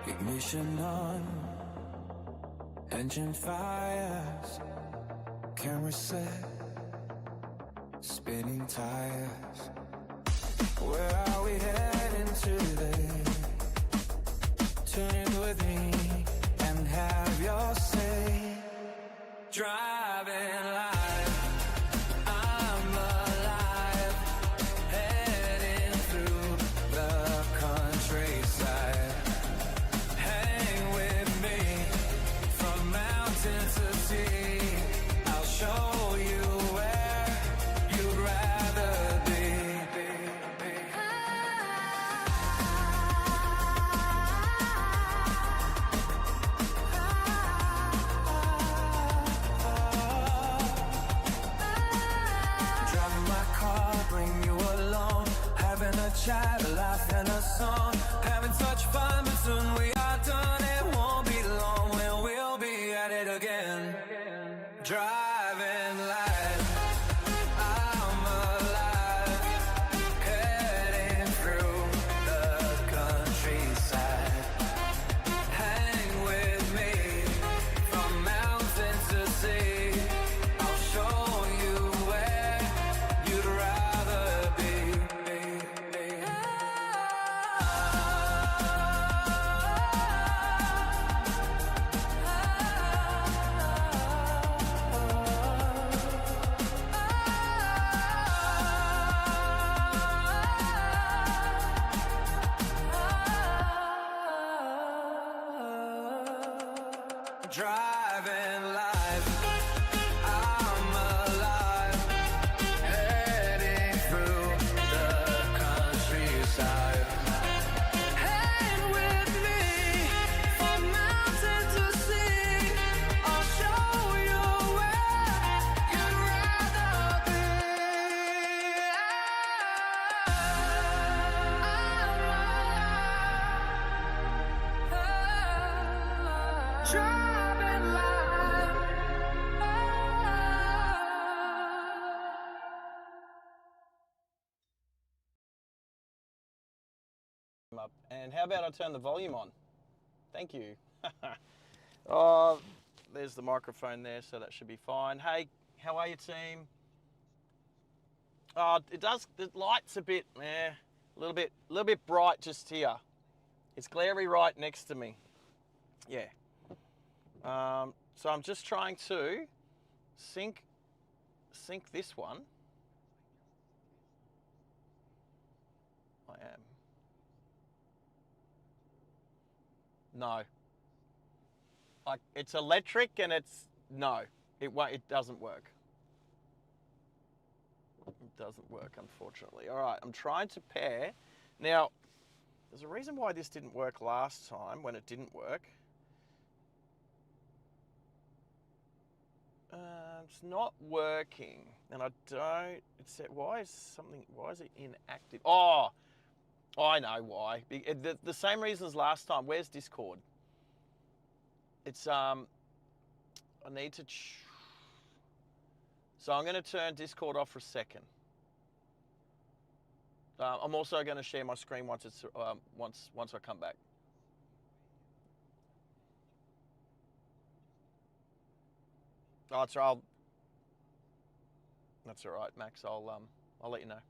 Ignition on, engine fires, camera set, spinning tires. Where are we heading today? Tune in with me and have your say. Driving life, I'm alive, heading through the countryside. Hang with me from mountain to sea. I'll show you where you'd rather be. Driving my car, bring you along, having a chat, a laugh and a song, having such fun, but soon we are done. It won't be long when we'll be at it again. Driving life, I'm alive, heading through the countryside. Hang with me from mountain to sea. I'll show you where you'd rather be. Driving life, I'm alive, heading through the countryside. Hang with me from mountain to sea. I'll show you where you'd rather be. Driving life. Up. And how about I turn the volume on? Thank you. Oh, there's the microphone there, so that should be fine. Hey, how are you, team? Oh, the light's a bit, a little bit bright just here. It's glary right next to me. Yeah. So I'm just trying to sync this one. I am. No. Like, it's electric and it's, no, it doesn't work. It doesn't work, unfortunately. All right, I'm trying to pair. Now, there's a reason why this didn't work last time when it didn't work. It's not working, and I don't, why is it inactive? Oh, I know why. The same reason as last time. Where's Discord? It's, I need to, so I'm going to turn Discord off for a second. I'm also going to share my screen once I come back. Oh, that's all right, Max. I'll let you know.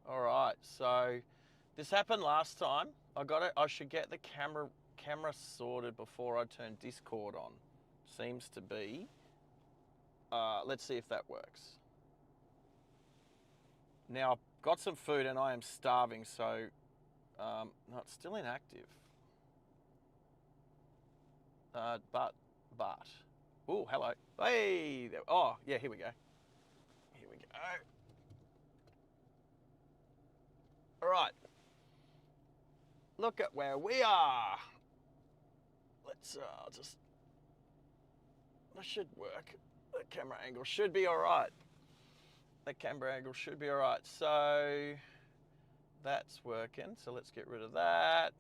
All right, so this happened last time. I should get the camera sorted before I turn Discord on. Seems to be. Let's see if that works. Now, I've got some food and I am starving, so no, it's still inactive. But. Oh, hello. Hey. Oh, yeah. Here we go. All right. Look at where we are. Let's just. That should work. The camera angle should be all right. The camera angle should be all right. So that's working. So let's get rid of that.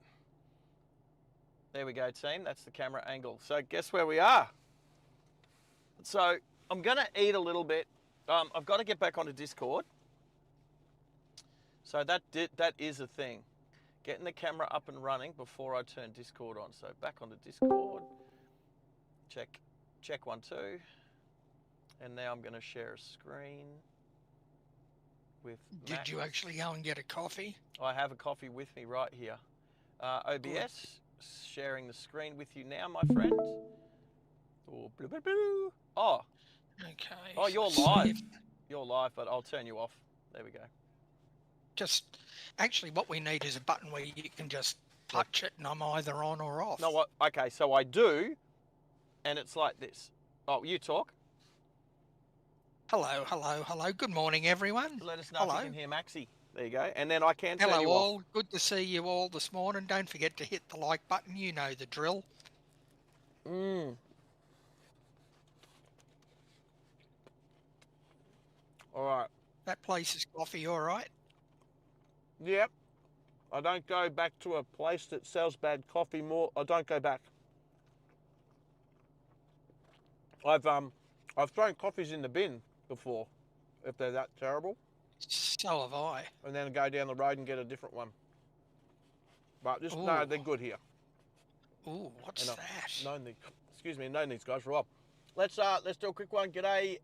There we go, team. That's the camera angle. So guess where we are? So I'm going to eat a little bit. I've got to get back onto Discord. So that is a thing. Getting the camera up and running before I turn Discord on. So back onto Discord. Check 1, 2. And now I'm going to share a screen with Did Max. you actually go and get a coffee? I have a coffee with me right here. OBS, sharing the screen with you now, my friend. Oh, blue, blue, blue. Oh. Okay. Oh, you're so live. if- You're live, but I'll turn you off. There we go. Just actually, what we need is a button where you can just touch it, and I'm either on or off. No, what? Okay, so I do, and it's like this. Oh, you talk. Hello, hello, hello. Good morning, everyone. Let us know Hello. if you can hear Maxie. There you go. And then I can turn Hello, you all. off. Good to see you all this morning. Don't forget to hit the like button. You know the drill. All right. That place is coffee, all right? Yep. I don't go back to a place that sells bad coffee more. I don't go back. I've thrown coffees in the bin before, if they're that terrible, So have I. and then go down the road and get a different one. But just no, Ooh. they're good here. Ooh, what's And that? I've known these guys for a while. Let's do a quick one. G'day,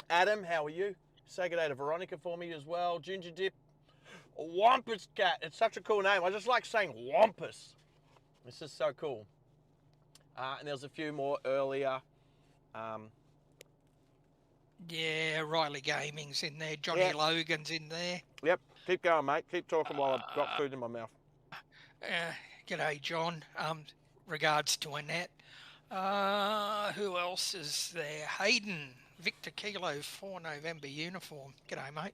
Adam. How are you? Say g'day to Veronica for me as well. Ginger Dip. Wampus Cat. It's such a cool name. I just like saying Wampus. This is so cool. And there's a few more earlier. Yeah, Riley Gaming's in there. Johnny Yeah. Logan's in there. Yep. Keep going, mate. Keep talking while I've got food in my mouth. G'day, John. Regards to Annette. Who else is there? Hayden, Victor Kilo 4 November uniform. G'day, mate.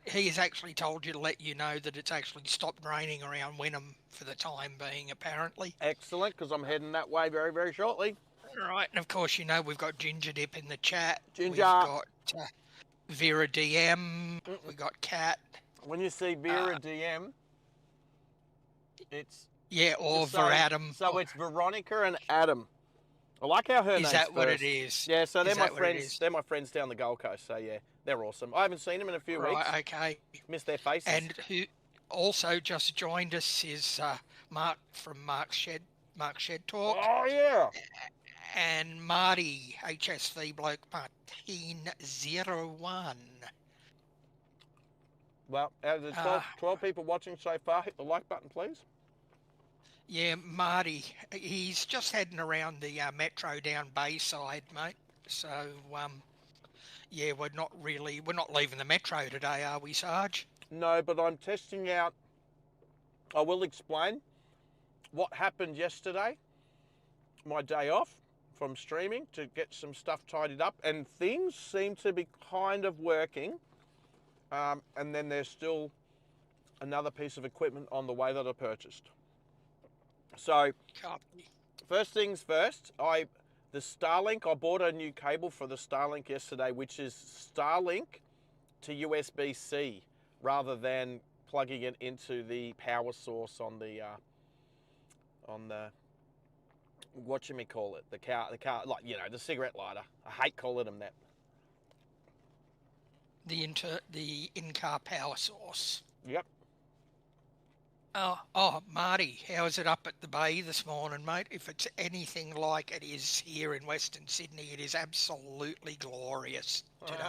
He's actually told you to let you know that it's actually stopped raining around Wynnum for the time being, apparently. Excellent, because I'm heading that way very, very shortly. Right, and of course, you know, we've got Ginger Dip in the chat. Ginger. We've got Vera DM. We've got Kat. When you see Vera DM, it's... Yeah, or so, Veradam. So it's Veronica and Adam. I like how her name's Is that what it first. is? Yeah, so they're Is my that what it friends. is? They're my friends down the Gold Coast. So yeah, they're awesome. I haven't seen them in a few weeks. Right, okay. Missed their faces. And who also just joined us is Mark from Mark's Shed Talk. Oh yeah. And Marty, HSV Bloke Martin01. Well, out of the 12 people watching so far, hit the like button, please. Yeah, Marty, he's just heading around the metro down Bayside, mate. So, yeah, we're not leaving the metro today, are we, Sarge? No, but I'm testing out. I will explain what happened yesterday, my day off from streaming, to get some stuff tidied up, and things seem to be kind of working. And then there's still another piece of equipment on the way that I purchased. So, Copy. first things first, the Starlink, I bought a new cable for the Starlink yesterday, which is Starlink to USB-C, rather than plugging it into the power source on the whatchamacallit, the car, like, you know, the cigarette lighter. I hate calling them that. The in-car power source. Yep. Oh, Marty, how is it up at the bay this morning, mate? If it's anything like it is here in Western Sydney, it is absolutely glorious today.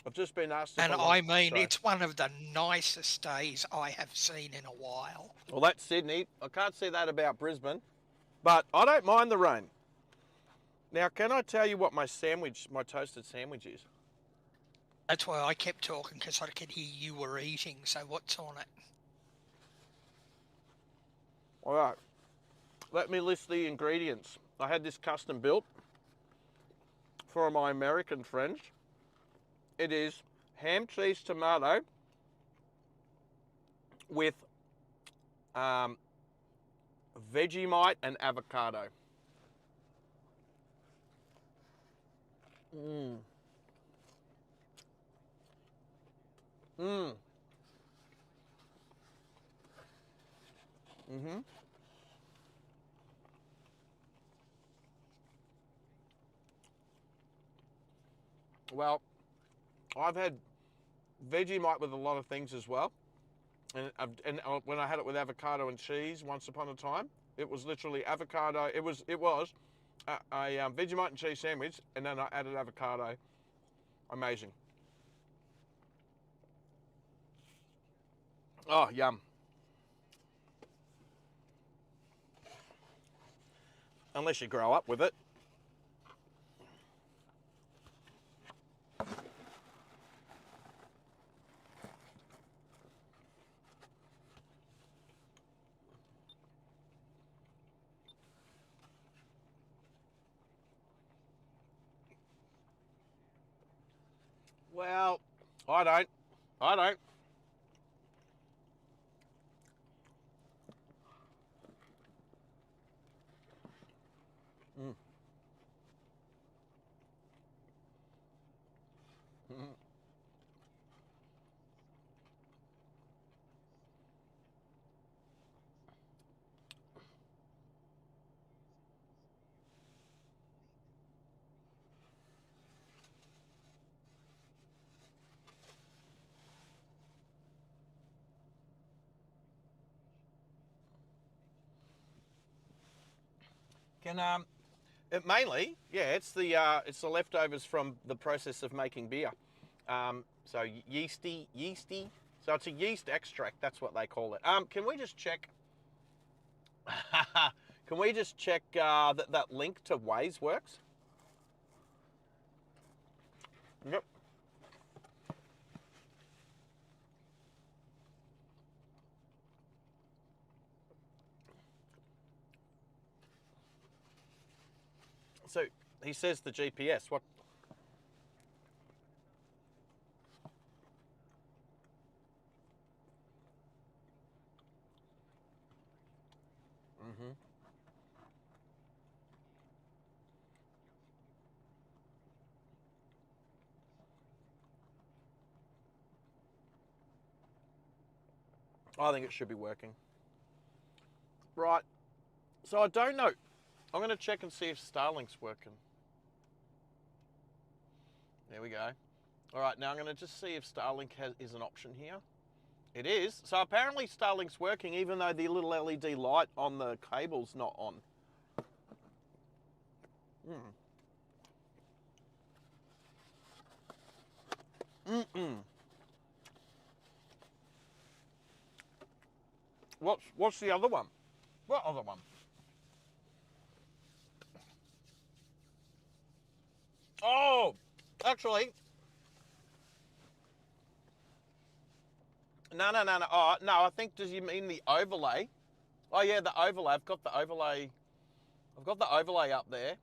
I've just been asked. And I mean, it's one of the nicest days I have seen in a while. Well, that's Sydney. I can't say that about Brisbane, but I don't mind the rain. Now, can I tell you what my toasted sandwich is? That's why I kept talking, because I could hear you were eating. So what's on it? All right, let me list the ingredients. I had this custom built for my American friends. It is ham, cheese, tomato, with Vegemite and avocado. Mmm. Mmm. Mm-hmm. Well, I've had Vegemite with a lot of things as well. And when I had it with avocado and cheese once upon a time, it was literally avocado. It was a Vegemite and cheese sandwich, and then I added avocado. Amazing. Oh, yum. Unless you grow up with it. Well, I don't. I don't. Mm. Mm. Can it mainly, yeah, it's the leftovers from the process of making beer. So yeasty. So it's a yeast extract. That's what they call it. Can we just check? Can we just check that link to Waze works? Yep. So he says the GPS. What? Mm-hmm. I think it should be working. Right. So I don't know. I'm going to check and see if Starlink's working. There we go. All right, now I'm going to just see if Starlink is an option here. It is. So apparently Starlink's working even though the little LED light on the cable's not on. Mm-mm. What's the other one? What other one? Oh, actually, no. Oh, no, I think, does you mean the overlay? Oh yeah, the overlay. I've got the overlay. I've got the overlay up there.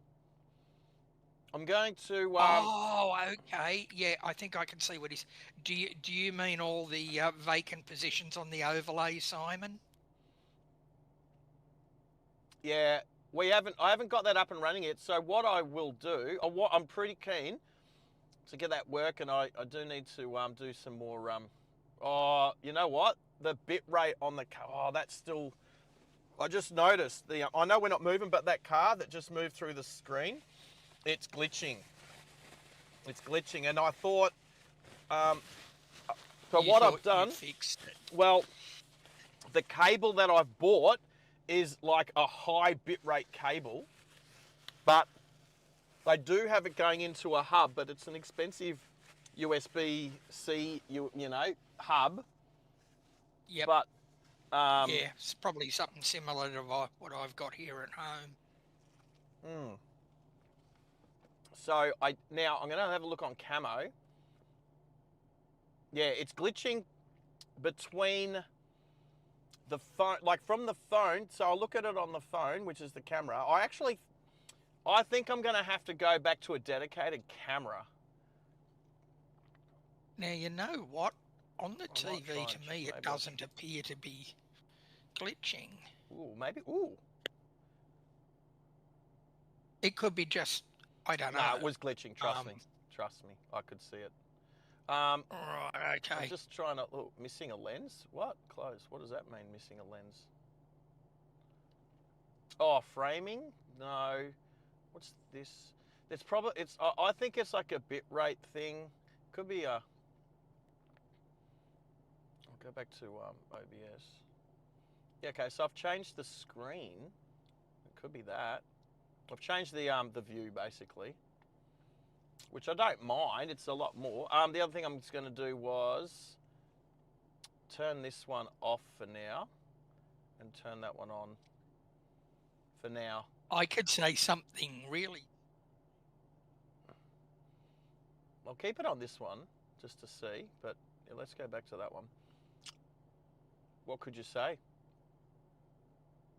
I'm going to. Oh, okay. Yeah, I think I can see what he's. Do you mean all the vacant positions on the overlay, Simon? Yeah, I haven't got that up and running yet. So what I will do, or what I'm pretty keen to get that work, and I do need to do some more. Oh, you know what? The bit rate on the car. Oh, that's still. I just noticed I know we're not moving, but that car that just moved through the screen, it's glitching. It's glitching, and I thought. So You what thought I've done. you'd fixed it. Well, the cable that I've bought is like a high bitrate cable, but they do have it going into a hub, but it's an expensive USB-C, hub. Yep. But Yeah, it's probably something similar to what I've got here at home. So now I'm going to have a look on Camo. Yeah, it's glitching between the phone, like from the phone. So I'll look at it on the phone, which is the camera. I think I'm going to have to go back to a dedicated camera. Now, you know what? On the I might try TV, and to me, it maybe- doesn't appear to be glitching. Ooh, maybe. Ooh. It could be just, I don't know. No, it was glitching. Trust Um, me. Trust me. I could see it. Right, I'm okay. just trying to look. Missing a lens? What? Close. What does that mean? Missing a lens? Oh, framing? No. What's this? It's probably. It's. I think it's like a bit rate thing. Could be a. I'll go back to OBS. Yeah. Okay. So I've changed the screen. It could be that. I've changed the view basically, which I don't mind. It's a lot more. The other thing I'm just going to do was turn this one off for now, and turn that one on for now. I could say something really. I'll keep it on this one just to see, but yeah, let's go back to that one. What could you say?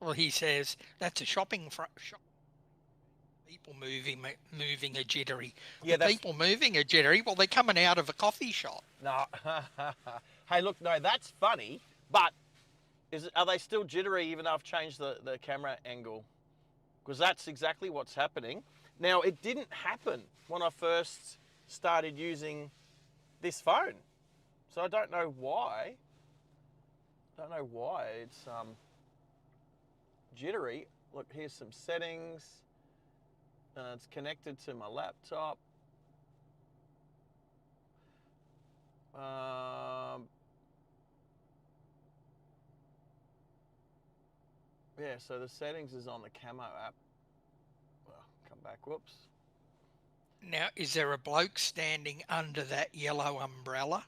Well, he says that's a shopping shop. People moving are jittery. Yeah, The people moving are jittery. Well, they're coming out of a coffee shop. No. Hey, look, no, that's funny, but are they still jittery even though I've changed the camera angle? Because that's exactly what's happening. Now, it didn't happen when I first started using this phone. So I don't know why. It's jittery. Look, here's some settings. It's connected to my laptop. Yeah, so the settings is on the Camo app. Well, come back, whoops. Now, is there a bloke standing under that yellow umbrella?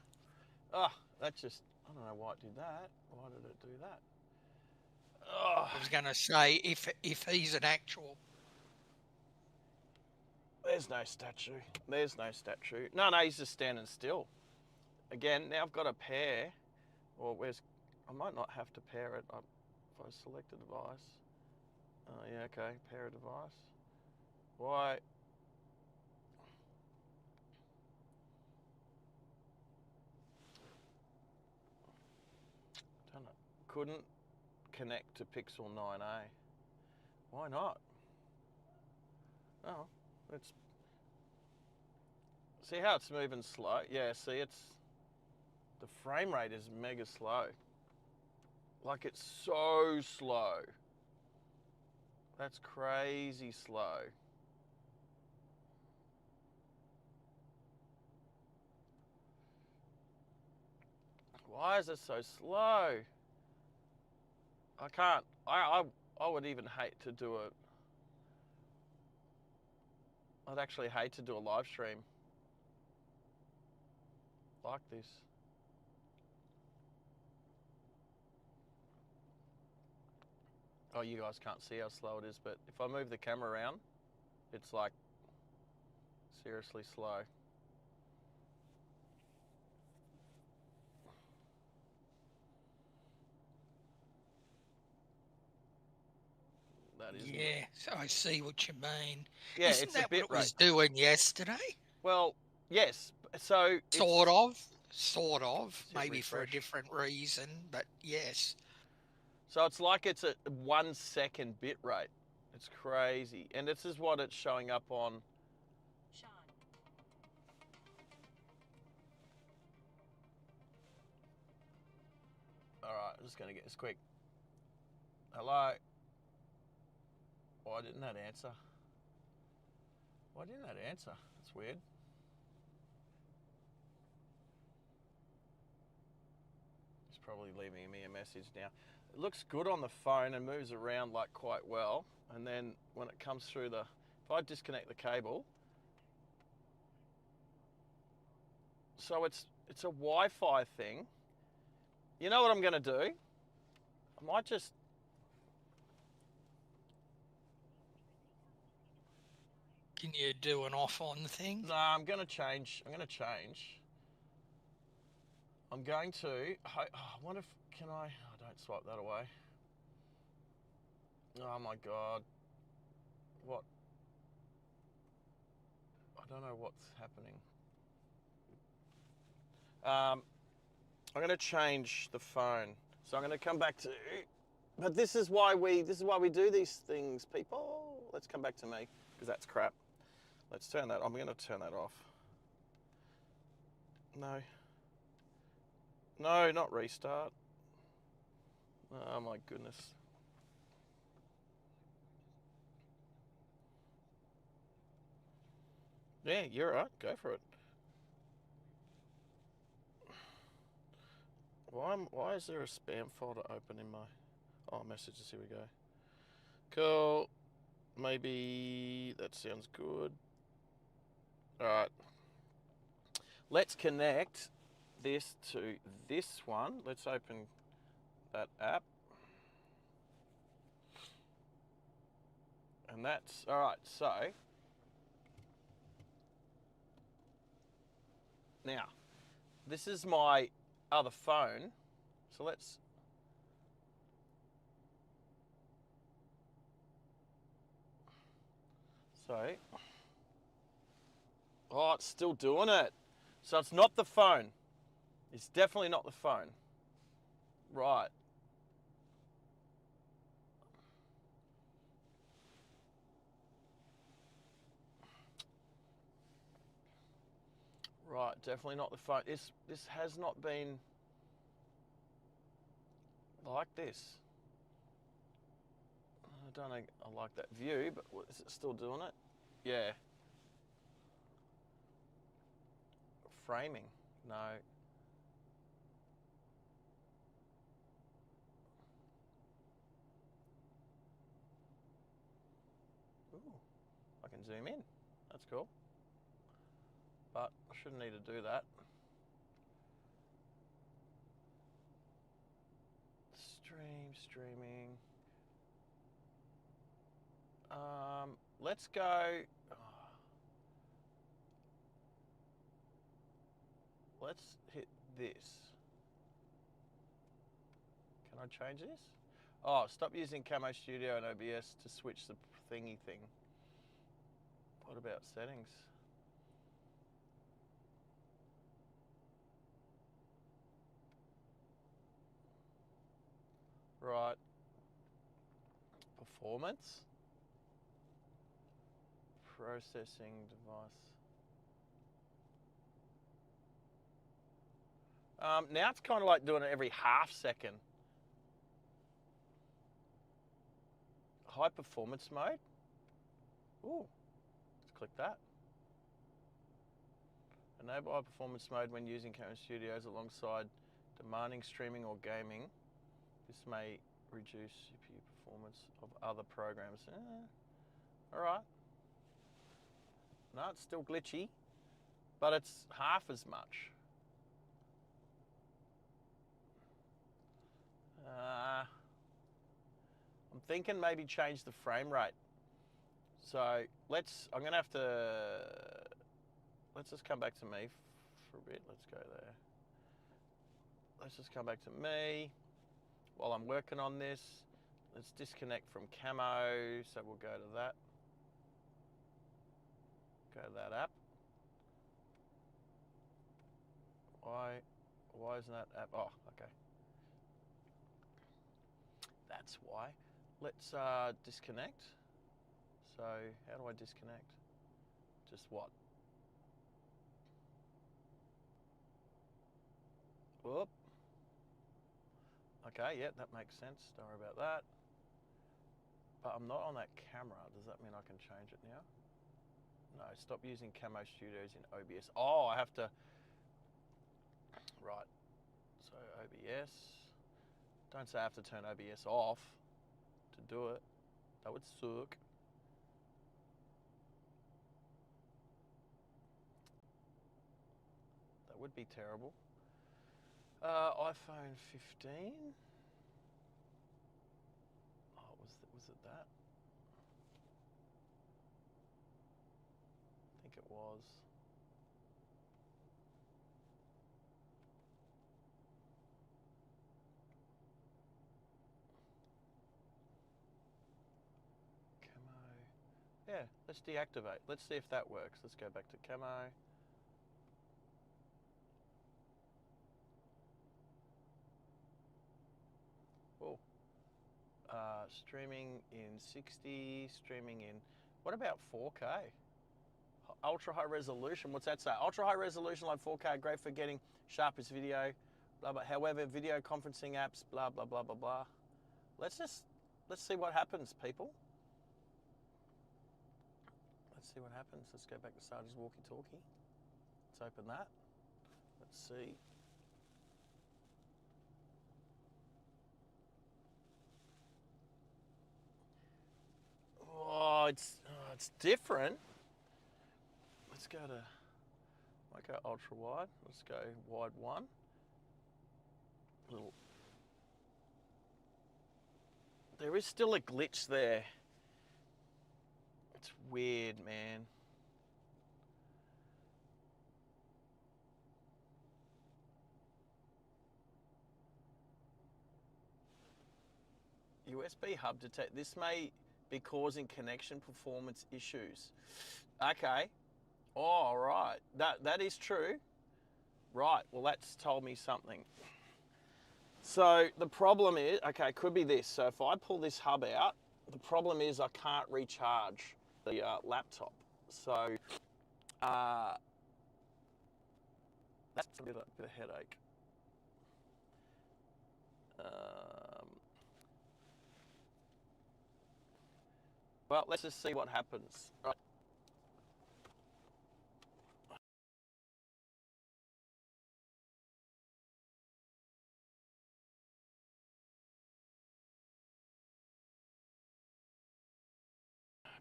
Oh, that just, I don't know why it did that. Why did it do that? Oh, I was going to say, if he's an actual... there's no statue. There's no statue. No, he's just standing still. Again, now I've got a pair. Or I might not have to pair it. If I select a device. Oh, yeah, okay, pair a device. Why? Don't know. Couldn't connect to Pixel 9a. Why not? Oh, it's. See how it's moving slow? Yeah, see, the frame rate is mega slow. Like, it's so slow. That's crazy slow. Why is it so slow? I can't. I would even hate to do it. I'd actually hate to do a live stream like this. Oh, you guys can't see how slow it is, but if I move the camera around, it's like seriously slow. That is. Yeah, so I see what you mean. Yeah, Isn't it's that a bit what it was rate. doing yesterday? Well, yes. So Sort of. Maybe refresh. for a different reason, but yes. So it's like it's a 1 second bit rate. It's crazy, and this is what it's showing up on. Sean. All right, I'm just gonna get this quick. Hello. Why didn't that answer? Why didn't that answer? That's weird. He's probably leaving me a message now. It looks good on the phone and moves around like quite well. And then when it comes through if I disconnect the cable, so it's a Wi-Fi thing. You know what I'm gonna do? I might just. Can you do an off-on thing? No, I'm gonna change. I'm going to. I wonder if can I? Oh, don't swipe that away. Oh my god. What? I don't know what's happening. I'm going to change the phone. So I'm going to come back to, but this is why we do these things, people. Let's come back to me because that's crap. Let's turn that. I'm going to turn that off. No. No, not restart. Oh my goodness. Yeah, you're right. Go for it. Why is there a spam folder open in my... Oh, messages, here we go. Cool. Maybe that sounds good. Alright. Let's connect this to this one. Let's open that app. And that's... Alright, so... Now, this is my other phone. So let's... So... Oh, it's still doing it. So it's not the phone. It's definitely not the phone. Right. Right, definitely not the phone. This has not been like this. I don't think I like that view, but is it still doing it? Yeah. Framing. No. Ooh, I can zoom in. That's cool. But I shouldn't need to do that. Streaming. Let's go. Let's hit this. Can I change this? Oh, stop using Camo Studio and OBS to switch the thingy thing. What about settings? Right. Performance. Processing device. Now it's kind of like doing it every half second. High performance mode. Ooh, let's click that. Enable high performance mode when using Camo Studios alongside demanding streaming or gaming. This may reduce CPU performance of other programs. All right. No, it's still glitchy, but it's half as much. I'm thinking maybe change the frame rate. So I'm gonna have to, let's just come back to me for a bit. Let's go there. Let's just come back to me while I'm working on this. Let's disconnect from Camo. So we'll go to that. Go to that app. Why isn't that app? Oh, okay. That's why. Let's disconnect. So how do I disconnect? Just what? Whoop. Okay, yeah, that makes sense. Don't worry about that. But I'm not on that camera. Does that mean I can change it now? No, stop using Camo Studios in OBS. Oh, I have to... Right. So OBS. Don't say I have to turn OBS off to do it. That would suck. That would be terrible. iPhone 15. Oh, was it that? I think it was. Camo. Yeah, let's deactivate. Let's see if that works. Let's go back to Camo. Oh. Streaming in 60, streaming in, what about 4K? Ultra high resolution, what's that say? Ultra high resolution like 4K, great for getting sharpest video, blah, blah. However, video conferencing apps, blah, blah, blah, blah, blah. Let's see what happens, people. Let's see what happens. Let's go back to Sarge's walkie-talkie. Let's open that. Let's see. Oh, it's different. Let's go to, might go ultra wide. Let's go wide 1. Little. There is still a glitch there. It's weird, man. USB hub detect. This may be causing connection performance issues. Okay. Oh, all right. That is true. Right. Well, that's told me something. So the problem is, okay, could be this. So if I pull this hub out, the problem is I can't recharge the laptop. So that's a bit of a headache. Well, let's just see what happens. Right.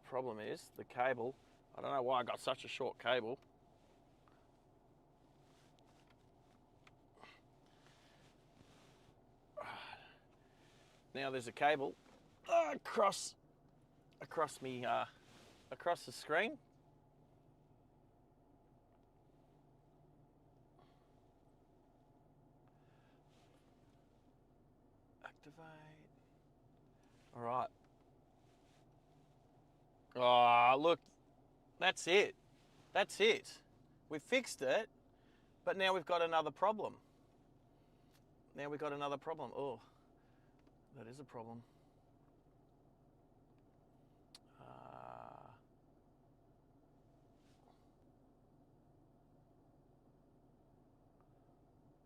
Problem is the cable. I don't know why I got such a short cable. Now there's a cable across me across the screen. Activate. All right. Oh, look, that's it. That's it. We fixed it, but now we've got another problem. Now we've got another problem. Oh, that is a problem.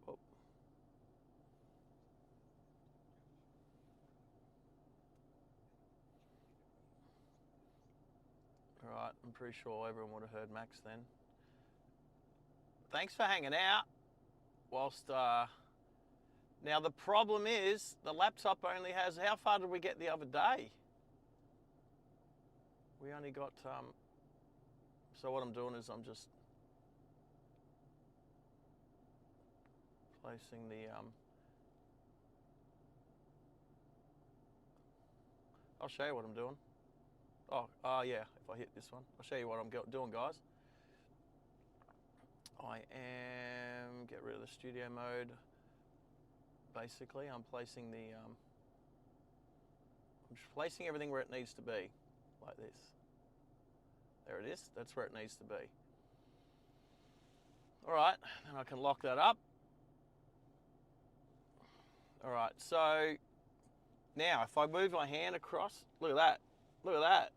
Oh. All right, I'm pretty sure everyone would have heard Max then. Thanks for hanging out. Whilst, now the problem is the laptop only has, how far did we get the other day? We only got, so what I'm doing is I'm just placing the, I'll show you what I'm doing. Oh yeah, if I hit this one. I'll show you what I'm doing, guys. I am, get rid of the studio mode. Basically, I'm placing the, I'm just placing everything where it needs to be, like this. There it is, that's where it needs to be. All right, then I can lock that up. All right, so now if I move my hand across, look at that, look at that.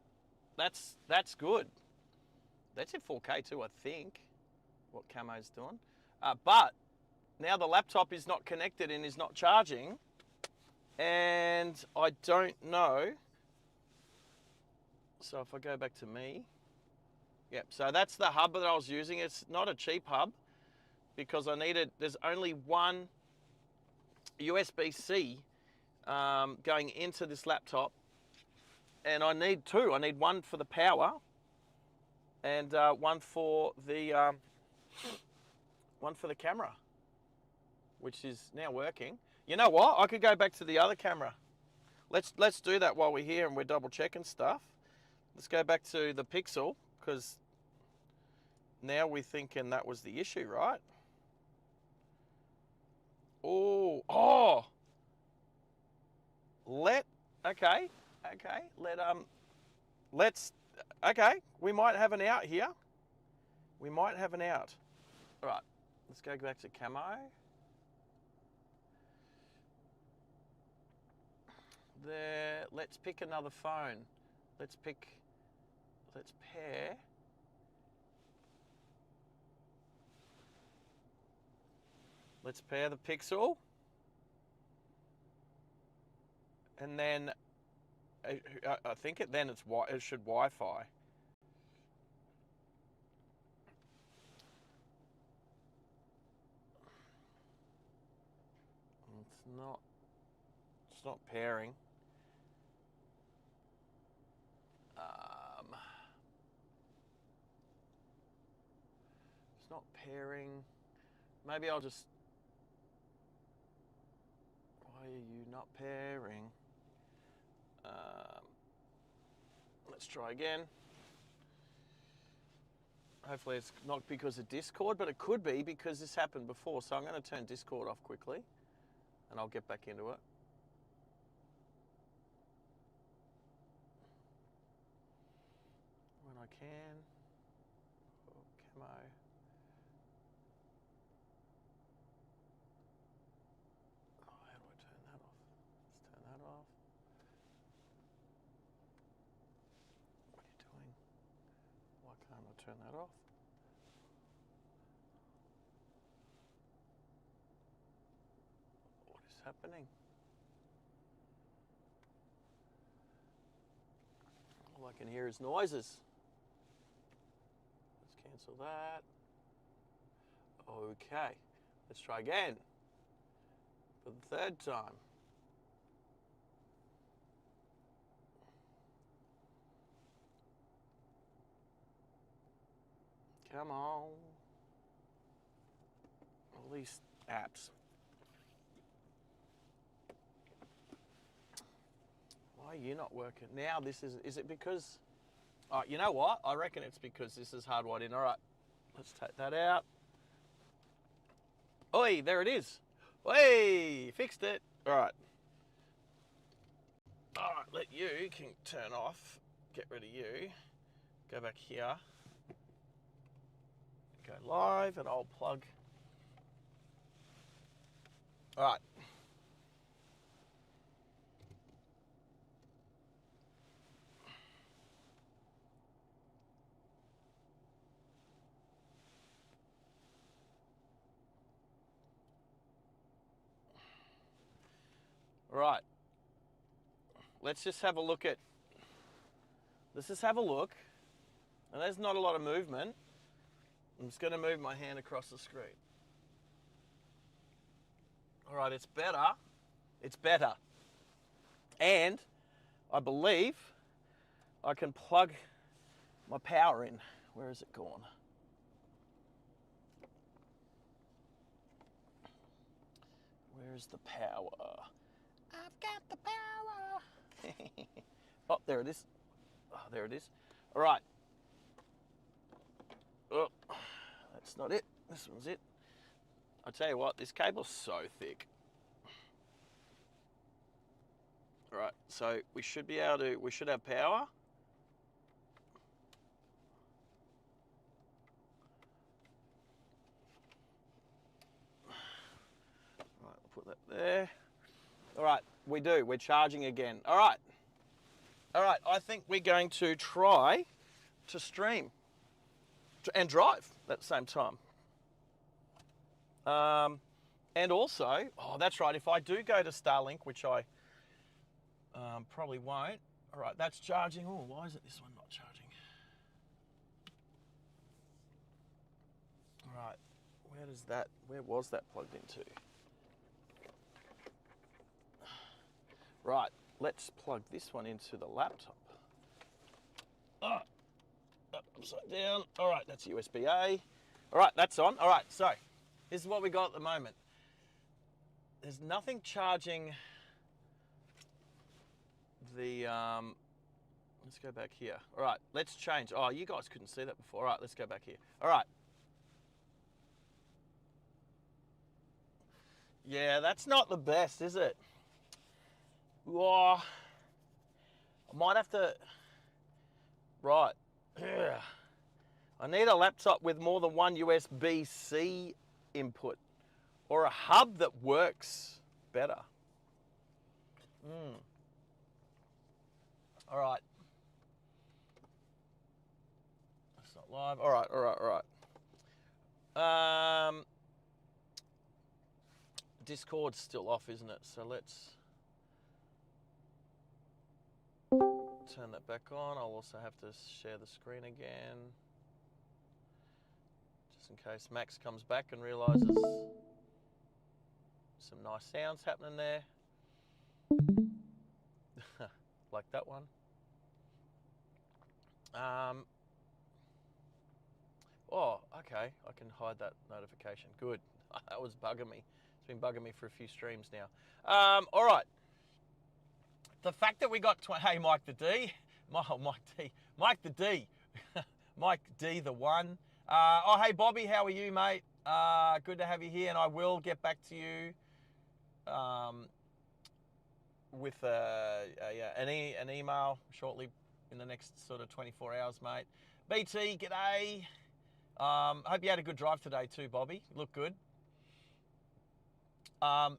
That's good. That's in 4K too, I think, what Camo's doing. But now the laptop is not connected and is not charging, and I don't know. So if I go back to me, yep, so that's the hub that I was using. It's not a cheap hub because I needed, there's only one USB-C going into this laptop, and I need two. I need one for the power and one for the camera, which is now working. You know what? I could go back to the other camera. Let's do that while we're here and we're double checking stuff. Let's go back to the Pixel, because now we're thinking that was the issue, right? Oh, okay, okay, we might have an out here. We might have an out. All right, let's go back to Camo. there. Let's pick another phone. Let's pair. Let's pair the Pixel. And then I think it should Wi-Fi. It's not pairing. It's not pairing. Maybe I'll just. Why are you not pairing? Let's try again. Hopefully it's not because of Discord, but it could be because this happened before. So I'm going to turn Discord off quickly and I'll get back into it. When I can. Oh, Camo. Oh, how do I turn that off? Let's turn that off. What are you doing? Why can't I turn that off? What is happening? All I can hear is noises. Let's cancel that. Okay, let's try again for the third time. Come on. All these apps. Why are you not working? Now this is it because, oh, you know what? I reckon it's because this is hardwired in. All right, let's take that out. Oi, there it is. Oi, fixed it. All right. All right, let you can turn off. Get rid of you. Go back here. Go live and I'll plug. All right. Right. Let's just have a look at. Let's just have a look. And there's not a lot of movement. I'm just going to move my hand across the screen. All right, it's better. It's better. And I believe I can plug my power in. Where has it gone? Where's the power? I've got the power. Oh, there it is. Oh, there it is. All right. Oh, that's not it. This one's it. I tell you what, this cable's so thick. All right, so we should be able to. We should have power. All right, we'll put that there. All right, we do. We're charging again. All right. All right, I think we're going to try to stream and drive at the same time. And also, oh, that's right, if I do go to Starlink, which I probably won't. All right, that's charging. Oh, why is it this one not charging? All right, where was that plugged into? Right, let's plug this one into the laptop. Oh, upside down. All right, that's USB-A. All right, that's on. All right, so this is what we got at the moment. There's nothing charging the, let's go back here. All right, let's change. Oh, you guys couldn't see that before. All right, let's go back here. All right. Yeah, that's not the best, is it? Oh, I might have to, right. Yeah. I need a laptop with more than one USB-C input or a hub that works better. All right. It's not live. All right, all right, all right. Discord's still off, isn't it? So let's turn that back on. I'll also have to share the screen again, just in case Max comes back and realizes some nice sounds happening there. Like that one. Oh, okay. I can hide that notification. Good. That was bugging me. It's been bugging me for a few streams now. All right. The fact that we got... Hey, Mike the D. Mike D. Mike the D. Mike D, the one. Oh, hey, Bobby. How are you, mate? Good to have you here, and I will get back to you with an email shortly in the next sort of 24 hours, mate. BT, g'day. Hope you had a good drive today too, Bobby. You look good.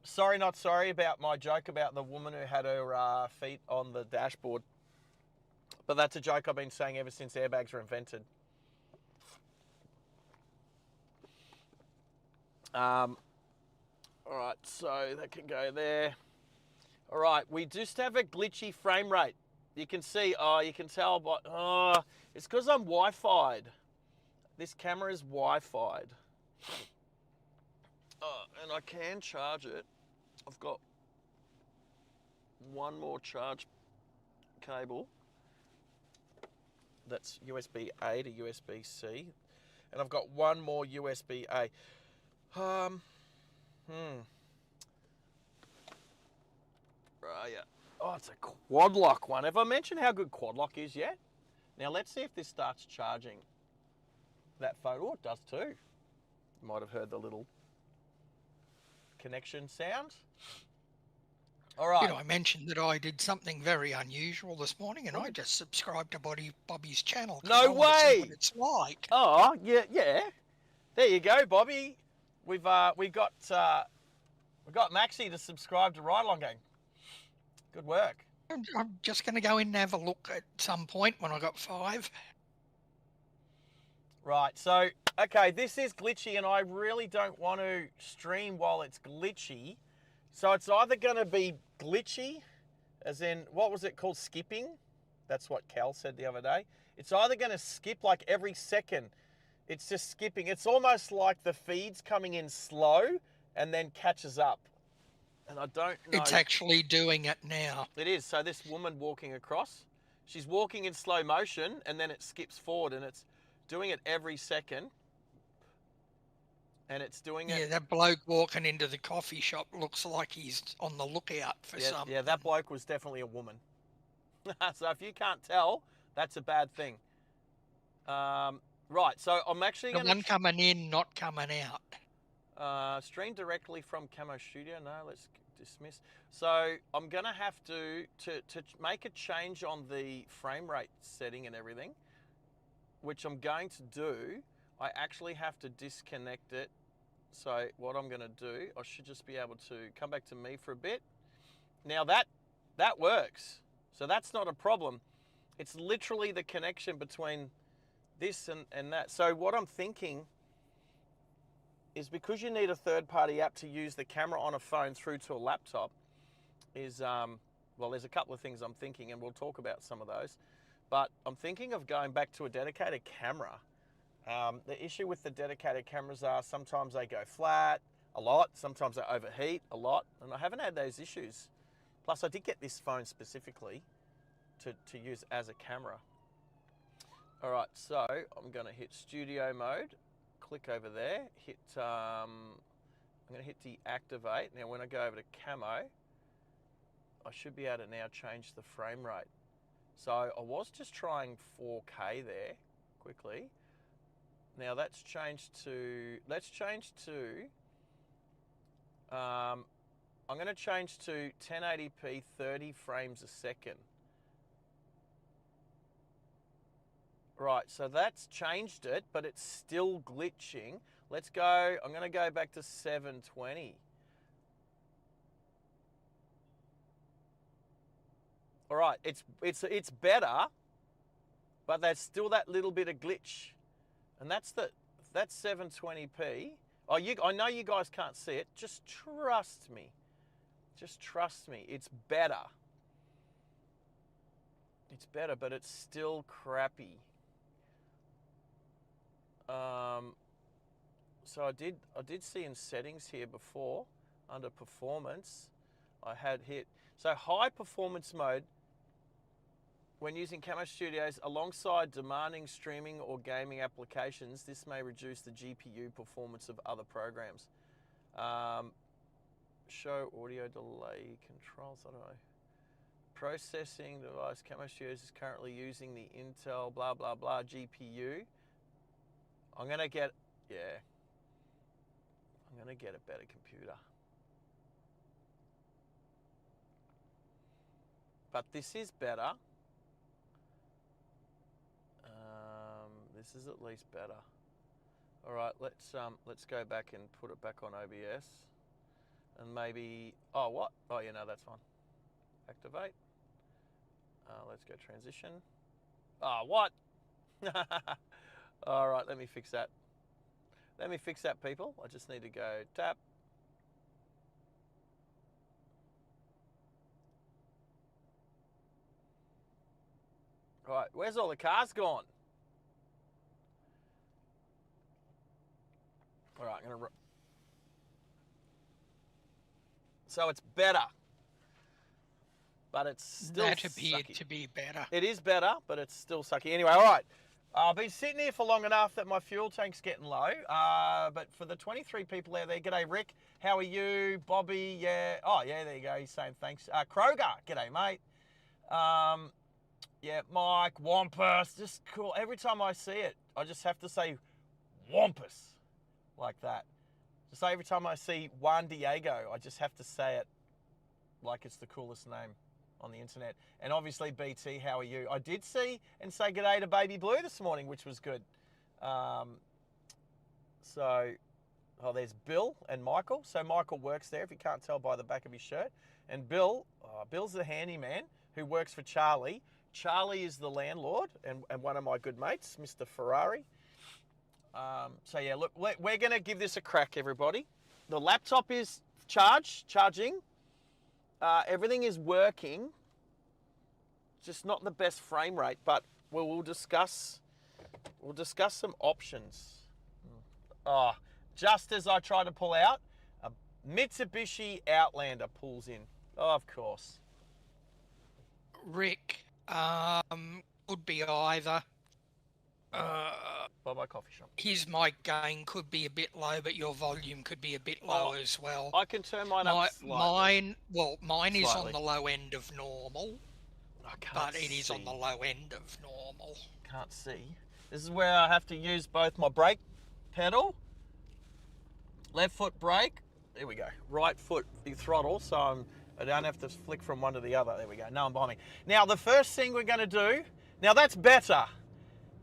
Sorry, not sorry about my joke about the woman who had her feet on the dashboard. But that's a joke I've been saying ever since airbags were invented. All right, so that can go there. All right, we just have a glitchy frame rate. You can see, you can tell, but it's because I'm Wi-Fi'd. This camera is Wi-Fi'd. And I can charge it. I've got one more charge cable. That's USB-A to USB-C. And I've got one more USB-A. Right, yeah. Oh, it's a quad lock one. Have I mentioned how good quad lock is yet? Now let's see if this starts charging that phone. Oh, it does too. You might have heard the little connection sound. All right. You know, I mentioned that I did something very unusual this morning, and I just subscribed to Bobby's channel. No way! What it's like. Oh, yeah, yeah. There you go, Bobby. We got Maxie to subscribe to Ride Along Gang. Good work. I'm just going to go in and have a look at some point when I got 5. Right, so, okay, this is glitchy, and I really don't want to stream while it's glitchy. So it's either going to be glitchy, as in, what was it called, skipping? That's what Cal said the other day. It's either going to skip like every second. It's just skipping. It's almost like the feed's coming in slow and then catches up. And I don't know. It's actually doing it now. It is. So this woman walking across, she's walking in slow motion, and then it skips forward, and it's doing it every second. And it's doing it. Yeah, that bloke walking into the coffee shop looks like he's on the lookout for something. Yeah, that bloke was definitely a woman. So if you can't tell, that's a bad thing. Right, so I'm actually going to... one coming in, not coming out. Stream directly from Camo Studio. No, let's dismiss. So I'm going to have to make a change on the frame rate setting and everything, which I'm going to do. I actually have to disconnect it. So what I'm going to do, I should just be able to come back to me for a bit. Now that works. So that's not a problem. It's literally the connection between this and that. So what I'm thinking is, because you need a third-party app to use the camera on a phone through to a laptop, is, well, there's a couple of things I'm thinking, and we'll talk about some of those. But I'm thinking of going back to a dedicated camera. The issue with the dedicated cameras are sometimes they go flat a lot, sometimes they overheat a lot, and I haven't had those issues. Plus, I did get this phone specifically to use as a camera. All right, so I'm going to hit studio mode, click over there, hit, I'm going to hit deactivate. Now, when I go over to Camo, I should be able to now change the frame rate. So I was just trying 4K there quickly. Now that's changed to, I'm going to change to 1080p 30 frames a second. Right, so that's changed it, but it's still glitching. Let's go, I'm going to go back to 720. All right, it's better, but there's still that little bit of glitch, and that's 720p. Oh, I know you guys can't see it. Just trust me. Just trust me. It's better. It's better, but it's still crappy. So I did see in settings here before, under performance, I had hit, so high performance mode when using Camo Studios alongside demanding streaming or gaming applications. This may reduce the GPU performance of other programs. Show audio delay controls, I don't know. Processing device, Camo Studios is currently using the Intel blah blah blah GPU. I'm gonna get a better computer. But this is better. This is at least better. All right, let's go back and put it back on OBS, and maybe, oh what? Oh yeah, no, that's fine. Activate. Let's go transition. Oh, what? All right, let me fix that. Let me fix that, people. I just need to go tap. All right, where's all the cars gone? All right, I'm gonna. So it's better, but it's still That appeared sucky. to be better. It is better, but it's still sucky. Anyway, all right. I've been sitting here for long enough that my fuel tank's getting low. But for the 23 people out there, g'day Rick. How are you? Bobby, yeah. Oh, yeah, there you go. He's saying thanks. Kroger, g'day mate. Yeah, Mike, Wampus, just cool. Every time I see it, I just have to say Wampus like that. Just every time I see Juan Diego, I just have to say it like it's the coolest name on the internet. And obviously, BT, how are you? I did see and say g'day to Baby Blue this morning, which was good. There's Bill and Michael. So Michael works there, if you can't tell by the back of his shirt. And Bill's the handyman who works for Charlie. Charlie is the landlord and one of my good mates, Mr. Ferrari. So yeah, look, we're going to give this a crack, everybody. The laptop is charging. Everything is working. Just not the best frame rate, but we'll discuss some options. Oh, just as I try to pull out, a Mitsubishi Outlander pulls in. Oh, of course. Rick, could be either. By my coffee shop. His mic gain could be a bit low, but your volume could be a bit low as well. I can turn mine up slightly. Mine is on the low end of normal, but it is on see. the low end of normal. Can't see. This is where I have to use both my brake pedal, left foot brake, there we go, right foot the throttle, so I don't have to flick from one to the other. There we go, no one behind me. Now the first thing we're going to do, now that's better.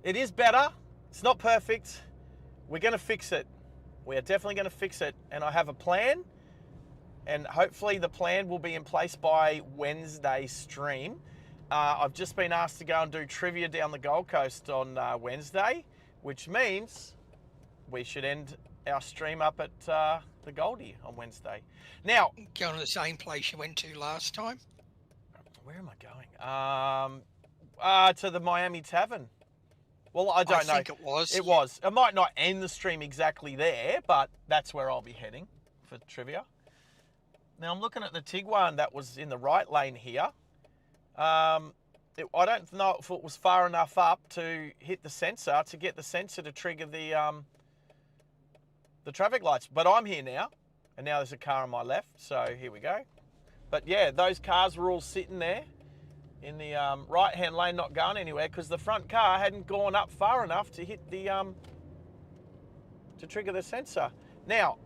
It is better. It's not perfect. We're going to fix it. We are definitely going to fix it. And I have a plan. And hopefully the plan will be in place by Wednesday's stream. I've just been asked to go and do trivia down the Gold Coast on Wednesday, which means we should end our stream up at the Goldie on Wednesday. Now, Going to the same place you went to last time? where am I going? To the Miami Tavern. Well, I don't know. I think it was. It was. I might not end the stream exactly there, but that's where I'll be heading for trivia. Now, I'm looking at the Tiguan that was in the right lane here. I don't know if it was far enough up to hit the sensor, to get the sensor to trigger the traffic lights. But I'm here now, and now there's a car on my left, so here we go. But yeah, those cars were all sitting there in the right-hand lane, not going anywhere, because the front car hadn't gone up far enough to hit the to trigger the sensor. Now,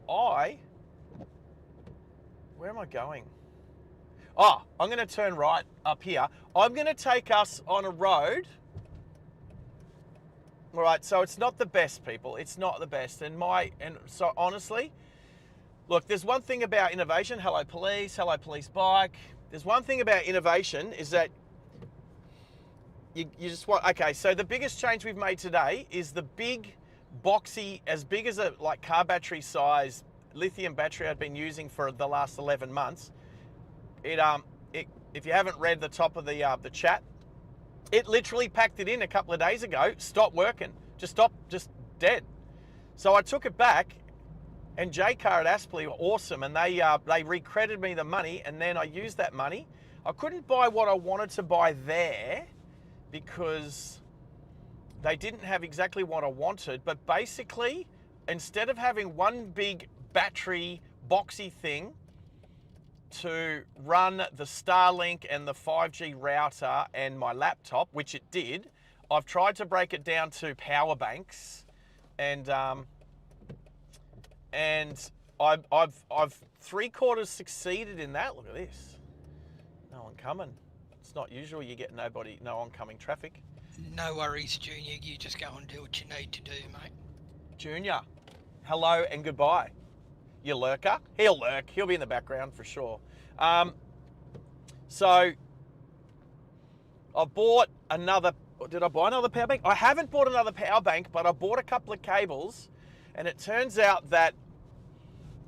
where am I going? Oh, I'm going to turn right up here. I'm going to take us on a road. All right, so it's not the best, people. It's not the best. And so honestly, look, there's one thing about innovation. Hello police bike. There's one thing about innovation is that you just want, okay, so the biggest change we've made today is the big boxy, as big as a like car battery size lithium battery I'd been using for the last 11 months. If you haven't read the top of the chat, it literally packed it in a couple of days ago, stopped working, just dead. So I took it back, and J-Car at Aspley were awesome, and they recredited me the money, and then I used that money. I couldn't buy what I wanted to buy there because they didn't have exactly what I wanted, but basically, instead of having one big battery boxy thing to run the Starlink and the 5G router and my laptop, which it did, I've tried to break it down to power banks, and I've 3/4 succeeded in that. Look at this. No one coming. It's not usual you get no oncoming traffic. No worries, Junior. You just go and do what you need to do, mate. Junior, hello and goodbye. You lurker? He'll lurk. He'll be in the background for sure. So I bought another. Did I buy another power bank? I haven't bought another power bank, but I bought a couple of cables, and it turns out that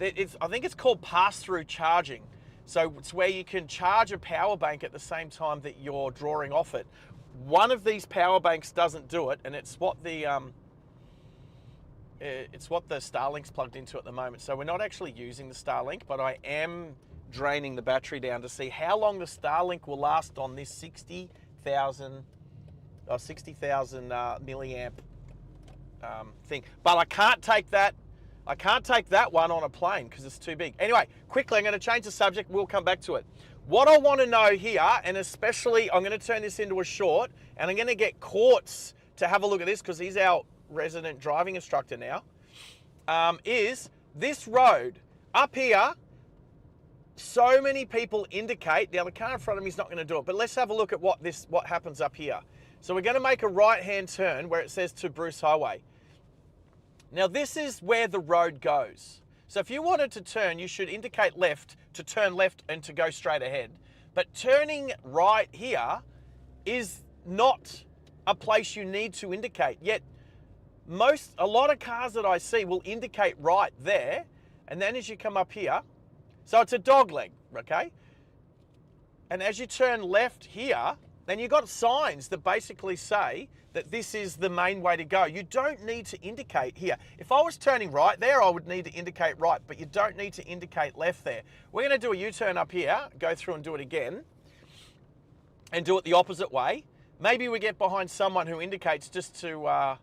I think it's called pass-through charging. So it's where you can charge a power bank at the same time that you're drawing off it. One of these power banks doesn't do it, and it's what the Starlink's plugged into at the moment. So we're not actually using the Starlink, but I am draining the battery down to see how long the Starlink will last on this 60,000 milliamp thing. But I can't take that. I can't take that one on a plane because it's too big. Anyway, quickly, I'm going to change the subject. We'll come back to it. What I want to know here, and especially I'm going to turn this into a short, and I'm going to get Courts to have a look at this because he's our resident driving instructor now, is this road up here. So many people indicate. Now the car in front of me is not going to do it, but let's have a look at what happens up here. So we're going to make a right-hand turn where it says to Bruce Highway. Now this is where the road goes. So if you wanted to turn, you should indicate left to turn left and to go straight ahead. But turning right here is not a place you need to indicate. Yet a lot of cars that I see will indicate right there, and then as you come up here, so it's a dog leg, okay? And as you turn left here, then you've got signs that basically say that this is the main way to go. You don't need to indicate here. If I was turning right there, I would need to indicate right, but you don't need to indicate left there. We're going to do a U-turn up here, go through and do it again, and do it the opposite way. Maybe we get behind someone who indicates just to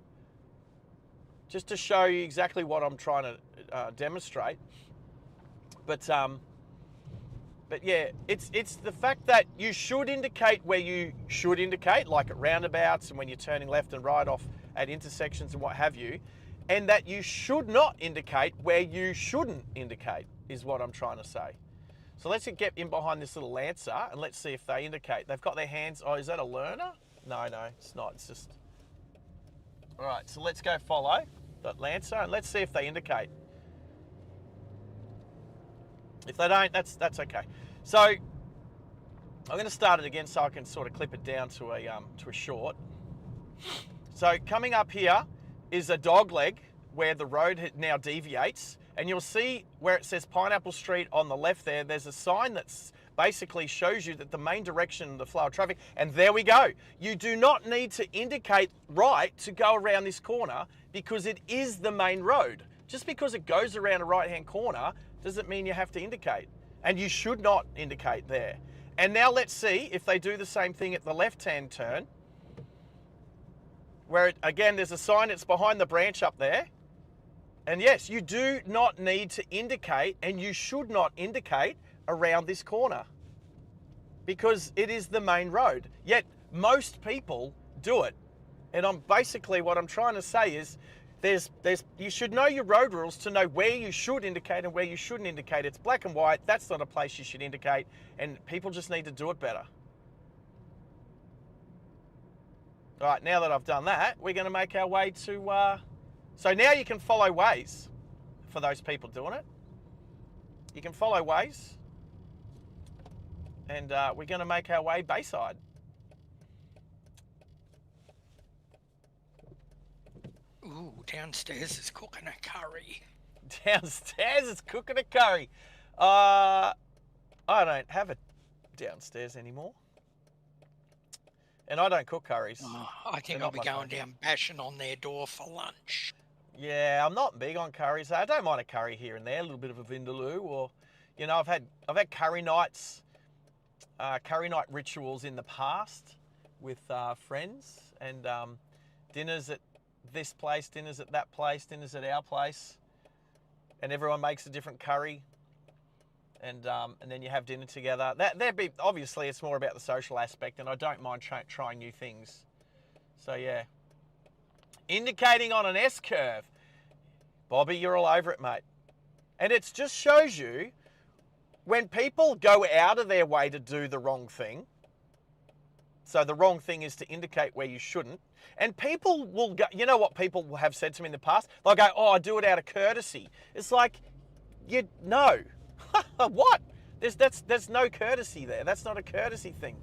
show you exactly what I'm trying to demonstrate. But yeah, it's the fact that you should indicate where you should indicate, like at roundabouts and when you're turning left and right off at intersections and what have you, and that you should not indicate where you shouldn't indicate is what I'm trying to say. So let's get in behind this little Lancer and let's see if they indicate. They've got their hands. Oh, is that a learner? No, it's not. It's just. All right, so let's go follow that Lancer and let's see if they indicate. If they don't, that's okay. So I'm going to start it again so I can sort of clip it down to a short. So coming up here is a dog leg where the road now deviates, and you'll see where it says Pineapple Street on the left there. There's a sign that's basically shows you that the main direction of the flow of traffic, and there we go. You do not need to indicate right to go around this corner because it is the main road. Just because it goes around a right-hand corner doesn't mean you have to indicate. And you should not indicate there. And now let's see if they do the same thing at the left-hand turn, where, again, there's a sign that's behind the branch up there. And yes, you do not need to indicate, and you should not indicate around this corner because it is the main road. Yet most people do it. And what I'm trying to say is, you should know your road rules to know where you should indicate and where you shouldn't indicate. It's black and white. That's not a place you should indicate, and people just need to do it better. All right, now that I've done that, we're going to make our way to... So now you can follow Waze for those people doing it. You can follow Waze, and we're going to make our way Bayside. Ooh, downstairs is cooking a curry. Downstairs is cooking a curry. I don't have it downstairs anymore. And I don't cook curries. Oh, I think They're I'll not be my going favourite. down bashing on their door for lunch. Yeah, I'm not big on curries. I don't mind a curry here and there, a little bit of a vindaloo, or, you know, I've had curry nights, curry night rituals in the past with friends, and dinners at this place, dinners at that place, dinners at our place, and everyone makes a different curry, and then you have dinner together. That'd be, obviously it's more about the social aspect, and I don't mind trying new things. So yeah. Indicating on an S-curve. Bobby, you're all over it, mate. And it just shows you when people go out of their way to do the wrong thing. So the wrong thing is to indicate where you shouldn't. And people will go, you know what people have said to me in the past? They'll go, oh, I do it out of courtesy. It's like, no. What? There's no courtesy there. That's not a courtesy thing.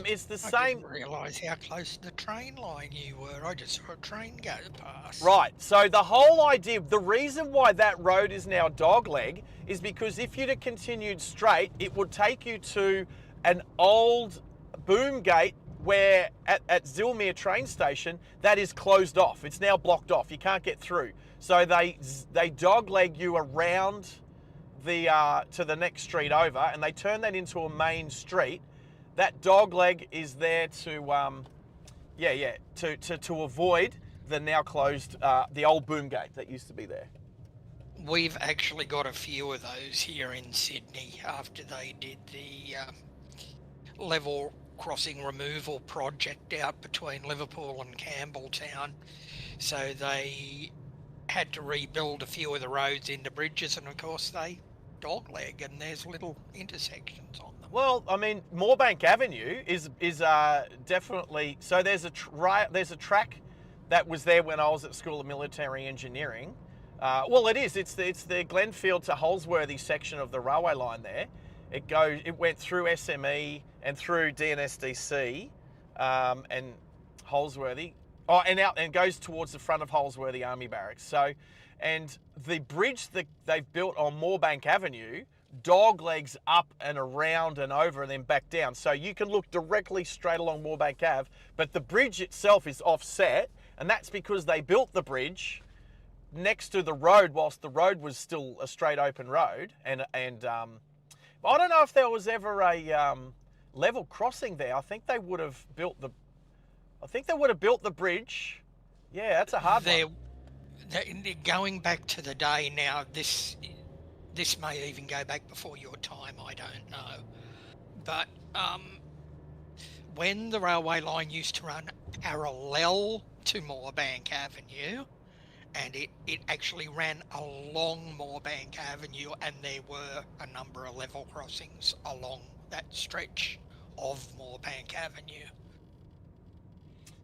It's the I same. didn't realise how close to the train line you were. I just saw a train go past. Right, so the whole idea, the reason why that road is now dogleg is because if you'd have continued straight, it would take you to an old boom gate where at Zilmere train station, that is closed off. It's now blocked off. You can't get through. So they dogleg you around to the next street over, and they turn that into a main street. That dogleg is there to avoid the now closed, the old boom gate that used to be there. We've actually got a few of those here in Sydney after they did the level crossing removal project out between Liverpool and Campbelltown. So they had to rebuild a few of the roads into bridges, and of course they dogleg, and there's little intersections on them. Well, I mean, Moorebank Avenue is definitely, so there's a track that was there when I was at School of Military Engineering. Well, it is. It's the Glenfield to Holsworthy section of the railway line there. It went through SME and through DNSDC and Holsworthy. Oh, and goes towards the front of Holsworthy Army Barracks. So, and the bridge that they've built on Moorebank Avenue doglegs up and around and over and then back down. So you can look directly straight along Moorebank Ave, but the bridge itself is offset, and that's because they built the bridge next to the road whilst the road was still a straight open road. And I don't know if there was ever a level crossing there. I think they would have built the bridge. Yeah, that's a hard one. Going back to the day now, this may even go back before your time, I don't know. But when the railway line used to run parallel to Moorebank Avenue, and it actually ran along Moorebank Avenue, and there were a number of level crossings along that stretch of Moorebank Avenue.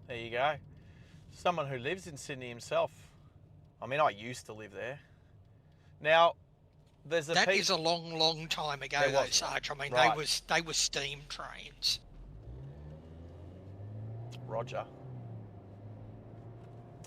There you go. Someone who lives in Sydney himself. I mean, I used to live there. Now, there's a That piece... is a long, long time ago, There though, was, Sarge. I mean, right. they were steam trains. Roger.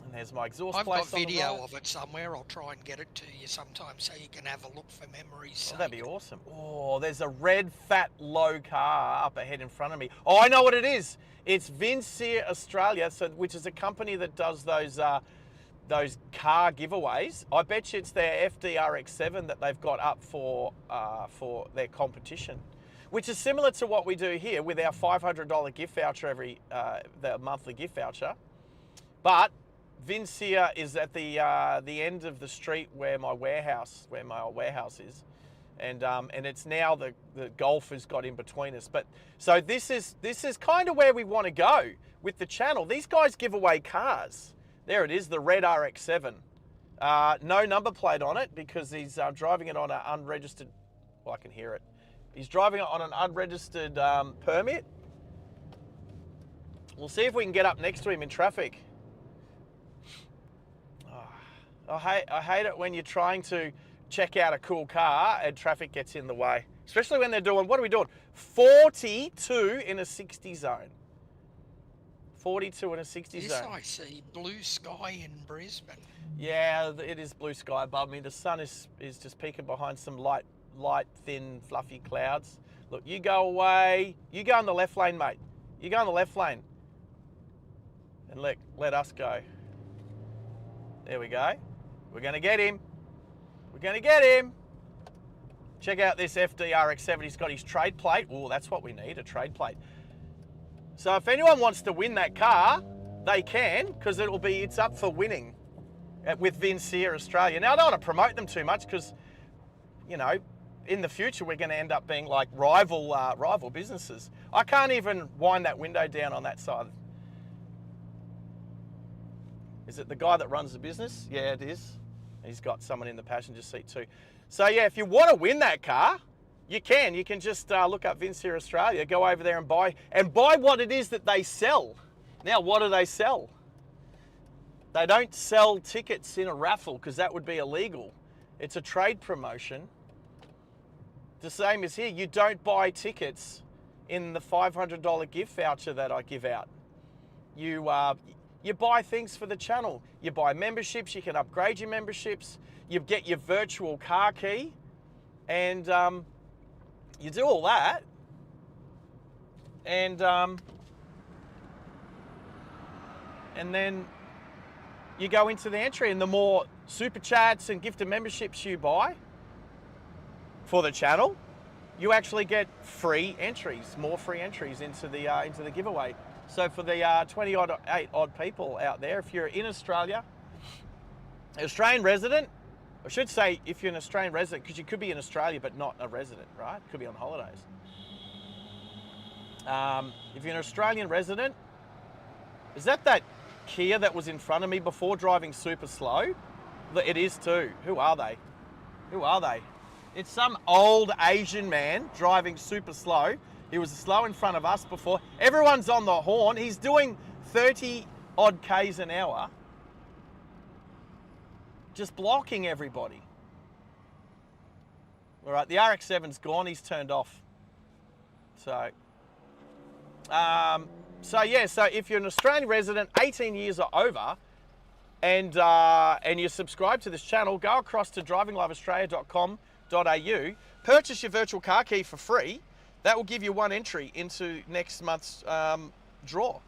And there's my exhaust I've place got on the video right. of it somewhere. I'll try and get it to you sometime so you can have a look for memories. Oh, that'd be awesome. Oh, there's a red, fat, low car up ahead in front of me. Oh, I know what it is. It's Vincia Australia, which is a company that does those car giveaways. I bet you it's their FDRX7 that they've got up for their competition, which is similar to what we do here with our $500 gift voucher the monthly gift voucher. But Vincia is at the end of the street where my old warehouse is, and it's now the Golf has got in between us. But so this is kind of where we want to go with the channel. These guys give away cars. There it is, the red RX-7. No number plate on it because he's driving it on an unregistered. Well, I can hear it. He's driving it on an unregistered permit. We'll see if we can get up next to him in traffic. I hate it when you're trying to check out a cool car and traffic gets in the way. Especially when they're doing, what are we doing? 42 in a 60 zone. 42 in a 60 Yes, zone. I see blue sky in Brisbane. Yeah, it is blue sky above me. The sun is just peeking behind some light, thin, fluffy clouds. Look, you go away. You go in the left lane, mate. You go in the left lane. And let us go. There we go. We're going to get him. We're going to get him. Check out this FDRX7. He's got his trade plate. Oh, that's what we need, a trade plate. So if anyone wants to win that car, they can, because it's up for winning with Vincia Australia. Now, I don't want to promote them too much because, you know, in the future we're going to end up being like rival businesses. I can't even wind that window down on that side. Is it the guy that runs the business? Yeah, it is. He's got someone in the passenger seat too. So yeah, if you want to win that car, you can. You can just look up Vincia Australia, go over there and buy what it is that they sell. Now, what do they sell? They don't sell tickets in a raffle because that would be illegal. It's a trade promotion. The same as here. You don't buy tickets in the $500 gift voucher that I give out. You buy things for the channel. You buy memberships. You can upgrade your memberships. You get your virtual car key, and you do all that, and then you go into the entry, and the more super chats and gifted memberships you buy for the channel, you actually get free entries, more free entries into the giveaway. So for the 28 odd people out there, if you're in Australia, Australian resident, I should say if you're an Australian resident, because you could be in Australia but not a resident, right? Could be on holidays. If you're an Australian resident, is that Kia that was in front of me before driving super slow? It is too. Who are they? Who are they? It's some old Asian man driving super slow. He was slow in front of us before. Everyone's on the horn. He's doing 30 odd Ks an hour. Just blocking everybody. All right, the RX-7's gone. He's turned off. So if you're an Australian resident, 18 years or over, and you subscribe to this channel, go across to drivingliveaustralia.com.au, purchase your virtual car key for free. That will give you one entry into next month's draw.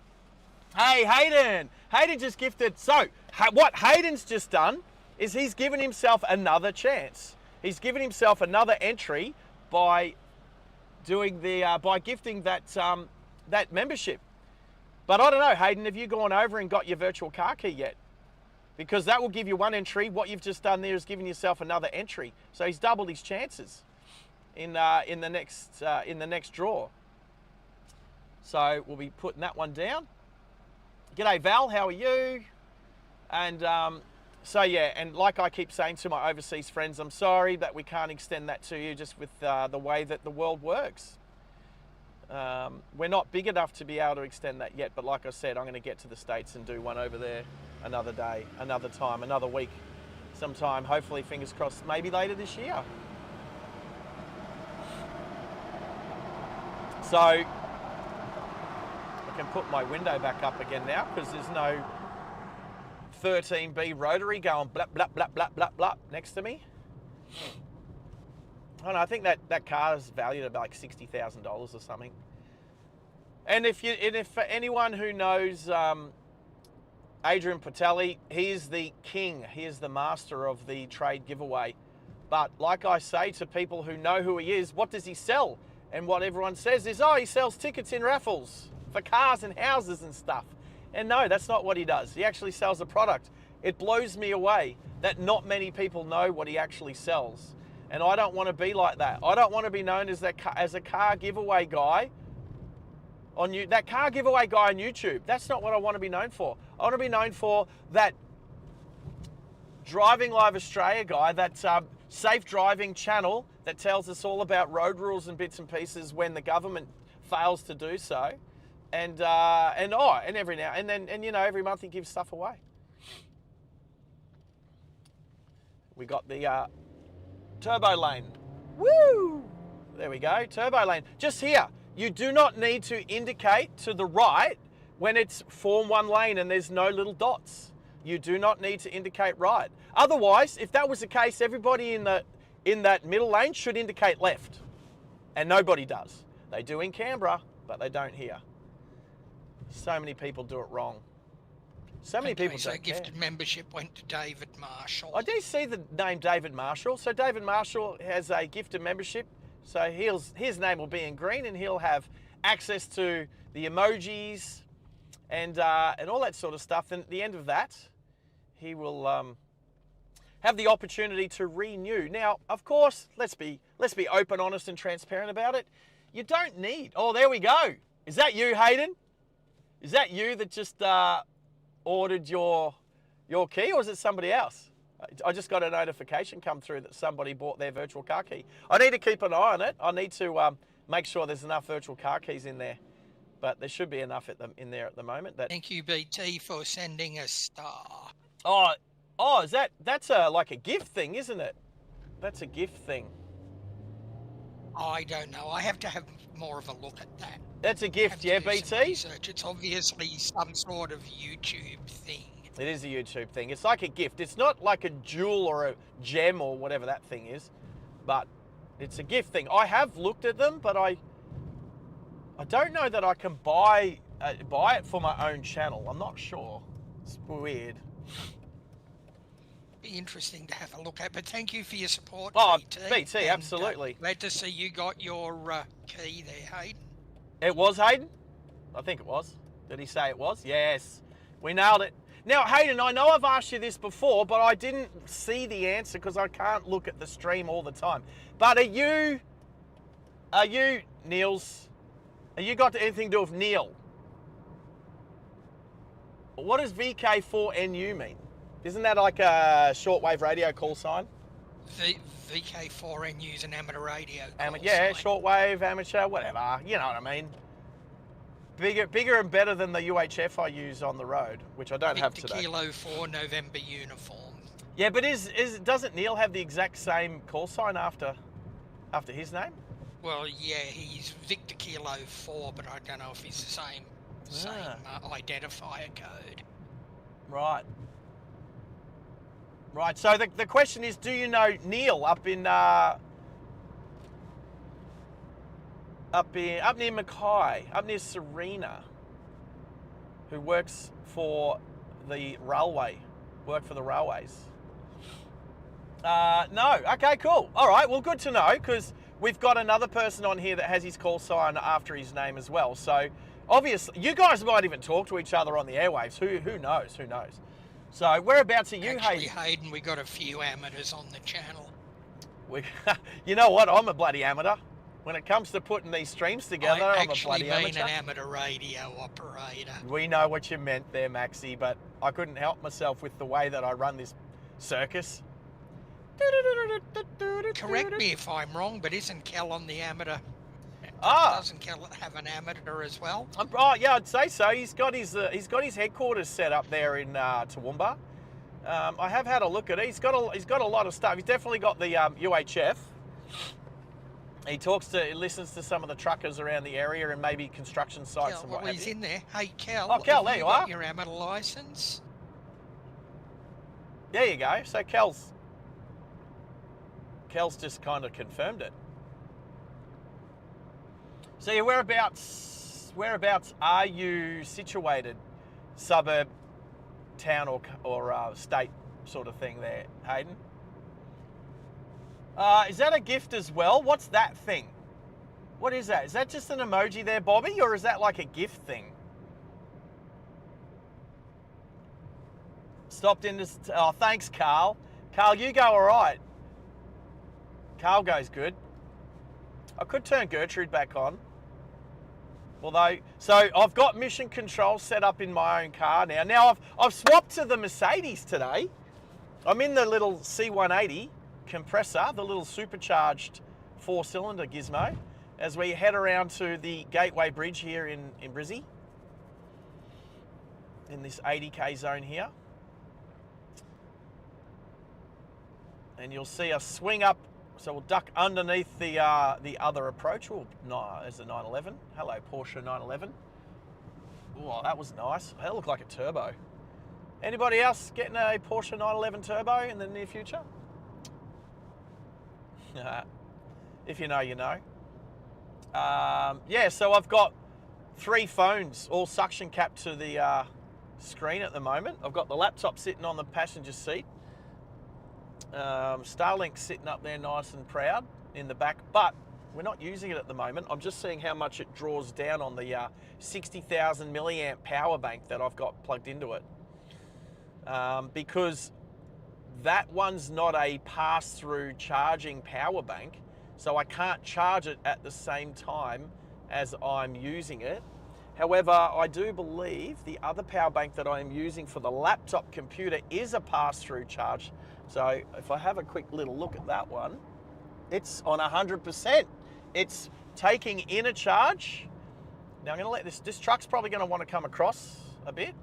Hey, Hayden! Hayden just gifted. So, what Hayden's just done is he's given himself another chance. He's given himself another entry by doing by gifting that membership. But I don't know, Hayden, have you gone over and got your virtual car key yet? Because that will give you one entry. What you've just done there is giving yourself another entry. So he's doubled his chances in the next draw. So we'll be putting that one down. G'day Val, how are you? And so yeah, and like I keep saying to my overseas friends, I'm sorry that we can't extend that to you just with the way that the world works. We're not big enough to be able to extend that yet, but like I said, I'm going to get to the States and do one over there another day, another time, another week, sometime, hopefully, fingers crossed, maybe later this year. So I can put my window back up again now because there's no 13B rotary going blap, blap, blap, blap, blap, blap next to me. I don't know, I think that car is valued at like $60,000 or something. And if for anyone who knows Adrian Patelli, he is the king. He is the master of the trade giveaway. But like I say to people who know who he is, what does he sell? And what everyone says is, oh, he sells tickets in raffles for cars and houses and stuff. And no, that's not what he does. He actually sells a product. It blows me away that not many people know what he actually sells. And I don't want to be like that. I don't want to be known as a car giveaway guy on that car giveaway guy on YouTube. That's not what I want to be known for. I want to be known for that Driving Live Australia guy, that safe driving channel that tells us all about road rules and bits and pieces when the government fails to do so. And every now and then, and you know, every month he gives stuff away. We got the turbo lane. Woo! There we go, turbo lane. Just here, you do not need to indicate to the right when it's form one lane and there's no little dots. You do not need to indicate right. Otherwise, if that was the case, everybody in that middle lane should indicate left. And nobody does. They do in Canberra, but they don't here. So many people do it wrong. So many people So don't care. gifted membership went to David Marshall. I do see the name David Marshall. So David Marshall has a gifted membership. So his name will be in green, and he'll have access to the emojis and all that sort of stuff. And at the end of that, he will have the opportunity to renew. Now, of course, let's be open, honest, and transparent about it. You don't need. Oh, there we go. Is that you, Hayden? Is that you that just ordered your key, or is it somebody else? I just got a notification come through that somebody bought their virtual car key. I need to keep an eye on it. I need to make sure there's enough virtual car keys in there, but there should be enough in there at the moment. Thank you, BT, for sending a star. Oh, that's like a gift thing, isn't it? That's a gift thing. I don't know. I have to have more of a look at that. That's a gift, yeah, BT? Research. It's obviously some sort of YouTube thing. It is a YouTube thing. It's like a gift. It's not like a jewel or a gem or whatever that thing is, but it's a gift thing. I have looked at them, but I don't know that I can buy it for my own channel. I'm not sure. It's weird. Be interesting to have a look at, but thank you for your support, Oh, BT. BT, absolutely. Glad to see you got your key there, Hayden. It was Hayden? I think it was. Did he say it was? Yes. We nailed it. Now, Hayden, I know I've asked you this before, but I didn't see the answer because I can't look at the stream all the time. But are you Niels? Are you got anything to do with Neil? What does VK4NU mean? Isn't that like a shortwave radio call sign? VK4NU is an amateur radio call Yeah, sign. shortwave, amateur, whatever. You know what I mean. Bigger and better than the UHF I use on the road, which I don't have today. Kilo 4 November uniform. Yeah, but doesn't Neil have the exact same call sign after his name? Well, yeah, he's Victor Kilo 4, but I don't know if he's the same identifier code. Right. Right. So the question is, do you know Neil up near Mackay, up near Serena, who works for the railways? No. Okay, cool. All right, well, good to know, because we've got another person on here that has his call sign after his name as well. So obviously, you guys might even talk to each other on the airwaves. Who knows? Who knows? So whereabouts are you, Actually, Hayden? Hayden, we got a few amateurs on the channel. You know what? I'm a bloody amateur. When it comes to putting these streams together, I'm a bloody amateur. an amateur radio operator. We know what you meant there, Maxie, but I couldn't help myself with the way that I run this circus. Correct me if I'm wrong, but isn't Kel on the amateur? Doesn't Kel have an amateur as well? Oh yeah, I'd say so. He's got his headquarters set up there in Toowoomba. I have had a look at it. He's got a lot of stuff. He's definitely got the UHF. He listens to some of the truckers around the area and maybe construction sites and what have you. He's in there. Hey, Kel. Oh, Kel, there you are. Got your amateur license? There you go. So Kel's just kind of confirmed it. So yeah, whereabouts are you situated? Suburb, town, or state sort of thing there, Hayden? Is that a gift as well? What's that thing? What is that? Is that just an emoji there, Bobby, or is that like a gift thing? Stopped in to... Oh, thanks, Carl. Carl, you go all right. Carl goes good. I could turn Gertrude back on. Although, so I've got mission control set up in my own car now. Now I've swapped to the Mercedes today. I'm in the little C180 compressor, the little supercharged 4-cylinder gizmo, as we head around to the Gateway Bridge here in Brizzy, in this 80k zone here. And you'll see us swing up. So we'll duck underneath the other approach. Oh, no, there's a 911. Hello, Porsche 911. Oh, that was nice. That looked like a turbo. Anybody else getting a Porsche 911 Turbo in the near future? If you know, you know. Yeah, so I've got 3 phones all suction capped to the screen at the moment. I've got the laptop sitting on the passenger seat. Starlink's sitting up there nice and proud in the back, but we're not using it at the moment. I'm just seeing how much it draws down on the 60,000 milliamp power bank that I've got plugged into it. Because that one's not a pass-through charging power bank, so I can't charge it at the same time as I'm using it. However, I do believe the other power bank that I am using for the laptop computer is a pass-through charge. So if I have a quick little look at that one, it's on 100%. It's taking in a charge. Now I'm going to let this truck's probably going to want to come across a bit.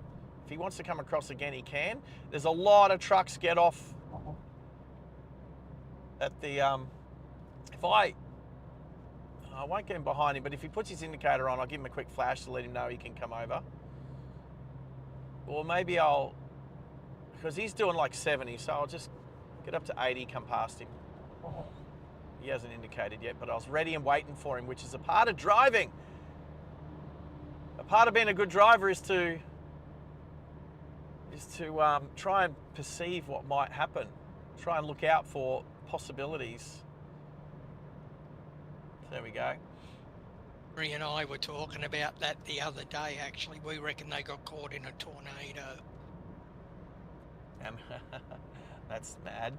If he wants to come across again, he can. There's a lot of trucks get off at the, I won't get him behind him, but if he puts his indicator on, I'll give him a quick flash to let him know he can come over. Or maybe because he's doing like 70, so I'll just get up to 80, come past him. He hasn't indicated yet, but I was ready and waiting for him, which is a part of driving. A part of being a good driver is to try and perceive what might happen. Try and look out for possibilities. There we go. Marie and I were talking about that the other day, actually. We reckon they got caught in a tornado. That's mad.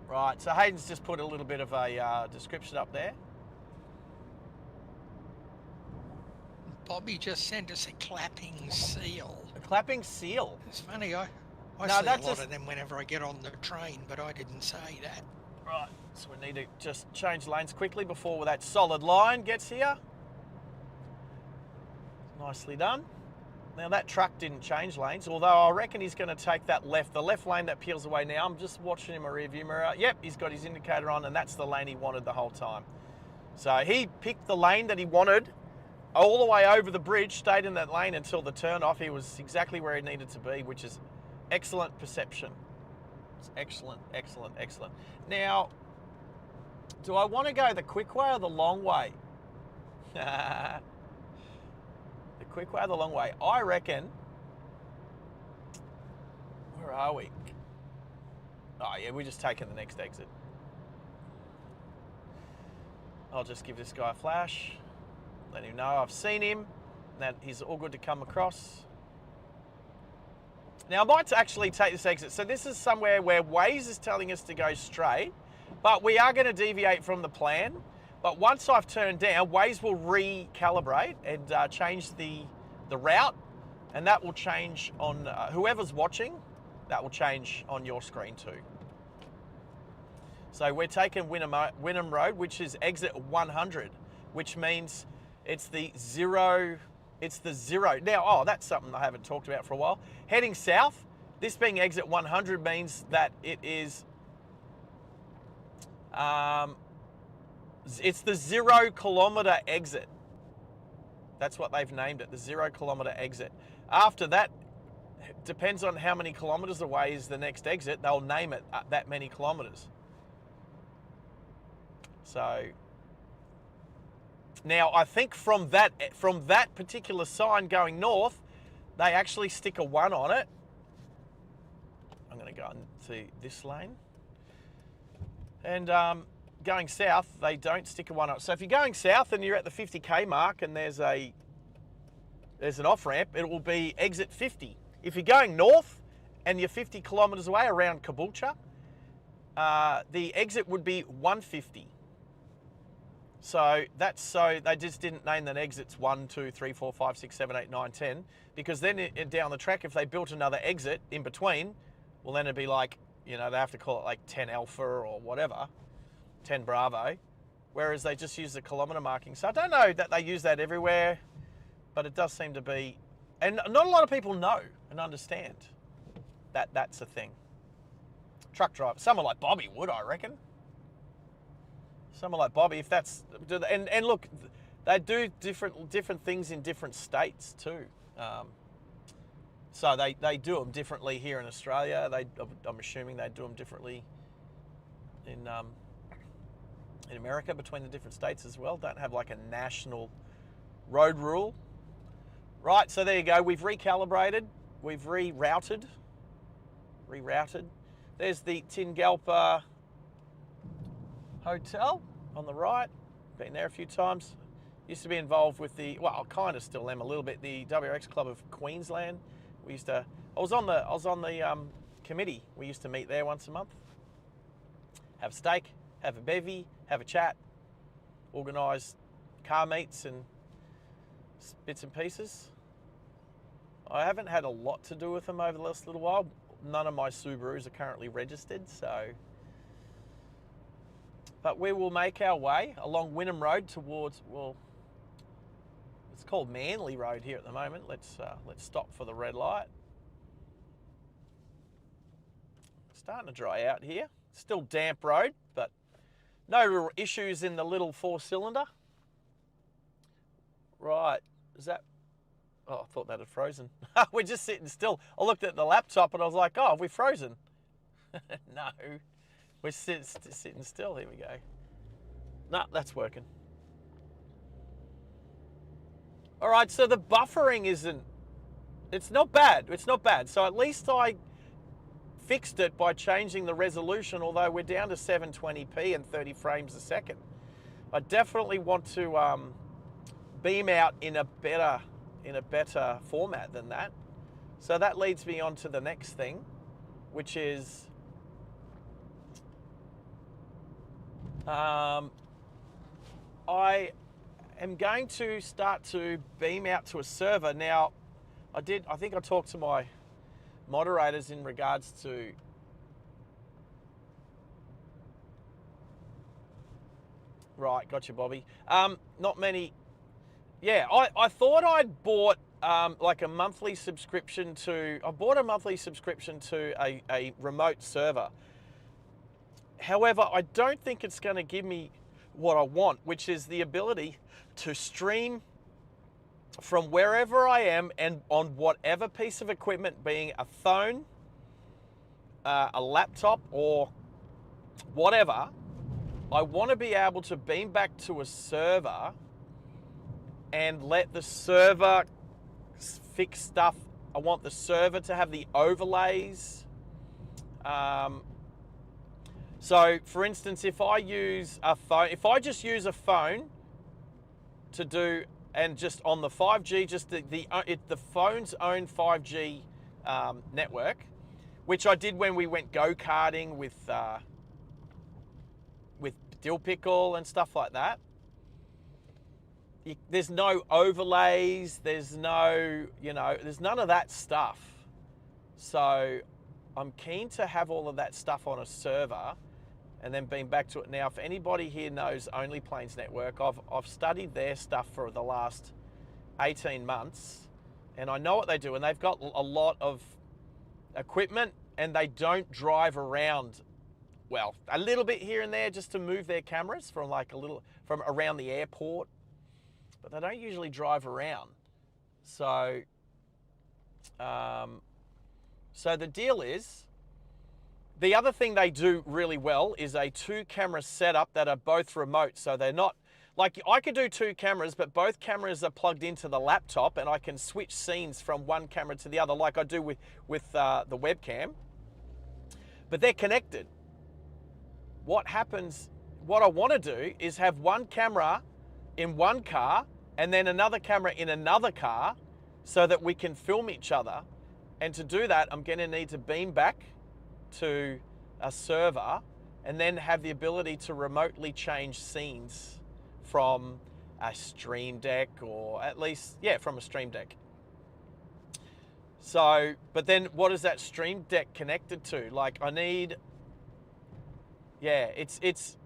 Right, so Hayden's just put a little bit of a description up there. Bobby just sent us a clapping seal. A clapping seal? It's funny, I No, see a that's lot just- of them whenever I get on the train, but I didn't say that. Right, so we need to just change lanes quickly before that solid line gets here. Nicely done. Now that truck didn't change lanes, although I reckon he's going to take that left. The left lane that peels away now, I'm just watching him a rear view mirror. Yep, he's got his indicator on, and that's the lane he wanted the whole time. So he picked the lane that he wanted all the way over the bridge, stayed in that lane until the turn off. He was exactly where he needed to be, which is excellent perception. It's excellent, excellent, excellent. Now, do I want to go the quick way or the long way? The quick way or the long way? I reckon, where are we? Oh yeah, we're just taking the next exit. I'll just give this guy a flash, let him know I've seen him, that he's all good to come across. Now I might actually take this exit. So this is somewhere where Waze is telling us to go straight, but we are going to deviate from the plan. But once I've turned down, Waze will recalibrate and change the route, and that will change on whoever's watching, that will change on your screen too. So we're taking Wynnum Road, which is exit 100, which means it's the zero. Now, oh, that's something I haven't talked about for a while. Heading south, this being exit 100 means that it is, it's the 0 kilometre exit. That's what they've named it, the 0 kilometre exit. After that, depends on how many kilometres away is the next exit, they'll name it that many kilometres. So, now I think from that particular sign going north, they actually stick a 1 on it. I'm going to go into this lane. And going south, they don't stick a 1 on it. So if you're going south and you're at the 50k mark and there's an off-ramp, it will be exit 50. If you're going north and you're 50 kilometres away around Caboolture, the exit would be 150. So they just didn't name that exits 1, 2, 3, 4, 5, 6, 7, 8, 9, 10, because then down the track, if they built another exit in between, well then it'd be like, you know, they have to call it like 10 Alpha or whatever, 10 Bravo, whereas they just use the kilometre marking. So I don't know that they use that everywhere, but it does seem to be, and not a lot of people know and understand that that's a thing. Truck driver, someone like Bobby would, I reckon. someone like Bobby, if that's, and look, they do different things in different states too. So they do them differently here in Australia. I'm assuming they do them differently in America between the different states as well. Don't have like a national road rule. Right, so there you go. We've recalibrated. We've rerouted. There's the Tingalpa Hotel on the right. Been there a few times. Used to be involved with the, well, I kind of still am a little bit, the WRX Club of Queensland. We used to, I was on the committee. We used to meet there once a month. Have a steak, have a bevy, have a chat, organise car meets and bits and pieces. I haven't had a lot to do with them over the last little while. None of my Subarus are currently registered, so. But we will make our way along Wynnum Road towards, well, it's called Manly Road here at the moment. Let's stop for the red light. Starting to dry out here. Still damp road, but no real issues in the little 4-cylinder. Right, is that? Oh, I thought that had frozen. We're just sitting still. I looked at the laptop and I was like, oh, have we frozen? No, we're sitting still. Here we go. No, that's working. All right, so the buffering it's not bad. It's not bad. So at least I fixed it by changing the resolution, although we're down to 720p and 30 frames a second. I definitely want to beam out in a better format than that. So that leads me on to the next thing, which is I am going to start to beam out to a server. Now, I think I talked to my moderators in regards to right, gotcha, Bobby. Not many. Yeah, I thought I'd bought like a monthly subscription to. I bought a monthly subscription to a remote server. However, I don't think it's going to give me what I want, which is the ability to stream from wherever I am and on whatever piece of equipment, being a phone, a laptop, or whatever. I want to be able to beam back to a server and let the server fix stuff. I want the server to have the overlays. So, for instance, if I use a phone, if I just use a phone to do, and just on the 5G, just the phone's own 5G network, which I did when we went go-karting with Dill Pickle and stuff like that. There's no overlays, there's no, there's none of that stuff. So I'm keen to have all of that stuff on a server and then beam back to it. Now, if anybody here knows Only Planes Network, I've studied their stuff for the last 18 months and I know what they do, and they've got a lot of equipment and they don't drive around. Well, a little bit here and there just to move their cameras from from around the airport, but they don't usually drive around. So, so the deal is, the other thing they do really well is a 2-camera setup that are both remote. So they're not, like I could do 2 cameras, but both cameras are plugged into the laptop and I can switch scenes from one camera to the other like I do with the webcam, but they're connected. What I want to do is have one camera in one car and then another camera in another car so that we can film each other. And to do that, I'm going to need to beam back to a server and then have the ability to remotely change scenes from a Stream Deck, or at least, yeah, from a Stream Deck. So, but then what is that Stream Deck connected to? Like I need, yeah, it's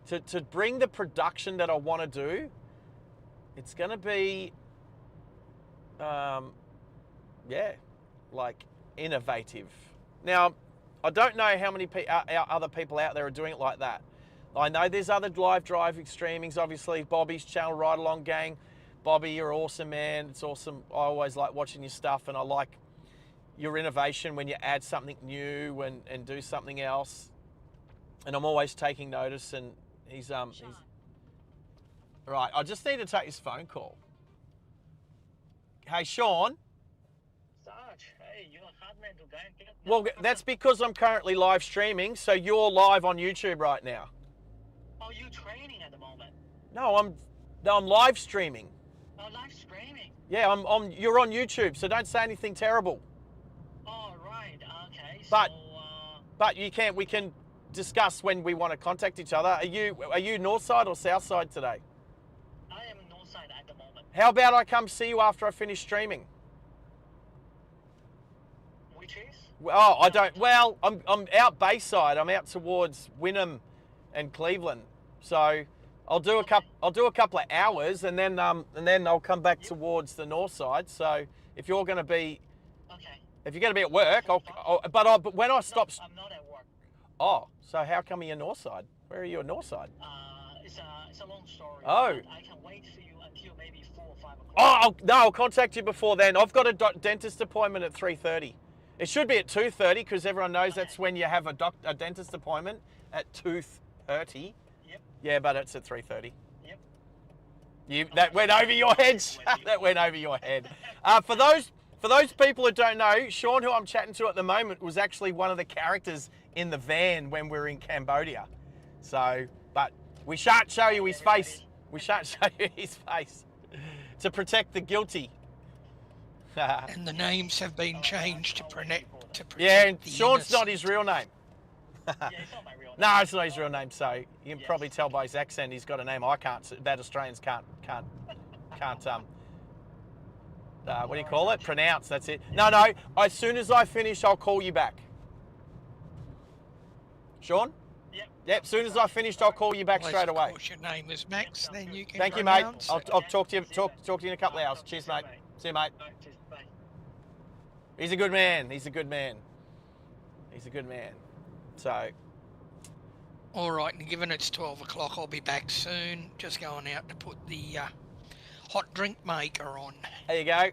to bring the production that I want to do, it's going to be, yeah, like innovative. Now, I don't know how many other people out there are doing it like that. I know there's other live driving streamings, obviously. Bobby's channel, Ride Along Gang. Bobby, you're awesome, man. It's awesome. I always like watching your stuff, and I like your innovation when you add something new and do something else. And I'm always taking notice, and he's right. I just need to take his phone call. Hey, Sean. Sarge, hey, you're a hard man to go and get. Well, that's because I'm currently live streaming, so you're live on YouTube right now. Oh, you training at the moment? No, I'm live streaming. Oh, live streaming. Yeah, you're on YouTube, so don't say anything terrible. Oh, right. Okay. But- So, But we can discuss when we want to contact each other. Are you north side or south side today? I am north side at the moment. How about I come see you after I finish streaming? Which is? Oh, I don't. Well, I'm out Bayside. I'm out towards Wynnum and Cleveland. So I'll do a couple of hours, and then I'll come back towards the north side. So if you're going to be at work, but when I stop. No, I'm not at work. Oh, so how come you're north side? Where are you at north side? It's a long story. Oh. But I can wait for you until maybe 4 or 5 o'clock. Oh, I'll contact you before then. I've got a dentist appointment at 3:30. It should be at 2:30 because everyone knows that's when you have a dentist appointment at 2:30. Yep. Yeah, but it's at 3:30. Yep. That went over your head. That went over your head. For those people who don't know, Sean, who I'm chatting to at the moment, was actually one of the characters in the van when we were in Cambodia. So, but we shan't show you his face. We shan't show you his face to protect the guilty. And the names have been changed to protect. Yeah, and the Sean's innocent. not his real name. Yeah, it's not my real name. No, it's not his real name. So you can probably tell by his accent he's got a name I can't. That Australians can't. What do you call it? Pronounce. That's it. No. As soon as I finish, I'll call you back. Sean? Yep. As soon as I finished, I'll call you back Unless, straight of away. course, your name is Max, then you can Thank you, mate. pronounce I'll it. talk to you. Talk to you in a couple of hours. Cheers, mate. See you, mate. No, cheers, bye. He's a good man. He's a good man. He's a good man. So. All right, and given it's 12 o'clock, I'll be back soon. Just going out to put the hot drink maker on. There you go.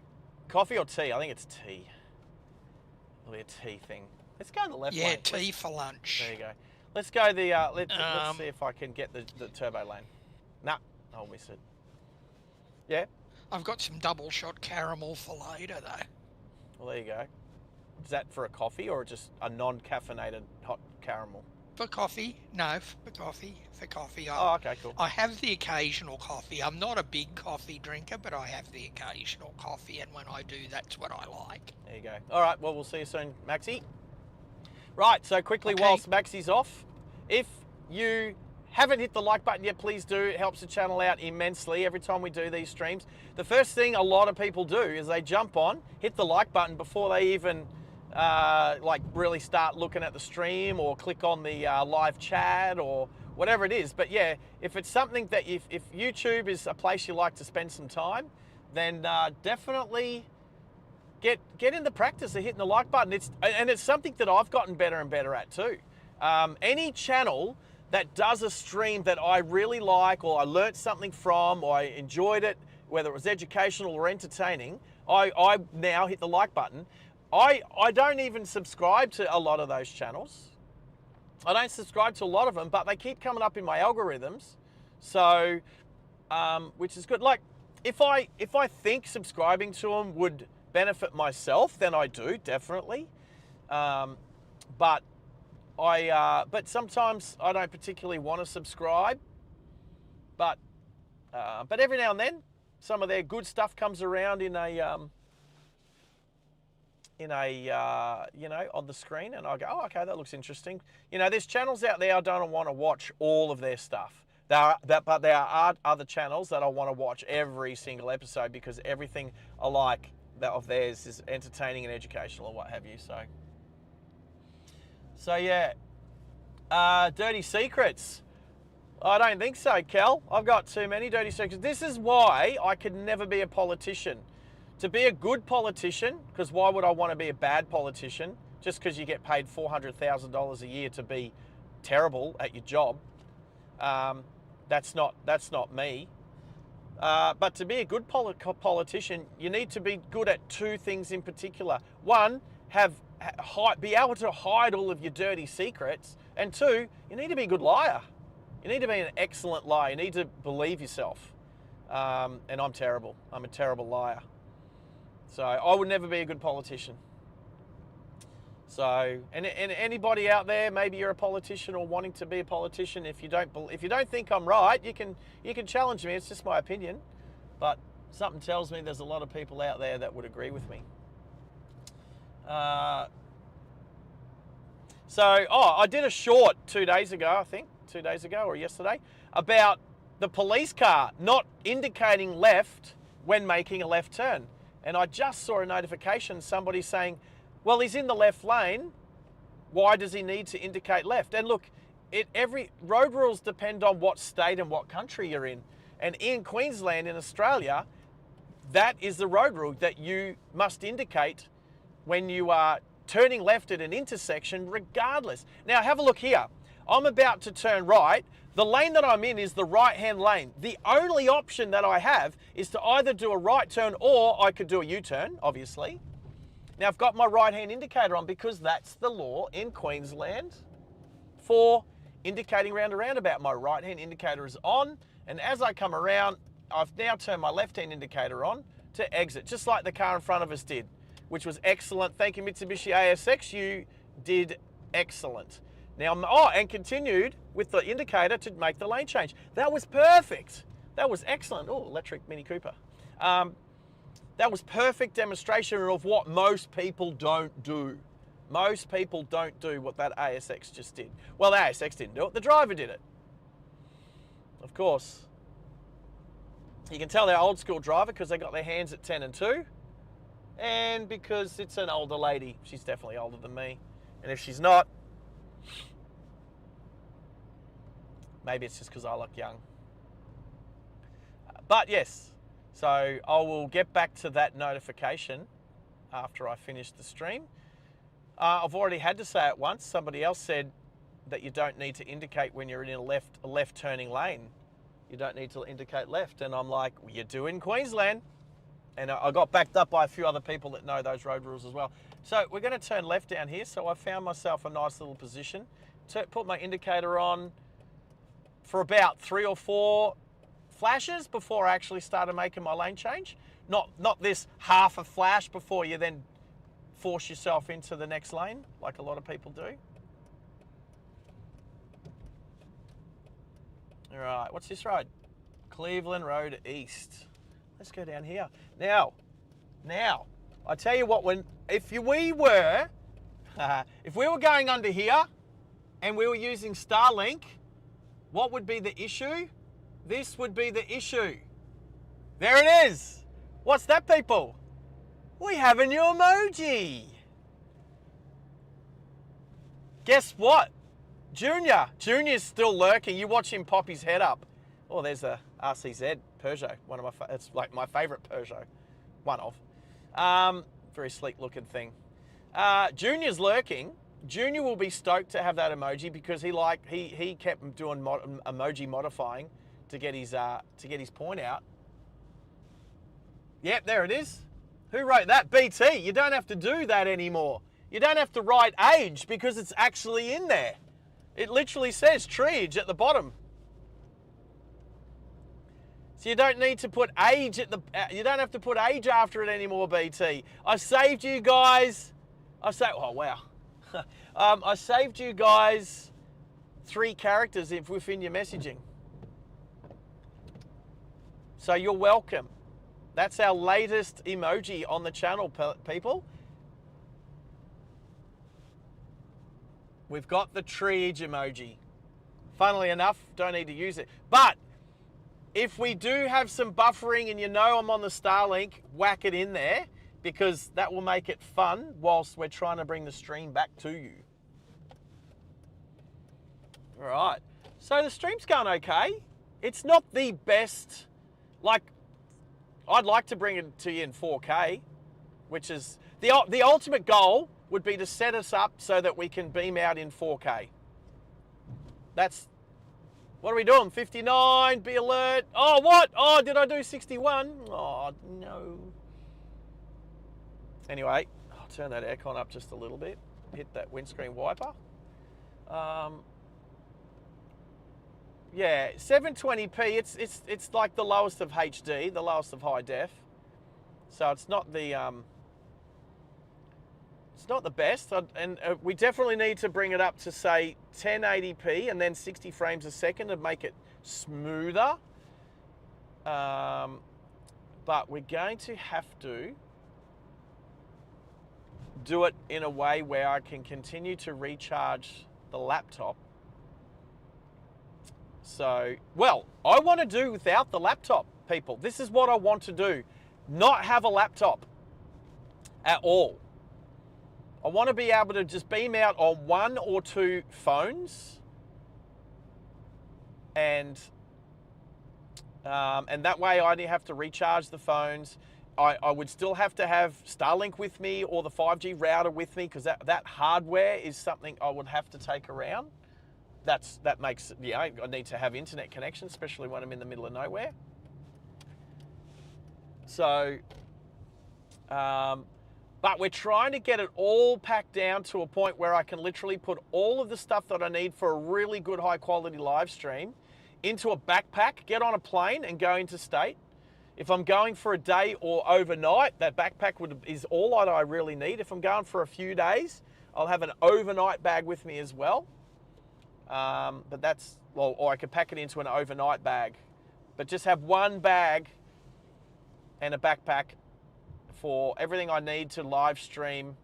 Coffee or tea? I think it's tea. It'll be a tea thing. Let's go on the left Yeah, lane. tea for lunch. There you go. Let's go the. Let's see if I can get the turbo lane. Nah, I'll miss it. Yeah. I've got some double shot caramel for later, though. Well, there you go. Is that for a coffee or just a non-caffeinated hot caramel? For coffee? No, for coffee. For coffee. Oh, okay, cool. I have the occasional coffee. I'm not a big coffee drinker, but I have the occasional coffee, and when I do, that's what I like. There you go. All right, well, we'll see you soon, Maxie. Right, so quickly, Okay. whilst Maxie's off, if you haven't hit the like button yet, please do. It helps the channel out immensely every time we do these streams. The first thing a lot of people do is they jump on, hit the like button before they even really start looking at the stream or click on the live chat or whatever it is. But yeah, if it's something that if YouTube is a place you like to spend some time, then definitely get in the practice of hitting the like button. It's something that I've gotten better and better at too. Any channel that does a stream that I really like or I learnt something from or I enjoyed it, whether it was educational or entertaining, I now hit the like button. I don't even subscribe to a lot of those channels. I don't subscribe to a lot of them, but they keep coming up in my algorithms. So, which is good. Like, if I think subscribing to them would benefit myself, then I do, definitely. But sometimes I don't particularly want to subscribe. But every now and then, some of their good stuff comes around in a on the screen, and I go, oh, okay, that looks interesting. There's channels out there I don't want to watch all of their stuff. But there are other channels that I want to watch every single episode because everything I like of theirs is entertaining and educational or what have you. So yeah, dirty secrets. I don't think so, Kel. I've got too many dirty secrets. This is why I could never be a politician. To be a good politician, because why would I want to be a bad politician? Just because you get paid $400,000 a year to be terrible at your job. That's not me. But to be a good politician, you need to be good at two things in particular. One, be able to hide all of your dirty secrets. And two, you need to be a good liar. You need to be an excellent liar. You need to believe yourself. And I'm terrible. I'm a terrible liar. So I would never be a good politician. So, and anybody out there, maybe you're a politician or wanting to be a politician, if you don't think I'm right, you can challenge me. It's just my opinion, but something tells me there's a lot of people out there that would agree with me. I did a short 2 days ago, I think, 2 days ago or yesterday, about the police car not indicating left when making a left turn. And I just saw a notification, somebody saying, well, he's in the left lane. Why does he need to indicate left? And look, every road rules depend on what state and what country you're in. And in Queensland, in Australia, that is the road rule, that you must indicate when you are turning left at an intersection regardless. Now, have a look here. I'm about to turn right. The lane that I'm in is the right-hand lane. The only option that I have is to either do a right turn or I could do a U-turn, obviously. Now, I've got my right-hand indicator on because that's the law in Queensland for indicating round a roundabout. My right-hand indicator is on, and as I come around, I've now turned my left-hand indicator on to exit, just like the car in front of us did, which was excellent. Thank you, Mitsubishi ASX. You did excellent. Now, and continued with the indicator to make the lane change. That was perfect. That was excellent. Oh, electric Mini Cooper. That was perfect demonstration of what most people don't do. Most people don't do what that ASX just did. Well, the ASX didn't do it. The driver did it. Of course. You can tell they're old school driver because they got their hands at 10 and 2. And because it's an older lady. She's definitely older than me. And if she's not, maybe it's just because I look young. But yes. So I will get back to that notification after I finish the stream. I've already had to say it once. Somebody else said that you don't need to indicate when you're in a left turning lane. You don't need to indicate left. And I'm like, well, you do in Queensland. And I got backed up by a few other people that know those road rules as well. So we're going to turn left down here. So I found myself a nice little position to put my indicator on for about 3 or 4 flashes before I actually started making my lane change. Not this half a flash before you then force yourself into the next lane, like a lot of people do. All right, what's this road? Cleveland Road East. Let's go down here. Now, I tell you what, if we were going under here and we were using Starlink, what would be the issue? This would be the issue. There it is. What's that, people? We have a new emoji. Guess what? Junior's still lurking. You watch him pop his head up. Oh, there's a RCZ Peugeot. It's like my favorite Peugeot. One of. Very sleek looking thing. Junior's lurking. Junior will be stoked to have that emoji because he kept doing emoji modifying to get his point out. Yep, there it is. Who wrote that? BT. You don't have to do that anymore. You don't have to write age because it's actually in there. It literally says treeage at the bottom. So you don't need to put age you don't have to put age after it anymore, BT. I saved you guys. Oh wow. I saved you guys 3 characters within your messaging. So you're welcome. That's our latest emoji on the channel, people. We've got the treeage emoji. Funnily enough, don't need to use it. But if we do have some buffering and you know I'm on the Starlink, whack it in there because that will make it fun whilst we're trying to bring the stream back to you. All right. So the stream's going okay. It's not the best. Like, I'd like to bring it to you in 4K, which is the ultimate goal would be to set us up so that we can beam out in 4K. That's What are we doing? 59, be alert. Oh, what? Oh, did I do 61? Oh, no. Anyway, I'll turn that aircon up just a little bit. Hit that windscreen wiper. Yeah, 720p, it's like the lowest of HD, the lowest of high def. So it's not the best, and we definitely need to bring it up to say 1080p and then 60 frames a second to make it smoother. But we're going to have to do it in a way where I can continue to recharge the laptop. So, well, I want to do without the laptop, people. This is what I want to do. Not have a laptop at all. I want to be able to just beam out on 1 or 2 phones, and that way I only have to recharge the phones. I would still have to have Starlink with me or the 5G router with me, because that hardware is something I would have to take around. That makes, yeah, I need to have internet connection, especially when I'm in the middle of nowhere. So, but we're trying to get it all packed down to a point where I can literally put all of the stuff that I need for a really good high quality live stream into a backpack, get on a plane and go interstate. If I'm going for a day or overnight, that backpack is all that I really need. If I'm going for a few days, I'll have an overnight bag with me as well. But that's, well, or I could pack it into an overnight bag, but just have one bag and a backpack for everything I need to live stream.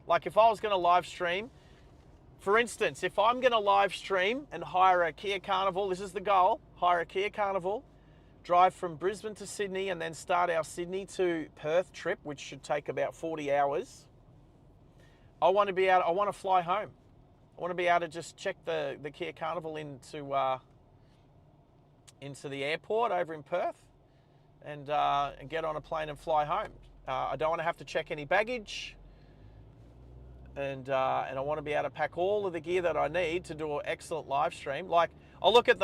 Like if I was going to live stream, for instance, if I'm going to live stream and hire a Kia Carnival, this is the goal, hire a Kia Carnival, drive from Brisbane to Sydney and then start our Sydney to Perth trip, which should take about 40 hours. I want to fly home. I want to be able to just check the Kia Carnival into the airport over in Perth and get on a plane and fly home. I don't want to have to check any baggage, and I want to be able to pack all of the gear that I need to do an excellent live stream. Like I'll look at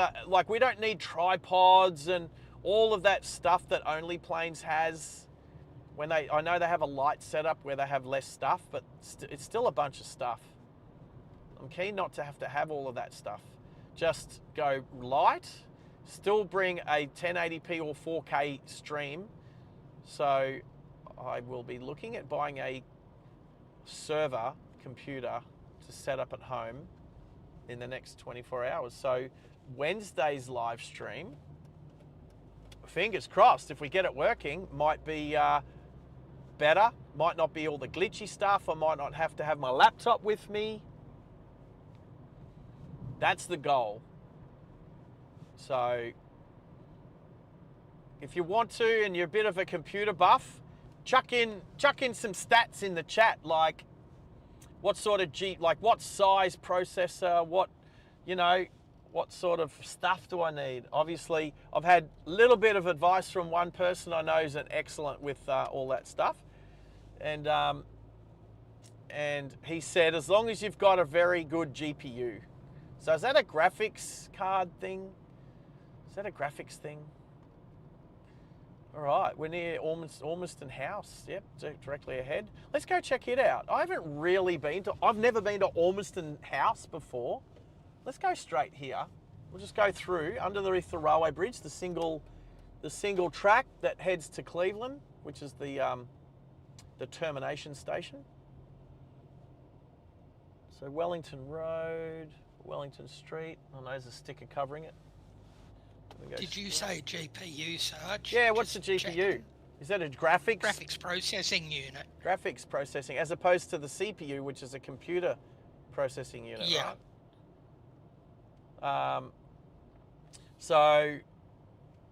we don't need tripods and all of that stuff that Only Planes has. I know they have a light setup where they have less stuff, but it's still a bunch of stuff. I'm keen not to have all of that stuff. Just go light, still bring a 1080p or 4K stream. So I will be looking at buying a server computer to set up at home in the next 24 hours. So Wednesday's live stream, fingers crossed, if we get it working, might be better. Might not be all the glitchy stuff. I might not have to have my laptop with me. That's the goal. So if you want to and you're a bit of a computer buff, chuck in some stats in the chat, like what sort of what size processor, what sort of stuff do I need? Obviously, I've had a little bit of advice from one person I know is an excellent with all that stuff. And he said, as long as you've got a very good GPU. So is that a graphics card thing? Is that a graphics thing? All right, we're near Ormiston House. Yep, directly ahead. Let's go check it out. I've never been to Ormiston House before. Let's go straight here. We'll just go through underneath the railway bridge, the single track that heads to Cleveland, which is the termination station. So Wellington Road, Wellington Street. Oh no, there's a sticker covering it. Did you say GPU, Sarge? Yeah, what's the GPU? Checking. Is that a graphics? Graphics processing unit. Graphics processing, as opposed to the CPU, which is a computer processing unit, Yeah. right? So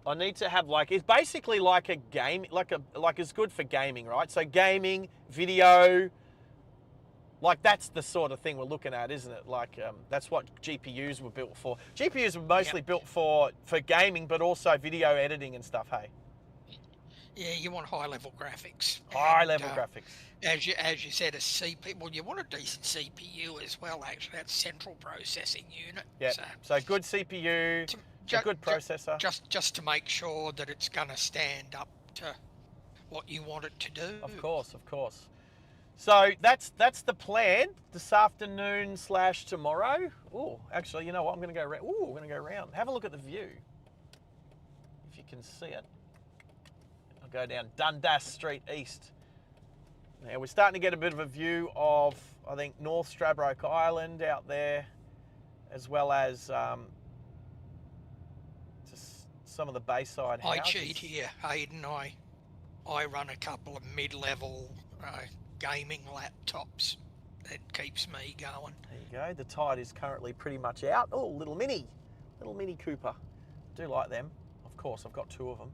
I need to have it's basically like a game, like it's good for gaming, right? So gaming, video, that's the sort of thing we're looking at, isn't it? That's what GPUs were built for. GPUs were mostly built for gaming, but also video editing and stuff, hey? Yeah, you want high level graphics. High And, level graphics. As you said, a CPU. Well, you want a decent CPU as well. Actually, that's central processing unit. Yeah. So good CPU, to, a good processor. just to make sure that it's going to stand up to what you want it to do. Of course, of course. So that's the plan this afternoon / tomorrow. Oh, actually, you know what? I'm going to go around. Oh, I'm going to go around. Have a look at the view. If you can see it. I'll go down Dundas Street East. Now we're starting to get a bit of a view of, I think, North Stradbroke Island out there, as well as just some of the Bayside houses. I cheat here, Hayden. I run a couple of mid-level gaming laptops. That keeps me going. There you go. The tide is currently pretty much out. Oh, little Mini Cooper. Do like them. Of course, I've got 2 of them.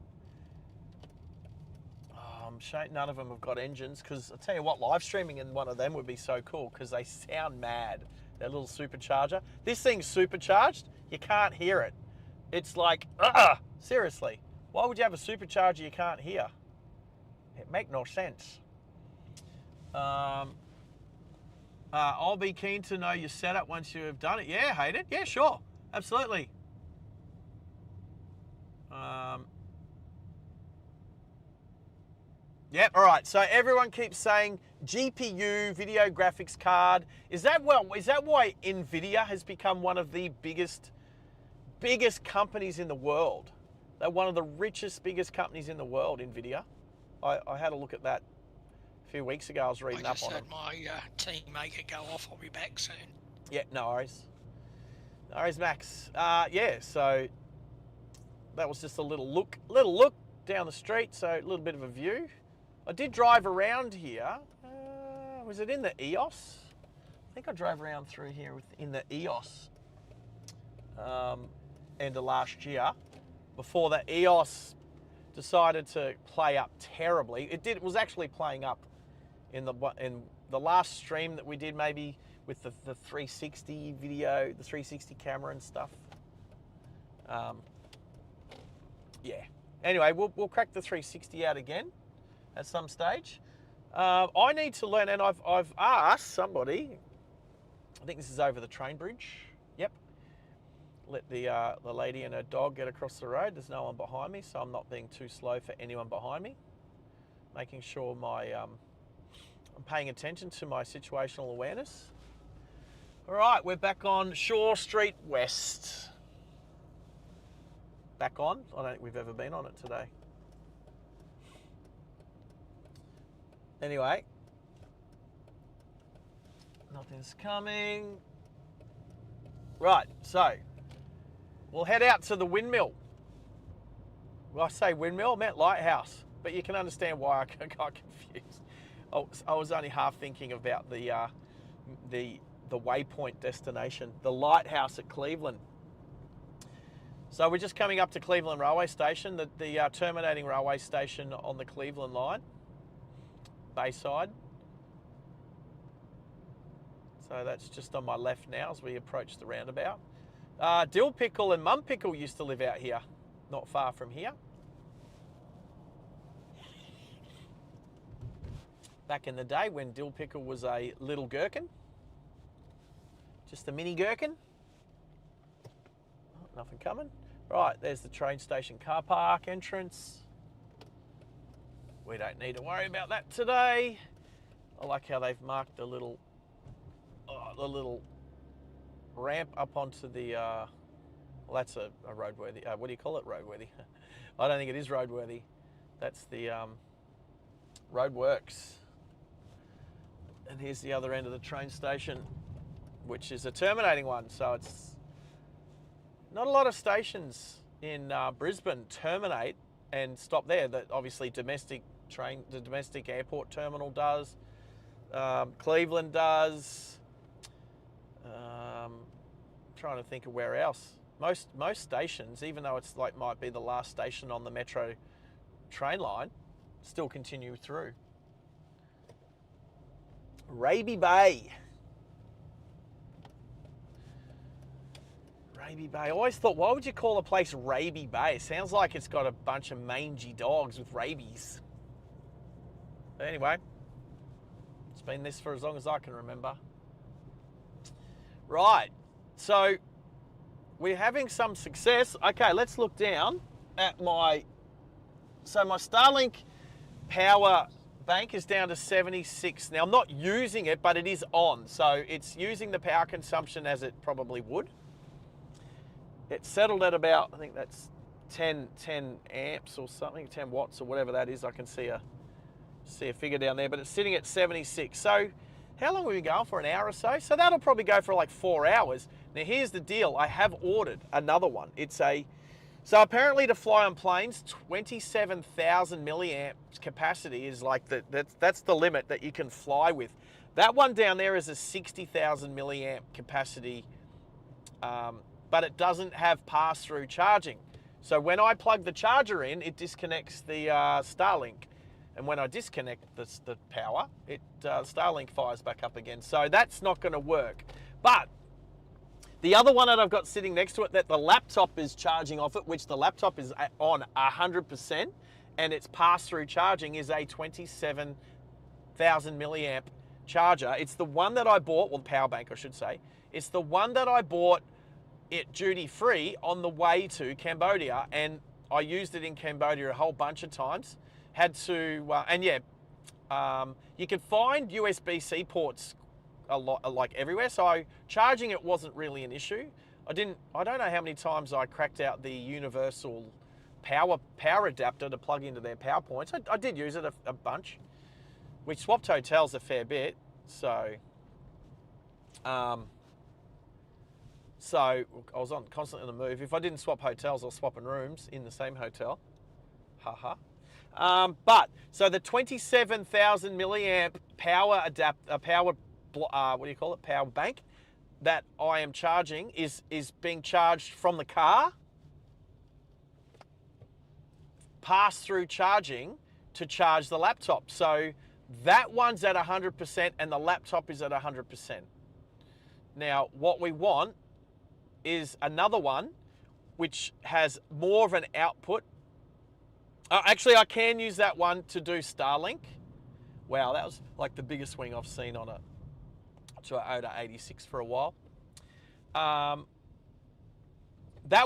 Shame none of them have got engines, because I'll tell you what, live streaming in one of them would be so cool, because they sound mad. That little supercharger. This thing's supercharged. You can't hear it. It's like, seriously. Why would you have a supercharger you can't hear? It make no sense. I'll be keen to know your setup once you have done it. Yeah, Hayden. Yeah, sure. Absolutely. Yep, all right. So everyone keeps saying GPU, video graphics card. Is that why Nvidia has become one of the biggest companies in the world? They're one of the richest, biggest companies in the world, Nvidia. I had a look at that a few weeks ago. I was reading up on it. I just had my team make it go off. I'll be back soon. Yeah, no worries. No worries, Max. Yeah, so that was just a little look down the street. So a little bit of a view. I did drive around here. Was it in the EOS? I think I drove around through here in the EOS end of last year. Before the EOS decided to play up terribly. It was actually playing up in the last stream that we did, maybe with the 360 video, the 360 camera and stuff. Yeah. Anyway, we'll crack the 360 out again at some stage. I need to learn, and I've asked somebody. I think this is over the train bridge. Yep. Let the lady and her dog get across the road. There's no one behind me, so I'm not being too slow for anyone behind me. Making sure I'm paying attention to my situational awareness. All right, we're back on Shaw Street West. Back on? I don't think we've ever been on it today. Anyway, nothing's coming. Right, so we'll head out to the windmill. Well, I say windmill, I meant lighthouse, but you can understand why I got confused. I was only half thinking about the waypoint destination, the lighthouse at Cleveland. So we're just coming up to Cleveland Railway Station, the terminating railway station on the Cleveland line, Bayside. So that's just on my left now as we approach the roundabout. Dill Pickle and Mum Pickle used to live out here, not far from here. Back in the day when Dill Pickle was a little gherkin. Just a mini gherkin. Oh, nothing coming. Right, there's the train station car park entrance. We don't need to worry about that today. I like how they've marked the little ramp up onto the, well, that's a roadworthy, what do you call it, roadworthy? I don't think it is roadworthy. That's the roadworks. And here's the other end of the train station, which is a terminating one. So it's not a lot of stations in Brisbane terminate and stop there. That obviously the domestic airport terminal does. Cleveland does. Trying to think of where else. Most stations, even though it's like might be the last station on the metro train line, still continue through. Raby Bay. Raby Bay. I always thought, why would you call a place Raby Bay? It sounds like it's got a bunch of mangy dogs with rabies. But anyway, it's been this for as long as I can remember. Right, so we're having some success. Okay, let's look down at my... So my Starlink power bank is down to 76. Now, I'm not using it, but it is on. So it's using the power consumption as it probably would. It's settled at about, I think that's 10 amps or something, 10 watts or whatever that is. I can see a figure down there, but it's sitting at 76. So how long have we been going for? An hour or so? So that'll probably go for like 4 hours. Now here's the deal. I have ordered another one. So apparently to fly on planes, 27,000 milliamps capacity is like that's the limit that you can fly with. That one down there is a 60,000 milliamp capacity, but it doesn't have pass-through charging. So when I plug the charger in, it disconnects the Starlink. And when I disconnect the power, Starlink fires back up again. So that's not going to work. But the other one that I've got sitting next to it that the laptop is charging off it, which the laptop is on 100%, and its pass-through charging is a 27,000 milliamp charger. It's the one that I bought, well, the power bank, I should say. It's the one that I bought it duty-free on the way to Cambodia, and I used it in Cambodia a whole bunch of times. Had to, you can find USB-C ports a lot, like everywhere. So charging it wasn't really an issue. I don't know how many times I cracked out the universal power adapter to plug into their power points. I did use it a bunch. We swapped hotels a fair bit, so I was constantly on the move. If I didn't swap hotels, I was swapping rooms in the same hotel. Haha. So the 27,000 milliamp power power bank that I am charging is being charged from the car, pass through charging to charge the laptop. So that one's at 100% and the laptop is at 100%. Now, what we want is another one which has more of an output. Actually, I can use that one to do Starlink. Wow, that was like the biggest swing I've seen on a Toyota 86 for a while. That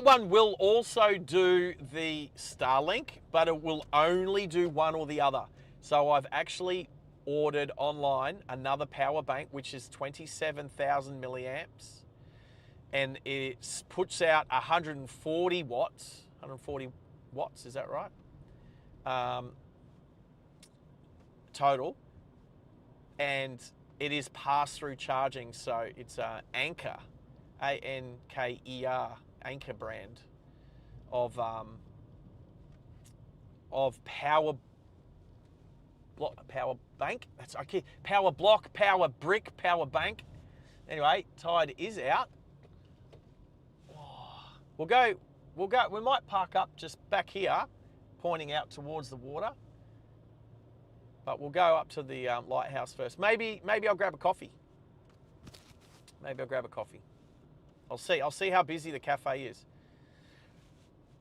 one will also do the Starlink, but it will only do one or the other. So I've actually ordered online another power bank, which is 27,000 milliamps, and it puts out 140 watts. 140 watts, is that right? Total, and it is pass-through charging, so it's Anker, A-N-K-E-R, Anker brand of power bank. That's okay. Power block, power brick, power bank. Anyway, tide is out. We'll go. We might park up just back here, pointing out towards the water. But we'll go up to the lighthouse first. Maybe I'll grab a coffee. I'll see how busy the cafe is.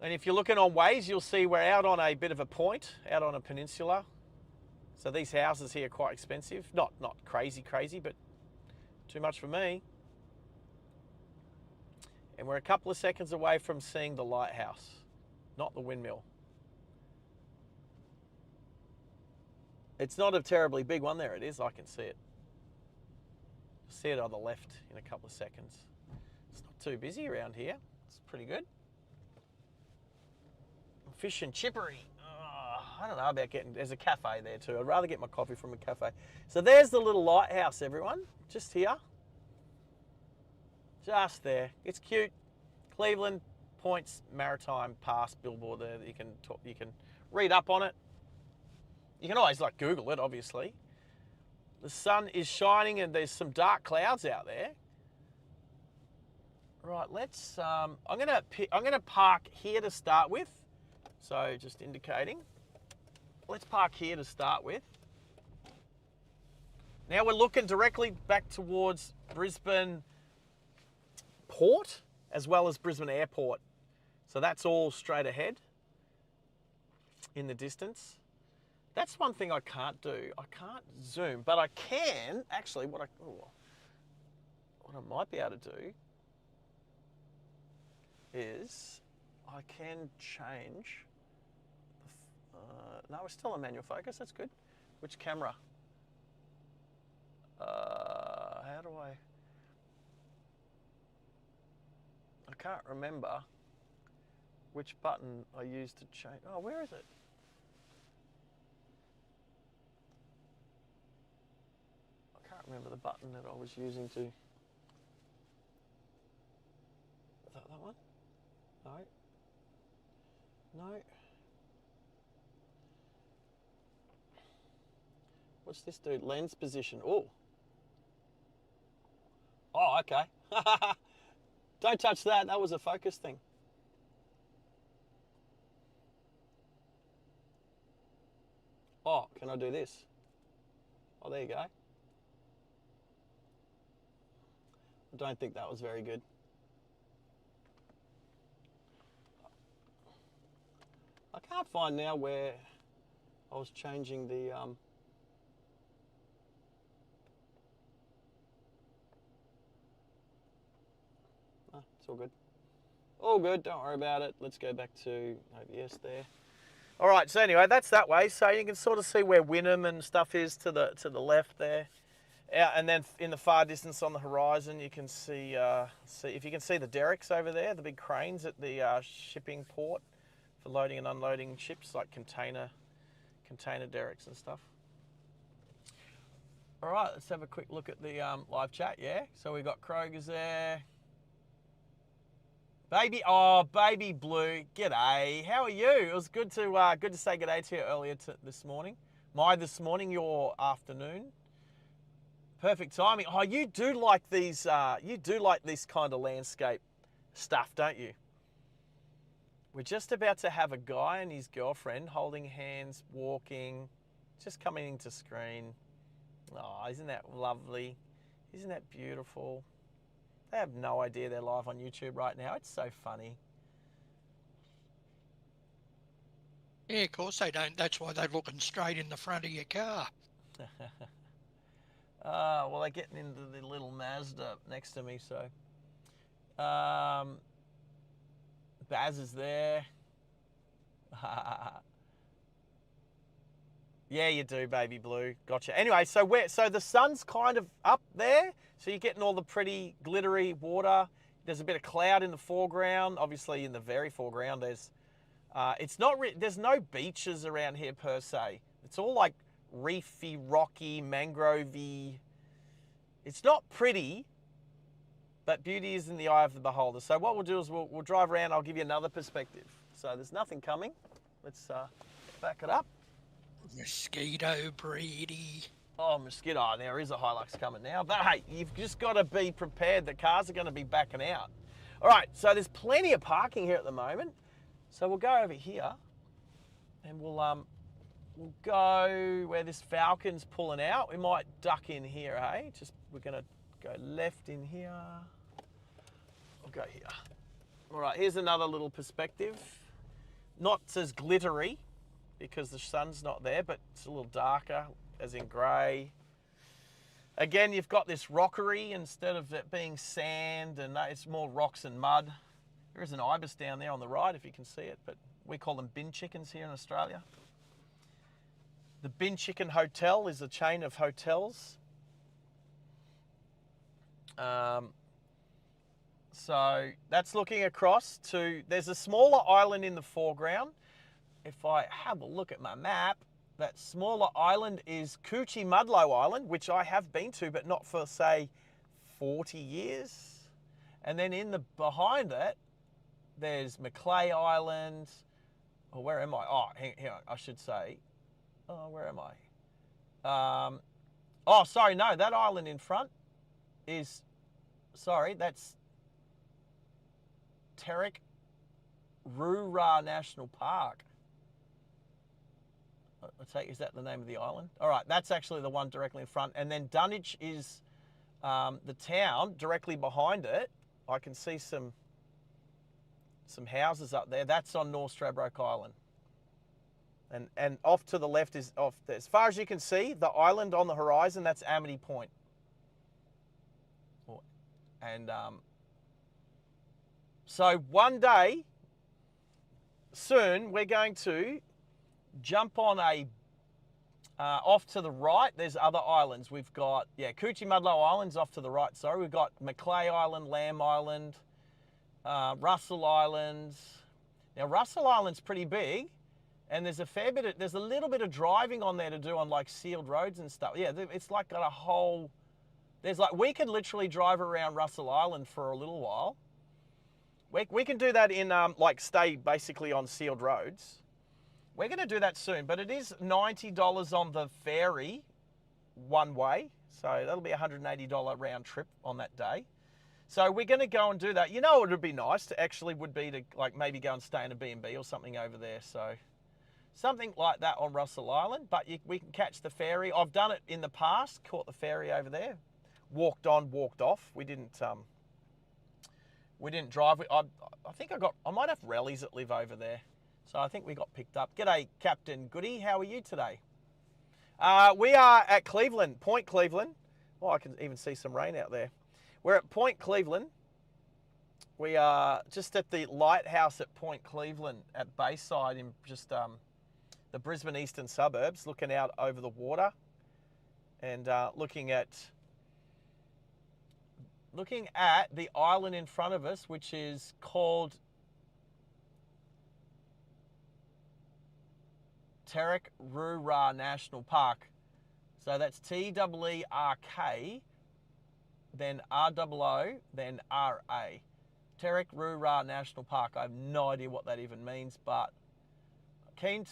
And if you're looking on Waze, you'll see we're out on a bit of a point, out on a peninsula. So these houses here are quite expensive. Not crazy, but too much for me. And we're a couple of seconds away from seeing the lighthouse, not the windmill. It's not a terribly big one. There it is. I can see it. See it on the left in a couple of seconds. It's not too busy around here. It's pretty good. Fish and chippery. I don't know about getting... There's a cafe there too. I'd rather get my coffee from a cafe. So there's the little lighthouse, everyone. Just here. Just there. It's cute. Cleveland Points Maritime Pass billboard there that you can read up on it. You can always Google it, obviously. The sun is shining and there's some dark clouds out there. Right, let's. I'm gonna park here to start with. So just indicating. Let's park here to start with. Now we're looking directly back towards Brisbane Port. as well as Brisbane Airport. So that's all straight ahead in the distance. That's one thing I can't do. I can't zoom, but I can actually. What I might be able to do is I can change. No, we're still on manual focus. That's good. Which camera? How do I? I can't remember which button I used to change. Oh, where is it? I can't remember the button that I was using to. Is that one? No. No. What's this do? Lens position. Oh. Oh, okay. Don't touch that. That was a focus thing. Oh, can I do this? Oh, there you go. I don't think that was very good. I can't find now where I was changing the it's all good. All good, don't worry about it. Let's go back to OBS there. All right, so anyway, that's that way. So you can sort of see where Wynnum and stuff is to the left there. And then in the far distance on the horizon, you can see if you can see the derricks over there, the big cranes at the shipping port for loading and unloading ships, like container derricks and stuff. All right, let's have a quick look at the live chat. Yeah, so we got Kroger's there. Baby Blue, g'day. How are you? It was good to say g'day to you earlier this morning. This morning, your afternoon. Perfect timing. Oh, you do like these. You do like this kind of landscape stuff, don't you? We're just about to have a guy and his girlfriend holding hands, walking, just coming into screen. Oh, isn't that lovely? Isn't that beautiful? They have no idea they're live on YouTube right now. It's so funny. Yeah, of course they don't. That's why they're looking straight in the front of your car. Well, they're getting into the little Mazda next to me, so. Baz is there. Yeah, you do, Baby Blue. Gotcha. Anyway, so the sun's kind of up there, so you're getting all the pretty glittery water. There's a bit of cloud in the foreground. Obviously, in the very foreground, there's there's no beaches around here per se. It's all like reefy, rocky, mangrovey. It's not pretty, but beauty is in the eye of the beholder. So what we'll do is we'll drive around. I'll give you another perspective. So there's nothing coming. Let's back it up. Mosquito breedy. Oh, mosquito. Oh, there is a Hilux coming now. But hey, you've just got to be prepared. The cars are going to be backing out. All right, so there's plenty of parking here at the moment. So we'll go over here and we'll go where this Falcon's pulling out. We might duck in here, hey? We're going to go left in here. We'll go here. All right, here's another little perspective. Not as glittery, because the sun's not there, but it's a little darker, as in grey. Again, you've got this rockery instead of it being sand, and it's more rocks and mud. There is an ibis down there on the right, if you can see it, but we call them bin chickens here in Australia. The Bin Chicken Hotel is a chain of hotels. So that's looking across to, there's a smaller island in the foreground. If I have a look at my map, that smaller island is Coochie Mudlow Island, which I have been to, but not for, say, 40 years. And then behind it, there's Macleay Island. Oh, where am I? Oh, hang on, I should say. Oh, where am I? Oh, sorry, no, that island in front is, sorry, that's Terek-Rura National Park. Is that the name of the island? All right, that's actually the one directly in front. And then Dunwich is the town directly behind it. I can see some some houses up there. That's on North Stradbroke Island. And off to the left is off there. As far as you can see, the island on the horizon, that's Amity Point. And so one day, soon, we're going to jump on a, off to the right, there's other islands. We've got, Coochie Mudlow Island's off to the right, sorry. We've got Macleay Island, Lamb Island, Russell Island. Now, Russell Island's pretty big. And there's there's a little bit of driving on there to do on like sealed roads and stuff. Yeah, it's like got a whole, we could literally drive around Russell Island for a little while. We can do that in, stay basically on sealed roads. We're going to do that soon, but it is $90 on the ferry one way. So that'll be a $180 round trip on that day. So we're going to go and do that. You know what would be nice to actually would be to maybe go and stay in a B&B or something over there. So something like that on Russell Island, but we can catch the ferry. I've done it in the past, caught the ferry over there, walked on, walked off. We didn't drive. I think I might have rallies that live over there. So I think we got picked up. G'day, Captain Goody. How are you today? We are at Cleveland, Point Cleveland. Oh, I can even see some rain out there. We're at Point Cleveland. We are just at the lighthouse at Point Cleveland at Bayside in just the Brisbane eastern suburbs, looking out over the water and looking at the island in front of us, which is called Terek-Rura National Park. So that's T-E-E-R-K, then R-O-O, then R-A. Terek-Rura National Park. I have no idea what that even means, but I'm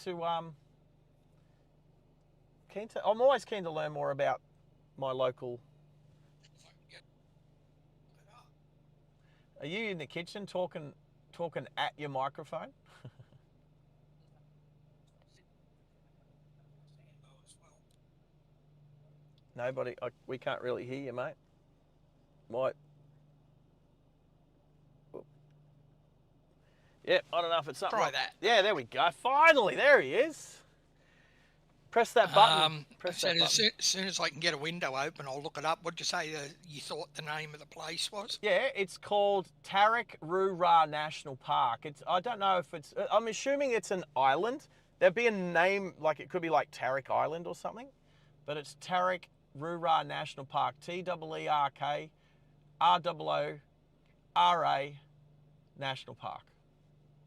always keen to learn more about my local. Are you in the kitchen talking at your microphone? Nobody, we can't really hear you, mate. Yeah, I don't know if it's something. Try that. Yeah, there we go. Finally, there he is. Press that button. Press that button. As soon as I can get a window open, I'll look it up. What'd you say you thought the name of the place was? Yeah, it's called Terek-Rura National Park. I don't know if it's, I'm assuming it's an island. There'd be a name, it could be like Tarik Island or something. But it's Terek-Rura National Park. T-E-E-R-K-R-O-O-R-A National Park.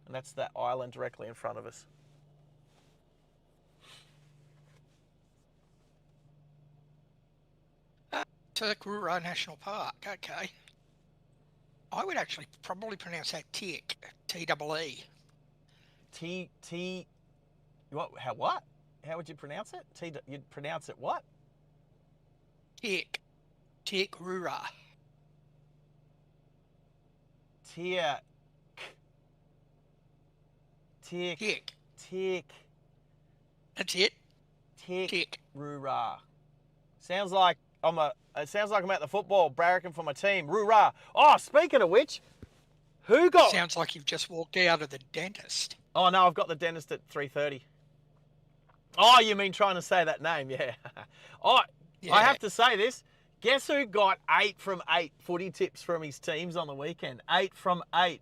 And that's that island directly in front of us. Terek-Rura National Park. Okay. I would actually probably pronounce that Tick. T-E-E. What? How would you pronounce it? You'd pronounce it what? Tick. Terek-Rura. Tick. That's it. Tick-Rura. Sounds like it sounds like I'm at the football barracking for my team. Rura. Oh, speaking of which, who got? Sounds like you've just walked out of the dentist. Oh no, I've got the dentist at 3:30. Oh, you mean trying to say that name? Yeah. Oh, yeah. I have to say this. Guess who got 8 from 8 footy tips from his teams on the weekend? 8 from 8.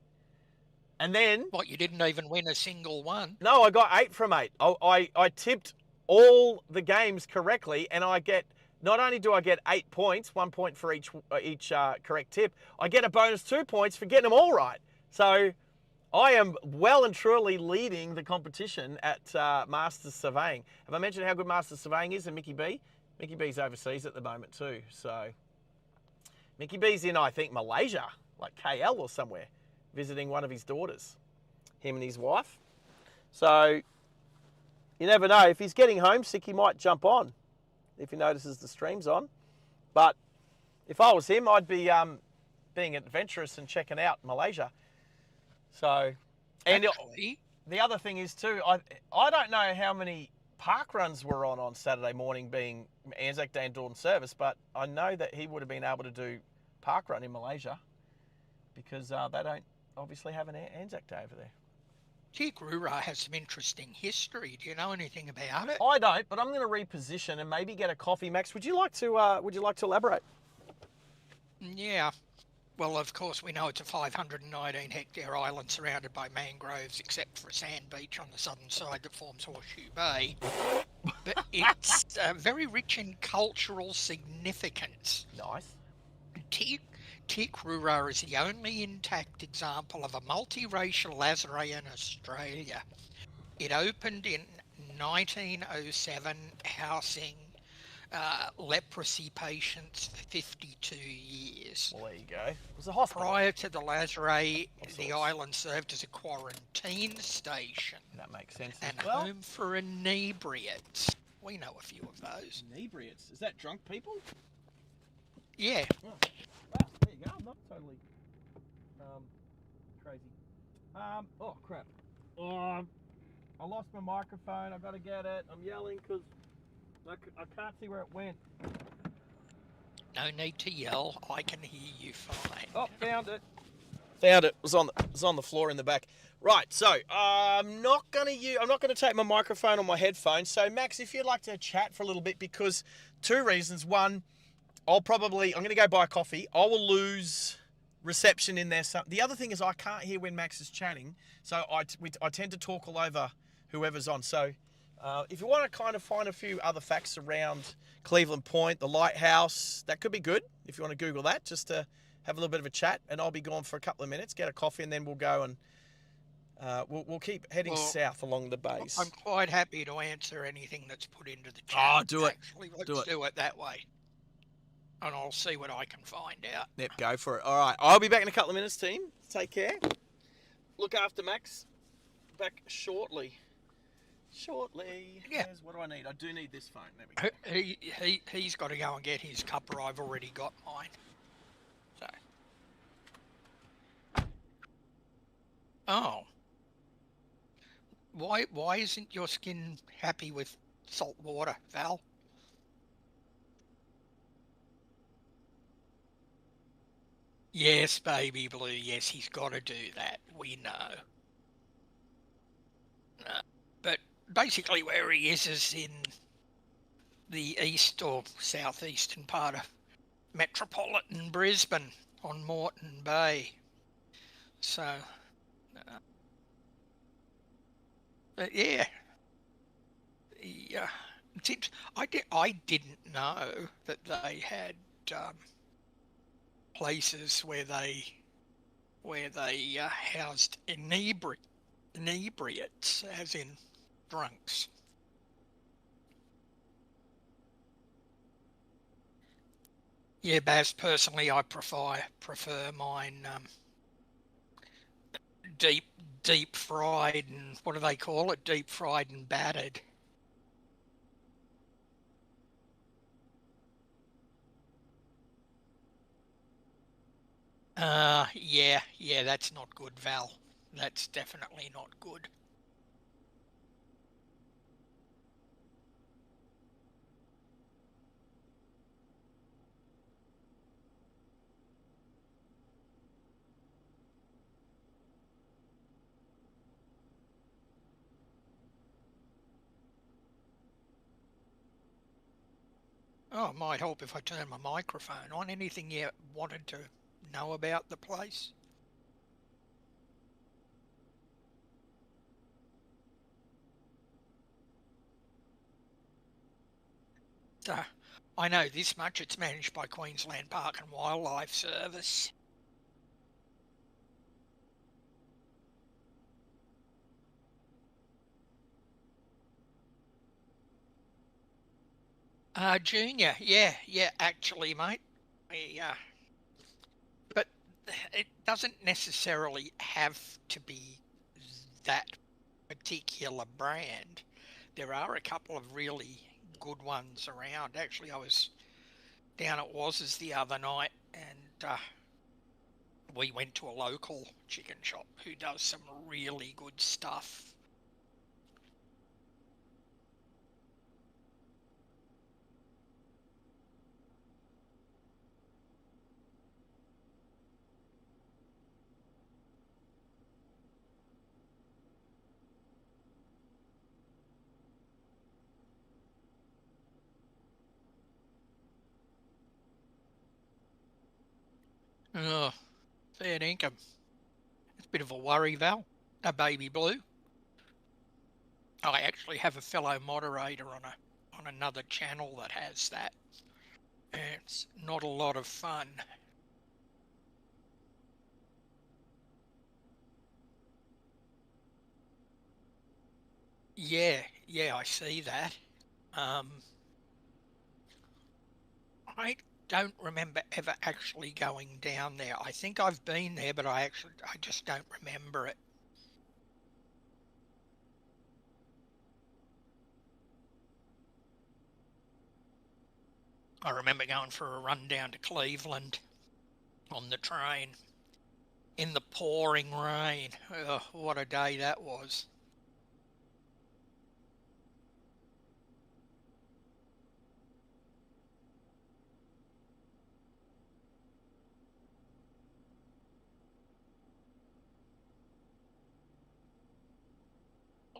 And then... What, you didn't even win a single one? No, I got 8 from 8. I tipped all the games correctly, and I get... Not only do I get 8 points, 1 point for each correct tip, I get a bonus 2 points for getting them all right. So I am well and truly leading the competition at Masters Surveying. Have I mentioned how good Masters Surveying is and Mickey B? Mickey B's overseas at the moment too. So Mickey B's in, I think, Malaysia, like KL or somewhere, visiting one of his daughters, him and his wife. So you never know. If he's getting homesick, he might jump on if he notices the stream's on. But if I was him, I'd be being adventurous and checking out Malaysia. So, and actually, the other thing is too, I don't know how many park runs were on Saturday morning, being Anzac Day and dawn service, but I know that he would have been able to do park run in Malaysia because they don't obviously have an Anzac Day over there. Tikrura has some interesting history. Do you know anything about it? I don't, but I'm going to reposition and maybe get a coffee. Max, would you like to elaborate? Yeah. Well, of course, we know it's a 519 hectare island surrounded by mangroves, except for a sand beach on the southern side that forms Horseshoe Bay. But it's very rich in cultural significance. Nice. Tikrura is the only intact example of a multiracial lazaret in Australia. It opened in 1907, housing leprosy patients for 52 years. Well, there you go. It was a hospital. Prior to the lazaret, the island served as a quarantine station That makes sense and as well. home for inebriates. We know a few of those. Inebriates. Is that drunk people? Yeah. Oh, wow, there you go. I'm not totally crazy. Oh, crap. I lost my microphone. I've got to get it. I'm yelling because I can't see where it went. No need to yell. I can hear you fine. Oh, found it. Found it. It was on the floor in the back. Right, so I'm not gonna take my microphone or my headphones. So Max, if you'd like to chat for a little bit, because two reasons. One, I'm gonna go buy a coffee. I will lose reception in there. The other thing is I can't hear when Max is chatting, so I tend to talk all over whoever's on. So if you want to kind of find a few other facts around Cleveland Point, the lighthouse, that could be good. If you want to Google that, just to have a little bit of a chat, and I'll be gone for a couple of minutes, get a coffee, and then we'll go and we'll keep heading south along the bays. I'm quite happy to answer anything that's put into the chat. Oh, do it. Actually, let's do it that way. And I'll see what I can find out. Yep, go for it. All right, I'll be back in a couple of minutes, team. Take care. Look after Max. Back shortly. Yeah. What do I need? I do need this phone. There we go. He's got to go and get his cuppa. I've already got mine. So. Oh. Why isn't your skin happy with salt water, Val? Yes, baby blue. Yes, he's got to do that. We know. But basically where he is in the east or southeastern part of metropolitan Brisbane on Moreton Bay. So, but yeah, I didn't know that they had places where they housed inebriates, as in drunks. Yeah, Baz, personally, I prefer mine deep fried, and what do they call it? Deep fried and battered. Yeah, that's not good, Val. That's definitely not good. Oh, it might help if I turn my microphone on. Anything you wanted to know about the place? I know this much. It's managed by Queensland Park and Wildlife Service. Junior, yeah, actually, mate. But it doesn't necessarily have to be that particular brand. There are a couple of really good ones around. Actually, I was down at Waz's the other night, and we went to a local chicken shop who does some really good stuff. Oh, fair income. It's a bit of a worry, Val. A baby blue. I actually have a fellow moderator on another channel that has that. It's not a lot of fun. Yeah, I see that. I don't remember ever actually going down there. I think I've been there, but I just don't remember it. I remember going for a run down to Cleveland on the train in the pouring rain. Oh, what a day that was.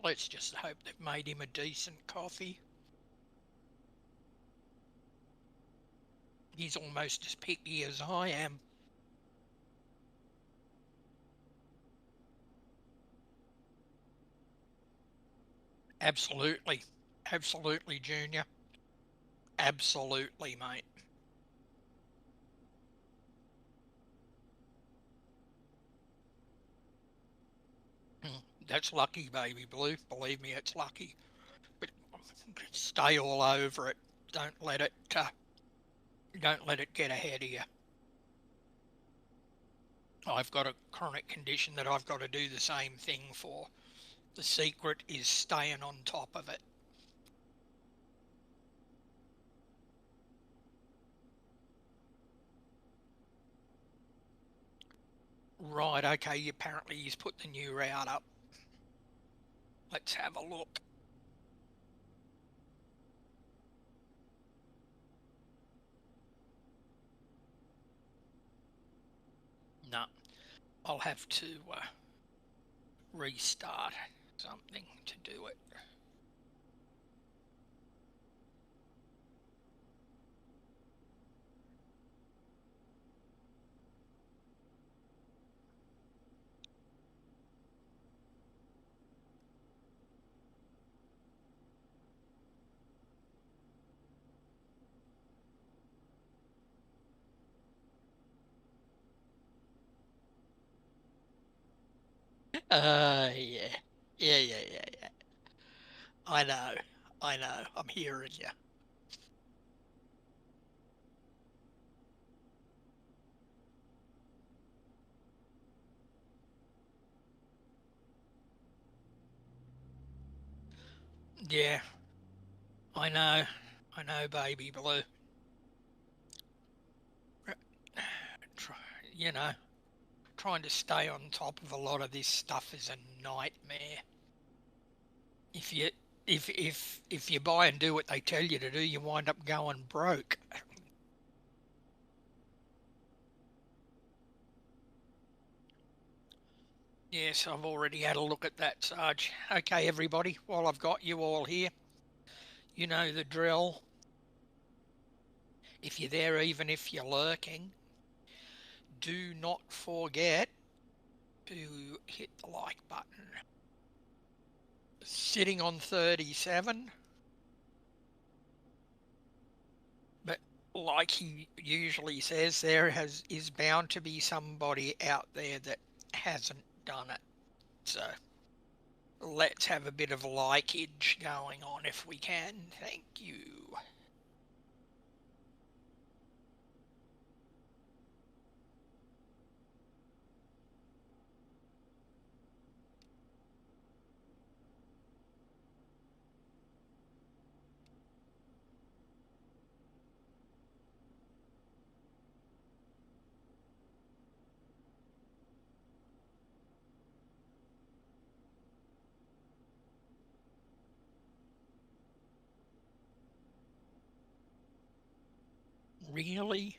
Let's just hope they've made him a decent coffee. He's almost as picky as I am. Absolutely. Absolutely, Junior. Absolutely, mate. That's lucky, baby blue. Believe me, it's lucky. But stay all over it. Don't let it get ahead of you. I've got a chronic condition that I've got to do the same thing for. The secret is staying on top of it. Right, okay, apparently he's put the new route up. Let's have a look. No, I'll have to restart something to do it. Yeah. Yeah. I know. I'm hearing you. Yeah, I know. I know, baby blue. You know, trying to stay on top of a lot of this stuff is a nightmare. If you if you buy and do what they tell you to do, you wind up going broke. Yes, I've already had a look at that, Sarge. Okay, everybody, while I've got you all here, you know the drill. If you're there, even if you're lurking, do not forget to hit the like button. Sitting on 37, but like he usually says, is bound to be somebody out there that hasn't done it. So let's have a bit of likeage going on if we can. Thank you. Really?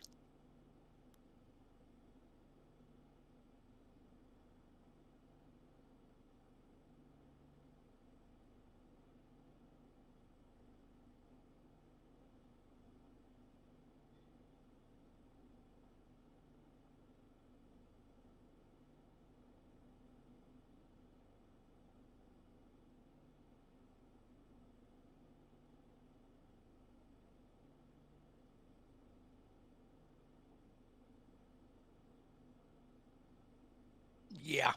Yeah,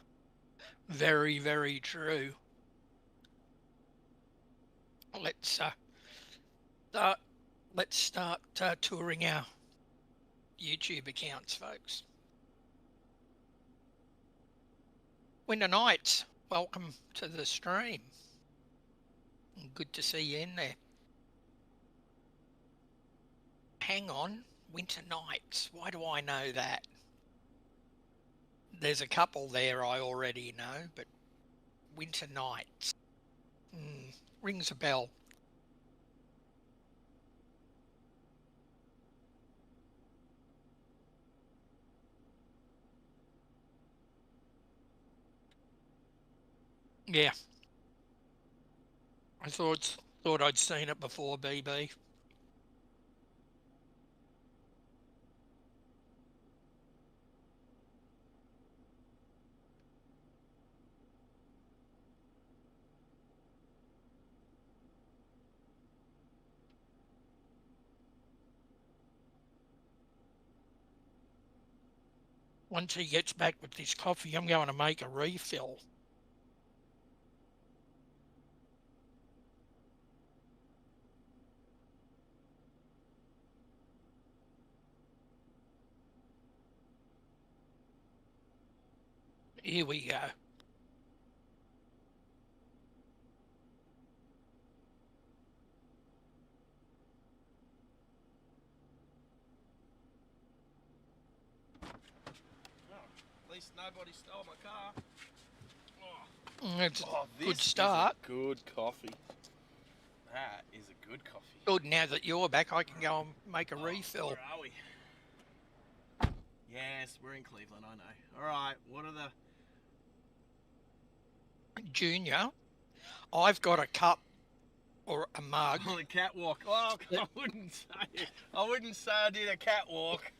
very, very true. Let's start, let's start touring our YouTube accounts, folks. Winter Nights, welcome to the stream. Good to see you in there. Hang on, Winter Nights. Why do I know that? There's a couple there I already know, but Winter Nights. Rings a bell. Yeah. I thought I'd seen it before, BB. Once he gets back with this coffee, I'm going to make a refill. Here we go. At least nobody stole my car. It's a This good start. Is a good coffee. That is a good coffee. Good, now that you're back, I can go and make a refill. Where are we? Yes, we're in Cleveland, I know. All right, what are the... Junior, I've got a cup or a mug. Oh, the catwalk. Oh, I wouldn't say I did a catwalk.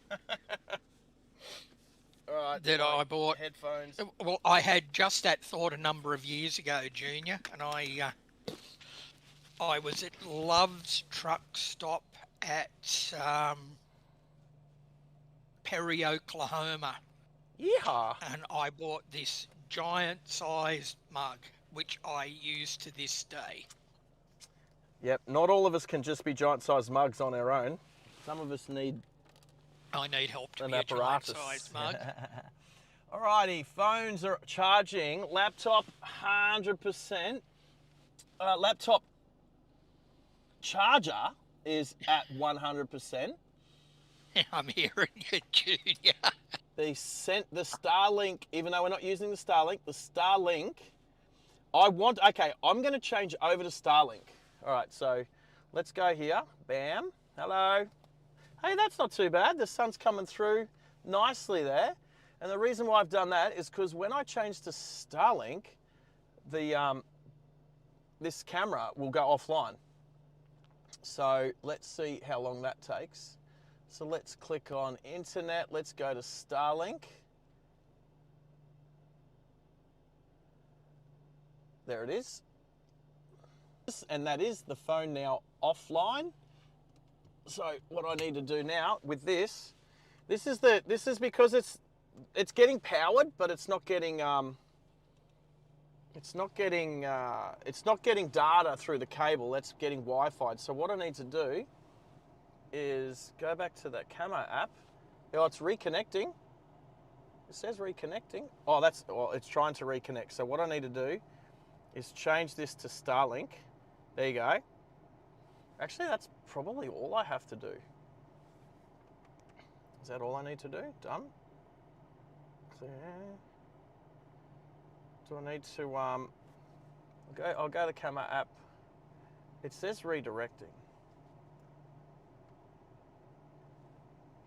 All right. That I bought. Headphones. Well, I had just that thought a number of years ago, Junior, and I was at Love's truck stop at Perry, Oklahoma. Yeehaw. And I bought this giant-sized mug, which I use to this day. Yep, not all of us can just be giant-sized mugs on our own. Some of us need I need help to an be apparatus. a giant-sized mug. Alrighty, phones are charging. Laptop 100%. Laptop charger is at 100%. I'm hearing you, Junior. They sent the Starlink, even though we're not using the Starlink, I'm going to change over to Starlink. All right, so let's go here. Bam. Hello. Hey, that's not too bad. The sun's coming through nicely there. And the reason why I've done that is because when I change to Starlink, this camera will go offline. So let's see how long that takes. So let's click on internet. Let's go to Starlink. There it is. And that is the phone now offline. So what I need to do now with this is because it's getting powered, but it's not getting data through the cable. It's getting Wi-Fi. So what I need to do is go back to that Camo app. Oh, it's reconnecting. It says reconnecting. Oh, it's trying to reconnect. So what I need to do is change this to Starlink. There you go. Actually, that's probably all I have to do. Is that all I need to do? Done. Clear. Do I need to I'll go to the Camo app. It says redirecting.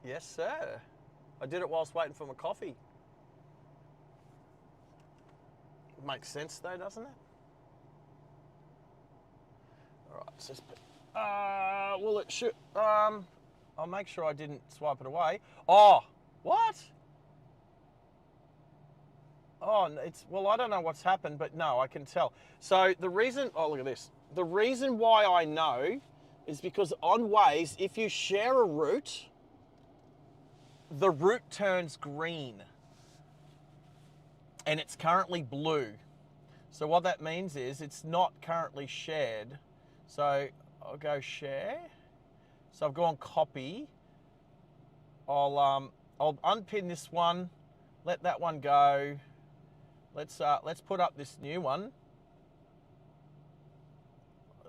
Yes, sir. I did it whilst waiting for my coffee. Makes sense though, doesn't it? All right, so well, it should. I'll make sure I didn't swipe it away. Oh, what? Oh, well, I don't know what's happened, but no, I can tell. So the reason, oh, look at this. The reason why I know is because on Waze, if you share a route, the route turns green. and it's currently blue. So what that means is it's not currently shared. So I'll go share. So I've gone copy. I'll unpin this one, let that one go. Let's put up this new one.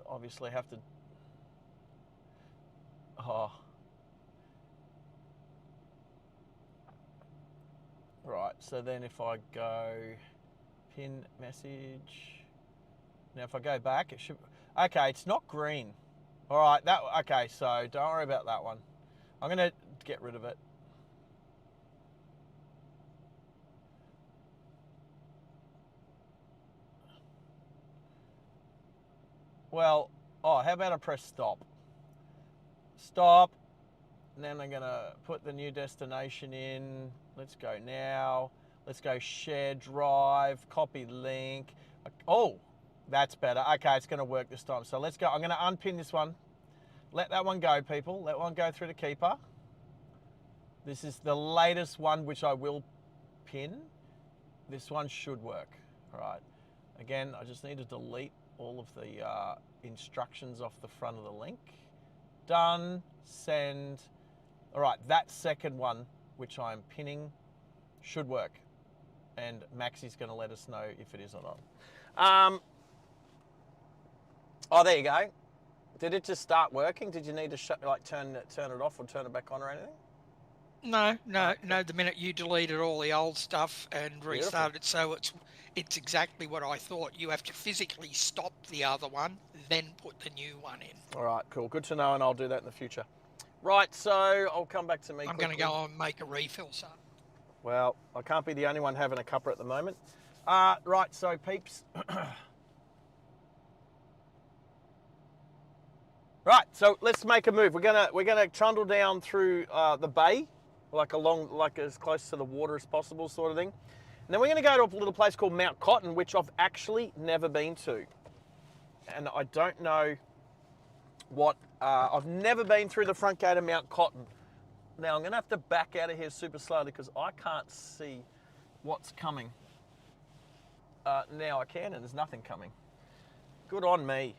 Obviously have to. Oh. Right. So then if I go pin message. Now if I go back, it should. Okay, it's not green. All right. That okay. So don't worry about that one. I'm gonna get rid of it. Well, oh, how about I press stop? Stop. And then I'm gonna put the new destination in. Let's go now. Let's go share drive, copy link. Oh, that's better. Okay, it's gonna work this time. So let's go. I'm gonna unpin this one. Let that one go, people. Let one go through the keeper. This is the latest one, which I will pin. This one should work. All right. Again, I just need to delete all of the instructions off the front of the link. Done, send. All right, that second one, which I'm pinning, should work. And Maxie's gonna let us know if it is or not. Oh, there you go. Did it just start working? Did you need to turn it off or turn it back on or anything? No. The minute you deleted all the old stuff and restarted, so it's exactly what I thought. You have to physically stop the other one, then put the new one in. All right, cool. Good to know, and I'll do that in the future. Right, so I'll come back to me. I'm going to go and make a refill, son. Well, I can't be the only one having a cuppa at the moment. Right, so peeps. Right, so let's make a move. We're gonna trundle down through the bay, like as close to the water as possible, sort of thing. And then we're gonna go to a little place called Mount Cotton, which I've actually never been to, and I don't know what. I've never been through the front gate of Mount Cotton. Now I'm gonna have to back out of here super slowly because I can't see what's coming. Now I can, and there's nothing coming. Good on me.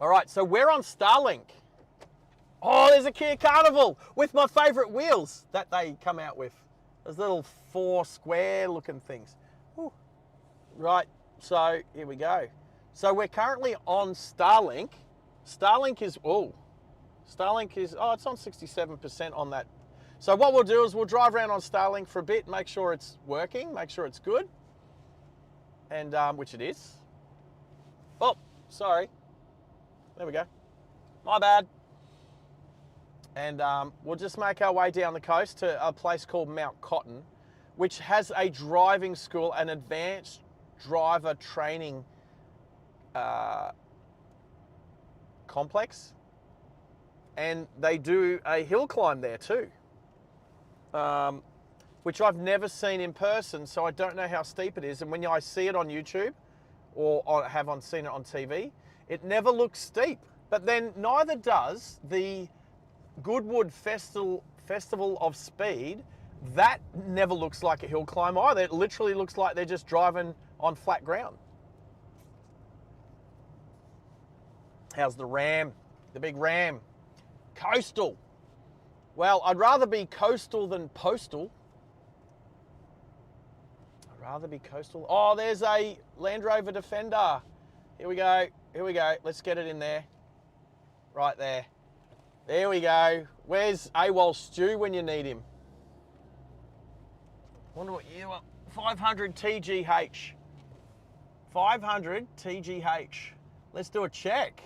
All right, so we're on Starlink. Oh, there's a Kia Carnival with my favourite wheels that they come out with. Those little 4 square looking things. Whew. Right, so here we go. So we're currently on Starlink. Starlink is on 67% on that. So what we'll do is we'll drive around on Starlink for a bit, make sure it's working, make sure it's good. And, which it is. Oh, sorry. There we go. My bad. And we'll just make our way down the coast to a place called Mount Cotton, which has a driving school, an advanced driver training complex. And they do a hill climb there too, which I've never seen in person, so I don't know how steep it is. And when I see it on YouTube or seen it on TV, it never looks steep, but then neither does the Goodwood Festival of Speed. That never looks like a hill climb either. It literally looks like they're just driving on flat ground. How's the Ram? The big Ram. Coastal. Well, I'd rather be coastal than postal. I'd rather be coastal. Oh, there's a Land Rover Defender. Here we go. Here we go. Let's get it in there. Right there. There we go. Where's AWOL Stu when you need him? Wonder what year. 500 TGH. 500 TGH. Let's do a check.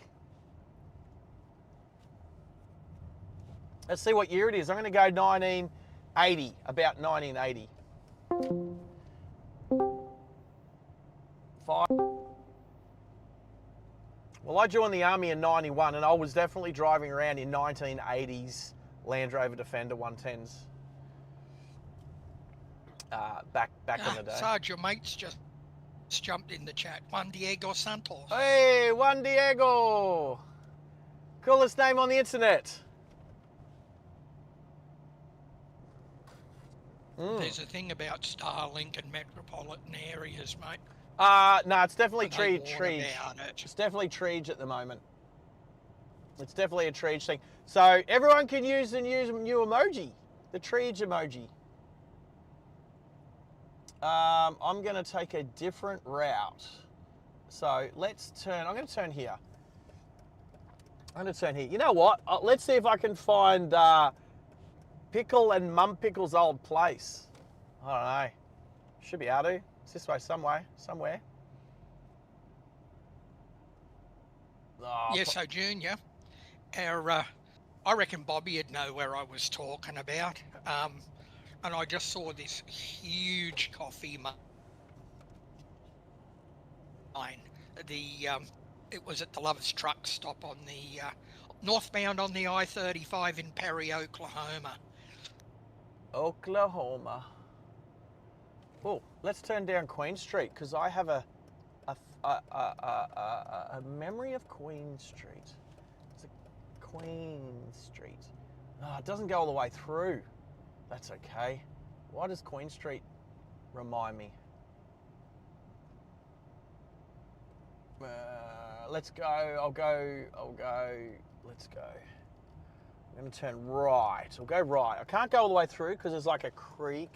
Let's see what year it is. I'm going to go 1980. About 1980. Well, I joined the army in 91 and I was definitely driving around in 1980s Land Rover Defender 110s. Back in the day. Sarge, your mate's just jumped in the chat. Juan Diego Santos. Hey, Juan Diego! Coolest name on the internet. There's a thing about Starlink and metropolitan areas, mate. No, it's definitely And they warn Treege. about it. It's definitely Treege at the moment. It's definitely a Treege thing. So everyone can use the new emoji, the Treege emoji. I'm going to take a different route. So let's turn. I'm going to turn here. I'm going to turn here. You know what? Let's see if I can find Pickle and Mum Pickle's old place. I don't know. Should be able to. It's this way, somewhere. Oh, Yeah, so Junior, I reckon Bobby would know where I was talking about. And I just saw this huge coffee mine. It was at the Lover's Truck Stop on the northbound on the I-35 in Perry, Oklahoma. Oklahoma. Oh, let's turn down Queen Street because I have a memory of Queen Street. It's a Queen Street. Oh, it doesn't go all the way through. That's okay. Why does Queen Street remind me? Let's go. I'll go. Let's go. I'm going to turn right. I'll go right. I can't go all the way through because there's like a creek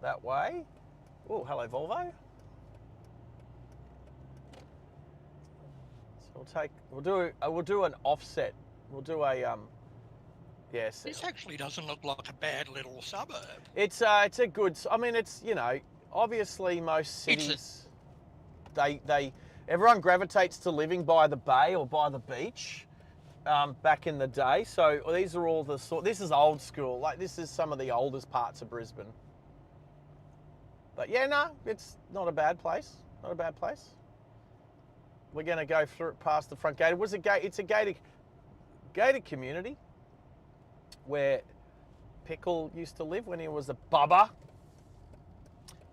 that way. Oh, hello, Volvo. So we'll do an offset. We'll do a yes. This actually doesn't look like a bad little suburb. It's a good. I mean, it's obviously most cities everyone gravitates to living by the bay or by the beach. Back in the day, so these are all the sort. This is old school. Like this is some of the oldest parts of Brisbane. But yeah, no, it's not a bad place. Not a bad place. We're going to go through past the front gate. It was a gate. It's a gated community where Pickle used to live when he was a bubba.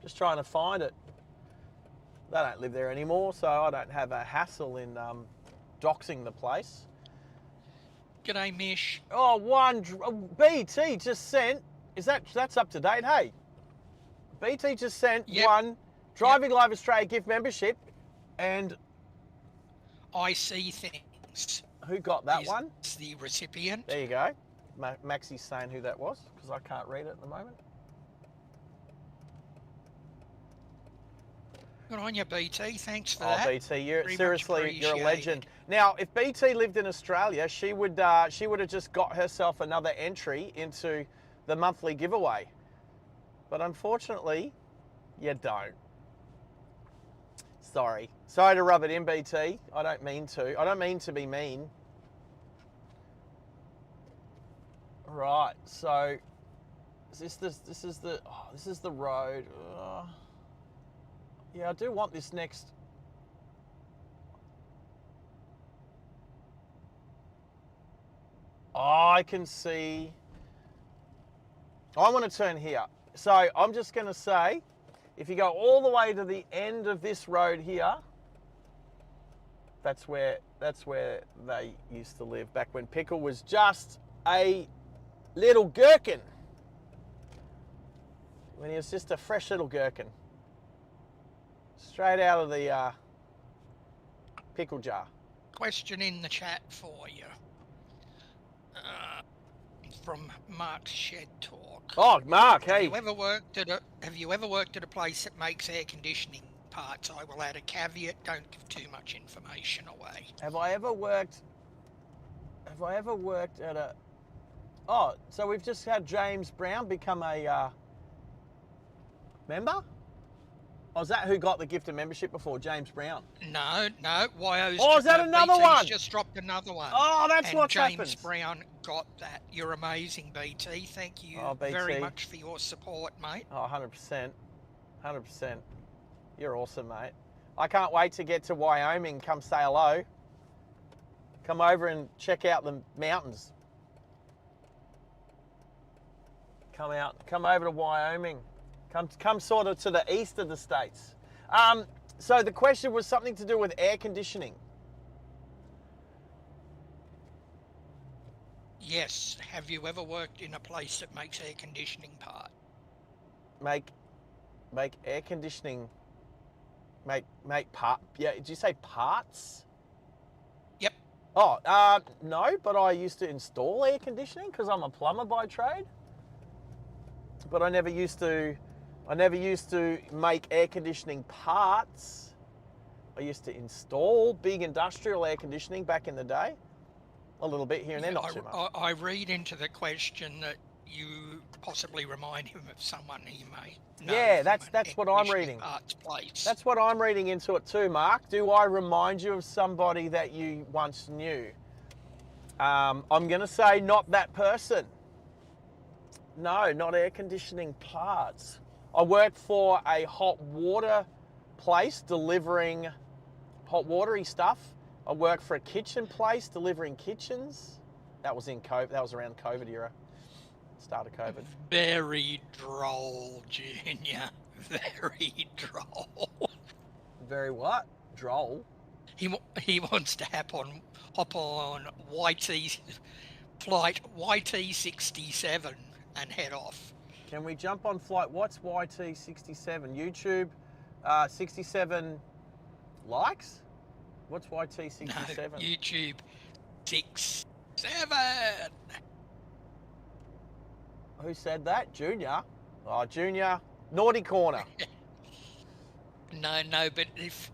Just trying to find it. They don't live there anymore, so I don't have a hassle in doxing the place. G'day, Mish. Oh, BT just sent. That's up to date? Hey, BT just sent one Driving Live Australia gift membership, and I see things. Who got that one? It's the recipient. There you go. Maxie's saying who that was because I can't read it at the moment. Good on you, BT. Thanks for that. that. BT, you're a legend. Now, if BT lived in Australia, she would have just got herself another entry into the monthly giveaway. But unfortunately, you don't. Sorry to rub it in, BT. I don't mean to. I don't mean to be mean. Right. So, this is the road. Yeah, I do want this next. I can see. I want to turn here. So I'm just going to say, if you go all the way to the end of this road here, that's where they used to live back when Pickle was just a little gherkin. When he was just a fresh little gherkin. Straight out of the pickle jar. Question in the chat for you. From Mark's Shed Talk. Oh, Mark, hey. Have you ever worked at a place that makes air conditioning parts? I will add a caveat, don't give too much information away. Have I ever worked at a... Oh, so we've just had James Brown become a member? Oh, is that who got the gift of membership before, James Brown? No, YO's... Oh, is that another BT's one? just dropped another one. Oh, that's what James happens. Brown got that. You're amazing, BT. Thank you BT. very much for your support, mate. Oh, 100%. 100%. You're awesome, mate. I can't wait to get to Wyoming. Come say hello. Come over and check out the mountains. Come over to Wyoming. Come sort of to the east of the states. So the question was something to do with air conditioning. Yes. Have you ever worked in a place that makes air conditioning part? make air conditioning. Make part. Yeah, did you say parts? Yep. Oh, no, but I used to install air conditioning because I'm a plumber by trade. But I never used to make air conditioning parts. I used to install big industrial air conditioning back in the day. A little bit here and there, not too much. I read into the question that you possibly remind him of someone he may know. Yeah, from that's an what I'm air reading. Parts place. That's what I'm reading into it too, Mark. Do I remind you of somebody that you once knew? I'm going to say not that person. No, not air conditioning parts. I worked for a hot water place delivering hot watery stuff. I worked for a kitchen place delivering kitchens. That was in COVID. That was around COVID era. Start of COVID. Very droll, Junior. Very droll. Very what? Droll. He wants to hop on YT flight YT67 and head off. Can we jump on flight? What's YT67? YouTube 67 likes? What's YT67? No, YouTube 67. Who said that? Junior? Oh, Junior. Naughty corner. No, but if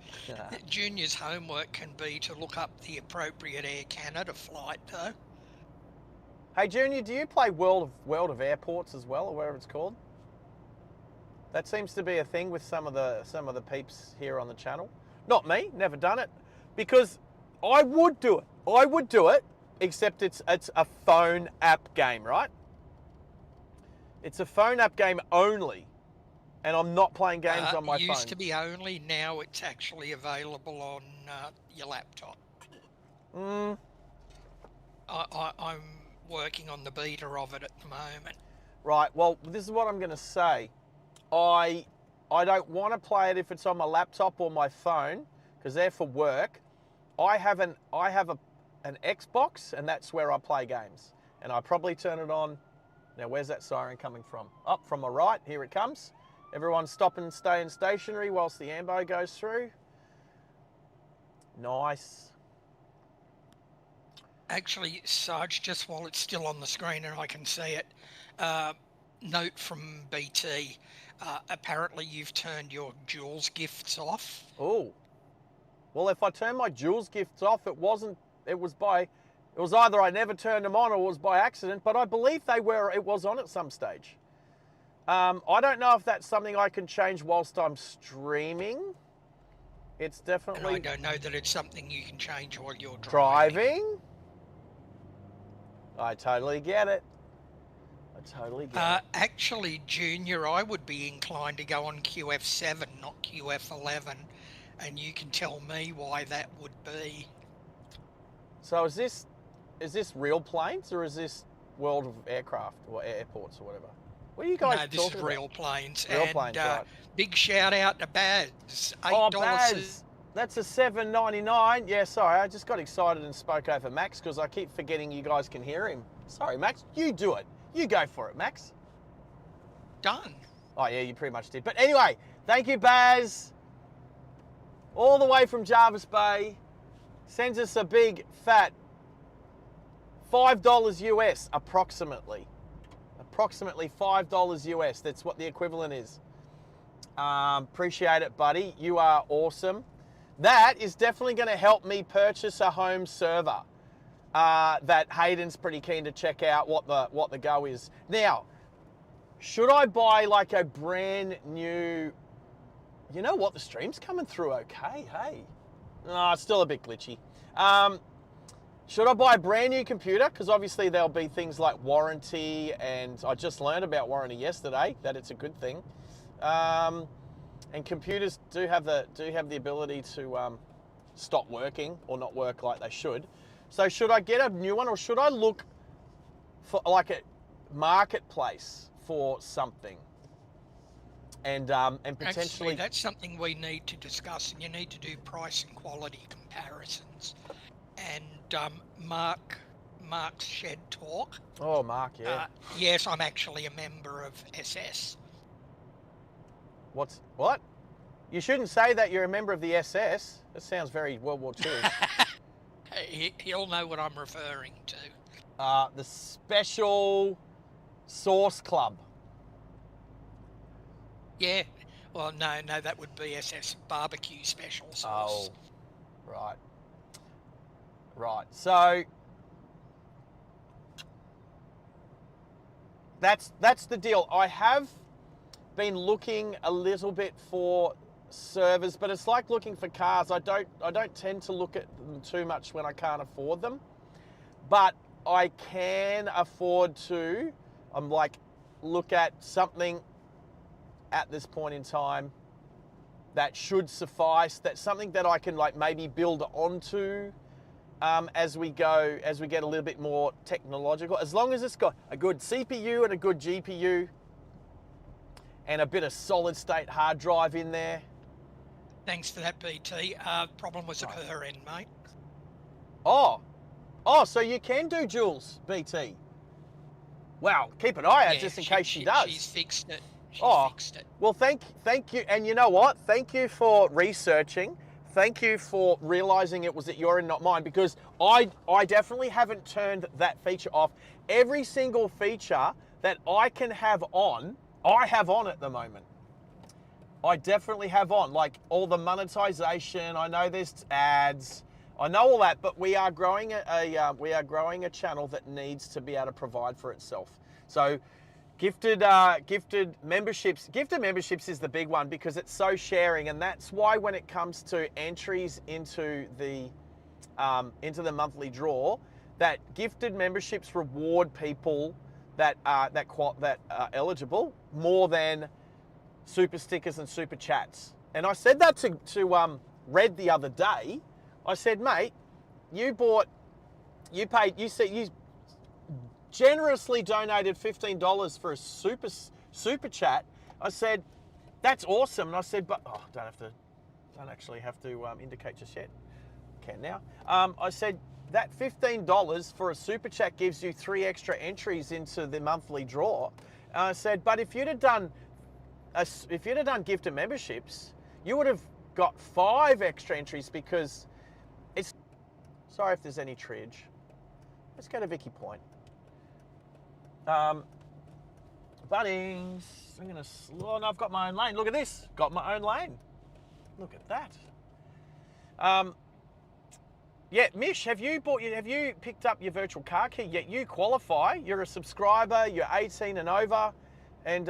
Junior's homework can be to look up the appropriate Air Canada flight, though. Hey, Junior, do you play World of Airports as well, or whatever it's called? That seems to be a thing with some of the peeps here on the channel. Not me, never done it, because I would do it. I would do it, except it's a phone app game, right? It's a phone app game only, and I'm not playing games on my phone. It used to be only, now it's actually available on your laptop. I'm working on the beta of it at the moment. Right, well, this is what I'm going to say. I don't want to play it if it's on my laptop or my phone, because they're for work. I have an Xbox, and that's where I play games. And I probably turn it on. Now, where's that siren coming from? Up from my right, here it comes. Everyone stop and staying stationary whilst the ambo goes through. Nice. Actually, Sarge, just while it's still on the screen and I can see it, note from BT, apparently you've turned your Jules gifts off. Oh. Well, if I turn my Jules gifts off, it was either I never turned them on or it was by accident, but I believe it was on at some stage. I don't know if that's something I can change whilst I'm streaming. It's definitely... And I don't know that it's something you can change while you're driving. I totally get it. Actually, Junior, I would be inclined to go on QF7, not QF11, and you can tell me why that would be. So is this real planes, or is this World of Aircraft or Airports or whatever? What are you guys talking about? No, this is real planes. Real planes, right. Big shout out to Baz. $8. Oh, Baz. That's a $7.99. Yeah, sorry, I just got excited and spoke over Max because I keep forgetting you guys can hear him. Sorry, Max, you do it. You go for it, Max. Done. Oh, yeah, you pretty much did. But anyway, thank you, Baz. All the way from Jarvis Bay. Sends us a big, fat $5 US, approximately. Approximately $5 US. That's what the equivalent is. Appreciate it, buddy. You are awesome. That is definitely going to help me purchase a home server that Hayden's pretty keen to check out what the go is. Now, should I buy like a brand new... You know what? The stream's coming through okay, hey. No, it's still a bit glitchy. Should I buy a brand new computer? Because obviously there'll be things like warranty, and I just learned about warranty yesterday, that it's a good thing. And computers do have the ability to stop working or not work like they should. So should I get a new one, or should I look for like a marketplace for something? And potentially... Actually, that's something we need to discuss, and you need to do price and quality comparisons. And Mark's Shed Talk. Oh, Mark, yeah. Yes, I'm actually a member of SS. What? You shouldn't say that you're a member of the SS. That sounds very World War II. He'll know what I'm referring to. The Special Sauce Club. Yeah. Well, no, that would be SS barbecue special Oh, sauce. right. So that's the deal. I have been looking a little bit for servers, but it's like looking for cars. I don't tend to look at them too much when I can't afford them, but I can afford to. Look at something at this point in time that should suffice. That's something that I can maybe build onto as we get a little bit more technological. As long as it's got a good CPU and a good GPU and a bit of solid state hard drive in there. Thanks for that, BT. Problem was at her end, mate. Oh, so you can do duals, BT. Wow, keep an eye out just in case she does. She's fixed it. She's fixed it. Well, thank you. And you know what? Thank you for researching. Thank you for realising it was at your end, not mine, because I definitely haven't turned that feature off. Every single feature that I can have on, I have on at the moment. I definitely have on, like all the monetization. I know there's ads. I know all that, but we are growing a channel that needs to be able to provide for itself. So, gifted memberships is the big one because it's so sharing, and that's why when it comes to entries into the monthly draw, that gifted memberships reward people that are eligible more than super stickers and super chats. And I said that to Red the other day. I said, mate, you generously donated $15 for a super chat. I said, that's awesome. And I said, but don't actually have to indicate just yet. Can now. I said that $15 for a super chat gives you 3 extra entries into the monthly draw. And I said, but if you'd have done gifted memberships, you would have got 5 extra entries because it's. Sorry if there's any triage. Let's go to Vicky Point. Bunnings. I'm gonna slow. And I've got my own lane. Look at this. Got my own lane. Look at that. Yeah, Mish, have you picked up your virtual car key yet? You qualify. You're a subscriber. You're 18 and over, and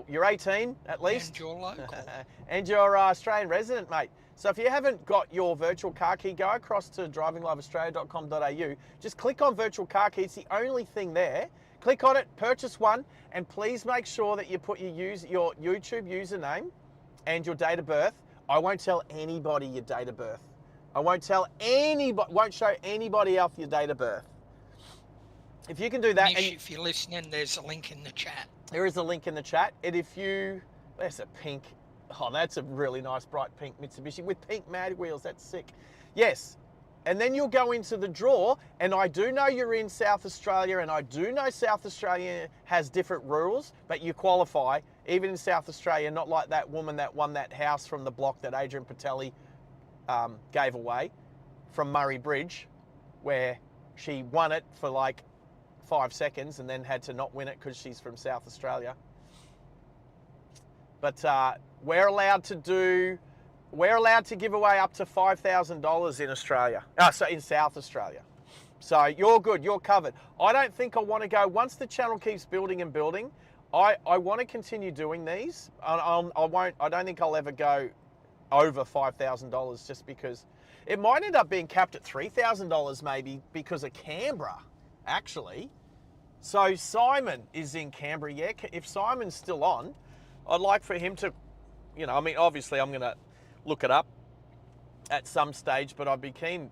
you're 18 at least. And you're local. And you're Australian resident, mate. So if you haven't got your virtual car key, go across to drivingliveaustralia.com.au. Just click on virtual car key. It's the only thing there. Click on it, purchase one, and please make sure that you put your YouTube username and your date of birth. I won't tell anybody your date of birth. I won't show anybody else your date of birth. If you can do that, Mish, if you're listening, there's a link in the chat. There is a link in the chat. And there's a pink. Oh, that's a really nice bright pink Mitsubishi with pink mag wheels. That's sick. Yes. And then you'll go into the draw. And I do know you're in South Australia, and I do know South Australia has different rules, but you qualify. Even in South Australia, not like that woman that won that house from the block that Adrian Patelli gave away from Murray Bridge, where she won it for like 5 seconds and then had to not win it because she's from South Australia. But we're allowed to give away up to $5,000 in Australia. So in South Australia. So you're good, you're covered. I don't think I want to go, once the channel keeps building and building, I want to continue doing these. I don't think I'll ever go over $5,000 just because it might end up being capped at $3,000 maybe because of Canberra, actually. So Simon is in Canberra, yeah. If Simon's still on, I'd like for him to, obviously I'm going to look it up at some stage, but I'd be keen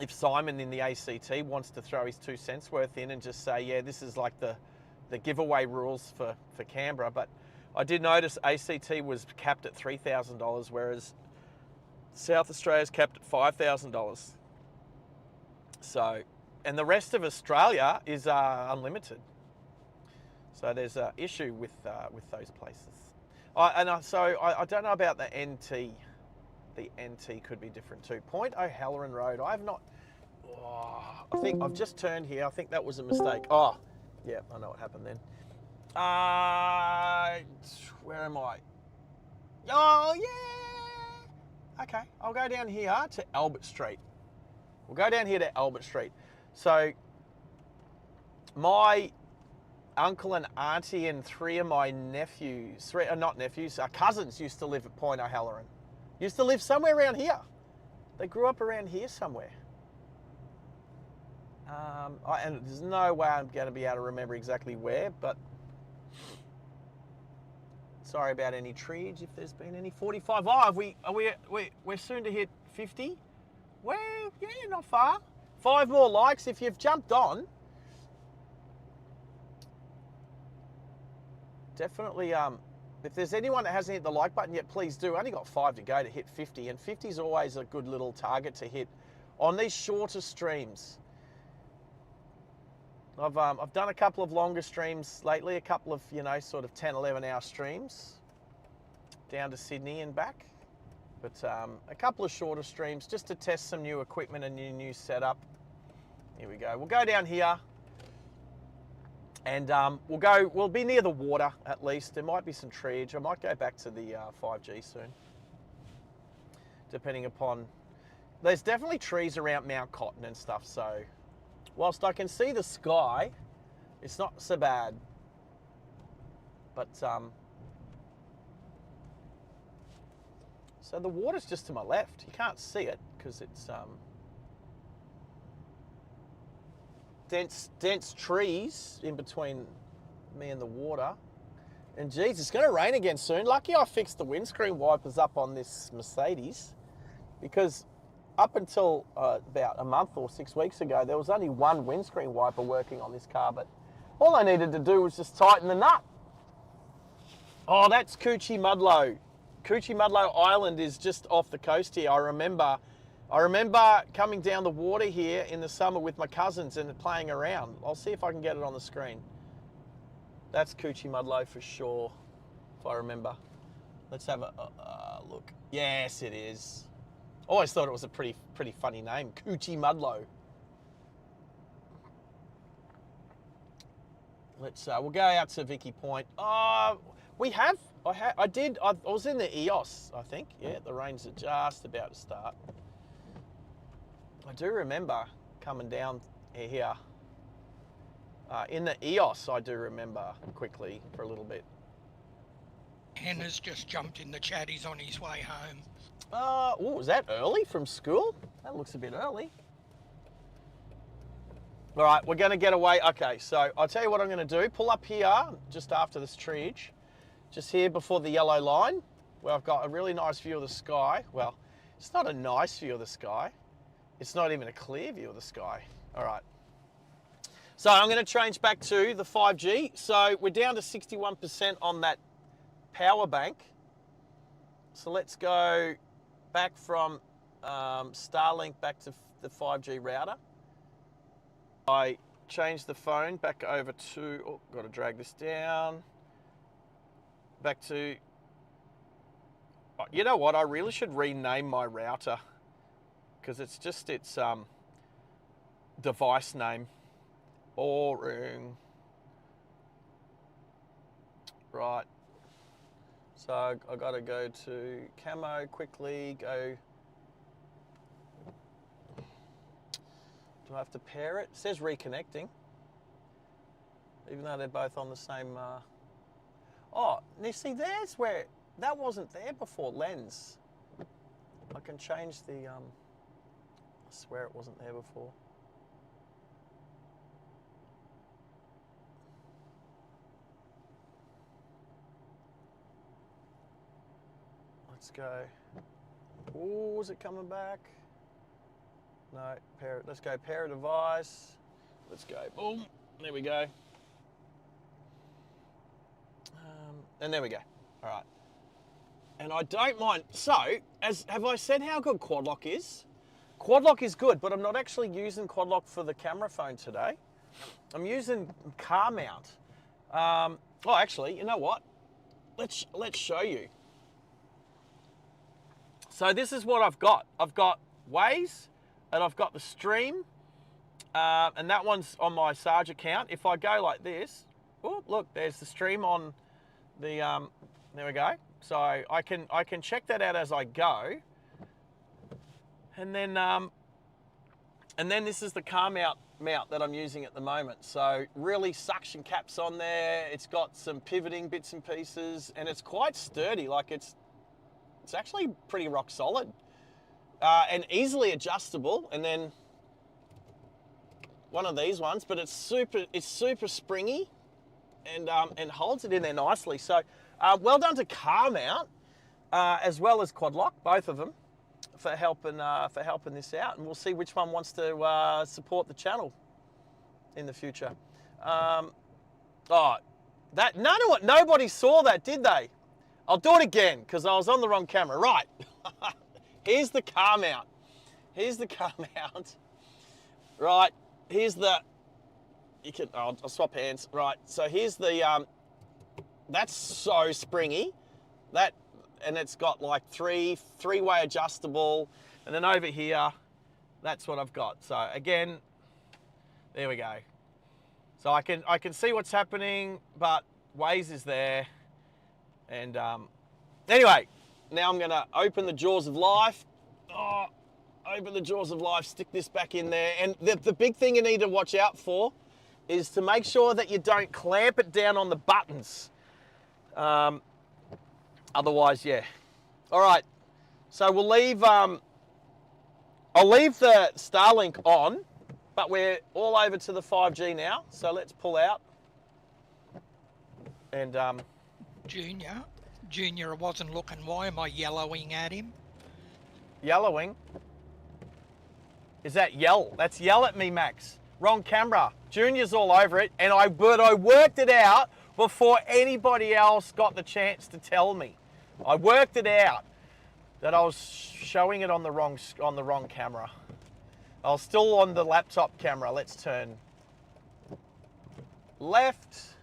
if Simon in the ACT wants to throw his 2 cents worth in and just say, yeah, this is like the giveaway rules for Canberra. But I did notice ACT was capped at $3,000, whereas South Australia's capped at $5,000. So, and the rest of Australia is unlimited. So there's an issue with those places. I don't know about the NT. The NT could be different too. Point O'Halloran Road. I have not. Oh, I think I've just turned here. I think that was a mistake. Oh, yeah, I know what happened then. Where am I? Oh, yeah. Okay, I'll go down here to Albert Street. We'll go down here to Albert Street. So, my uncle and auntie and three of my nephews, cousins used to live at Point O'Halloran. Used to live somewhere around here. They grew up around here somewhere. And there's no way I'm going to be able to remember exactly where, but sorry about any trees if there's been any. 45. Oh, we're soon to hit 50. Well, yeah, not far. 5 more likes if you've jumped on. Definitely, if there's anyone that hasn't hit the like button yet, please do. Only got 5 to go to hit 50, and 50 is always a good little target to hit on these shorter streams. I've done a couple of longer streams lately, a couple of, sort of 10, 11 hour streams down to Sydney and back. But a couple of shorter streams just to test some new equipment and new setup. Here we go. We'll go down here and we'll be near the water at least. There might be some treeage. I might go back to the 5G soon, depending upon, there's definitely trees around Mount Cotton and stuff, so whilst I can see the sky, it's not so bad. But, so the water's just to my left. You can't see it because it's dense trees in between me and the water. And geez, it's going to rain again soon. Lucky I fixed the windscreen wipers up on this Mercedes, because up until about a month or 6 weeks ago, there was only one windscreen wiper working on this car, but all I needed to do was just tighten the nut. Oh, that's Coochie Mudlow. Coochie Mudlow Island is just off the coast here. I remember coming down the water here in the summer with my cousins and playing around. I'll see if I can get it on the screen. That's Coochie Mudlow for sure, if I remember. Let's have a look. Yes, it is. Always thought it was a pretty funny name, Coochie Mudlow. We'll go out to Vicky Point. I was in the EOS, I think. Yeah, the rains are just about to start. I do remember coming down here. In the EOS, I do remember quickly for a little bit. Hannah's just jumped in the chat. He's on his way home. Was that early from school? That looks a bit early. All right, we're going to get away. Okay, so I'll tell you what I'm going to do. Pull up here just after this treeage, just here before the yellow line, where I've got a really nice view of the sky. Well, it's not a nice view of the sky. It's not even a clear view of the sky. All right. So I'm going to change back to the 5G. So we're down to 61% on that power bank. So let's go back from Starlink back to the 5G router. I changed the phone back over to, got to drag this down. Back to, you know what, I really should rename my router, because it's just its device name. Boring. Right. So I got to go to Camo quickly, go. Do I have to pair it? It says reconnecting. Even though they're both on the same. Oh, you see, there's where that wasn't there before. Lens. I can change the. I swear it wasn't there before. Let's go. Oh, is it coming back? No, pair. Let's go pair a device. Let's go. Boom. There we go. And there we go. All right. And I don't mind. So, have I said how good Quad Lock is? Quad Lock is good, but I'm not actually using Quad Lock for the camera phone today. I'm using car mount. Actually, you know what? let's show you. So this is what I've got. I've got Waze, and I've got the stream, and that one's on my Sarge account. If I go like this, oh look, there's the stream on the. There we go. So I can check that out as I go, and then this is the car mount that I'm using at the moment. So really suction caps on there. It's got some pivoting bits and pieces, and it's quite sturdy. Like it's actually pretty rock solid, and easily adjustable. And then one of these ones, but it's super springy, and holds it in there nicely. So well done to Car Mount, as well as Quad Lock, both of them, for helping this out, and we'll see which one wants to support the channel in the future. Nobody saw that, did they? I'll do it again because I was on the wrong camera. Right, here's the car mount. Here's the car mount. Right, here's the. I'll swap hands. Right, so here's the. That's so springy. And it's got like three-way adjustable, and then over here, that's what I've got. So again, there we go. So I can see what's happening, but Waze is there, and anyway, now I'm gonna open the jaws of life. Open the jaws of life. Stick this back in there, and the big thing you need to watch out for is to make sure that you don't clamp it down on the buttons. Otherwise, yeah. All right. So we'll leave. I'll leave the Starlink on, but we're all over to the 5G now. So let's pull out. And Junior, I wasn't looking. Why am I yellowing at him? Yellowing. Is that yell? That's yell at me, Max. Wrong camera. Junior's all over it, and I worked it out before anybody else got the chance to tell me. I worked it out that I was showing it on the wrong camera. I was still on the laptop camera. Let's turn left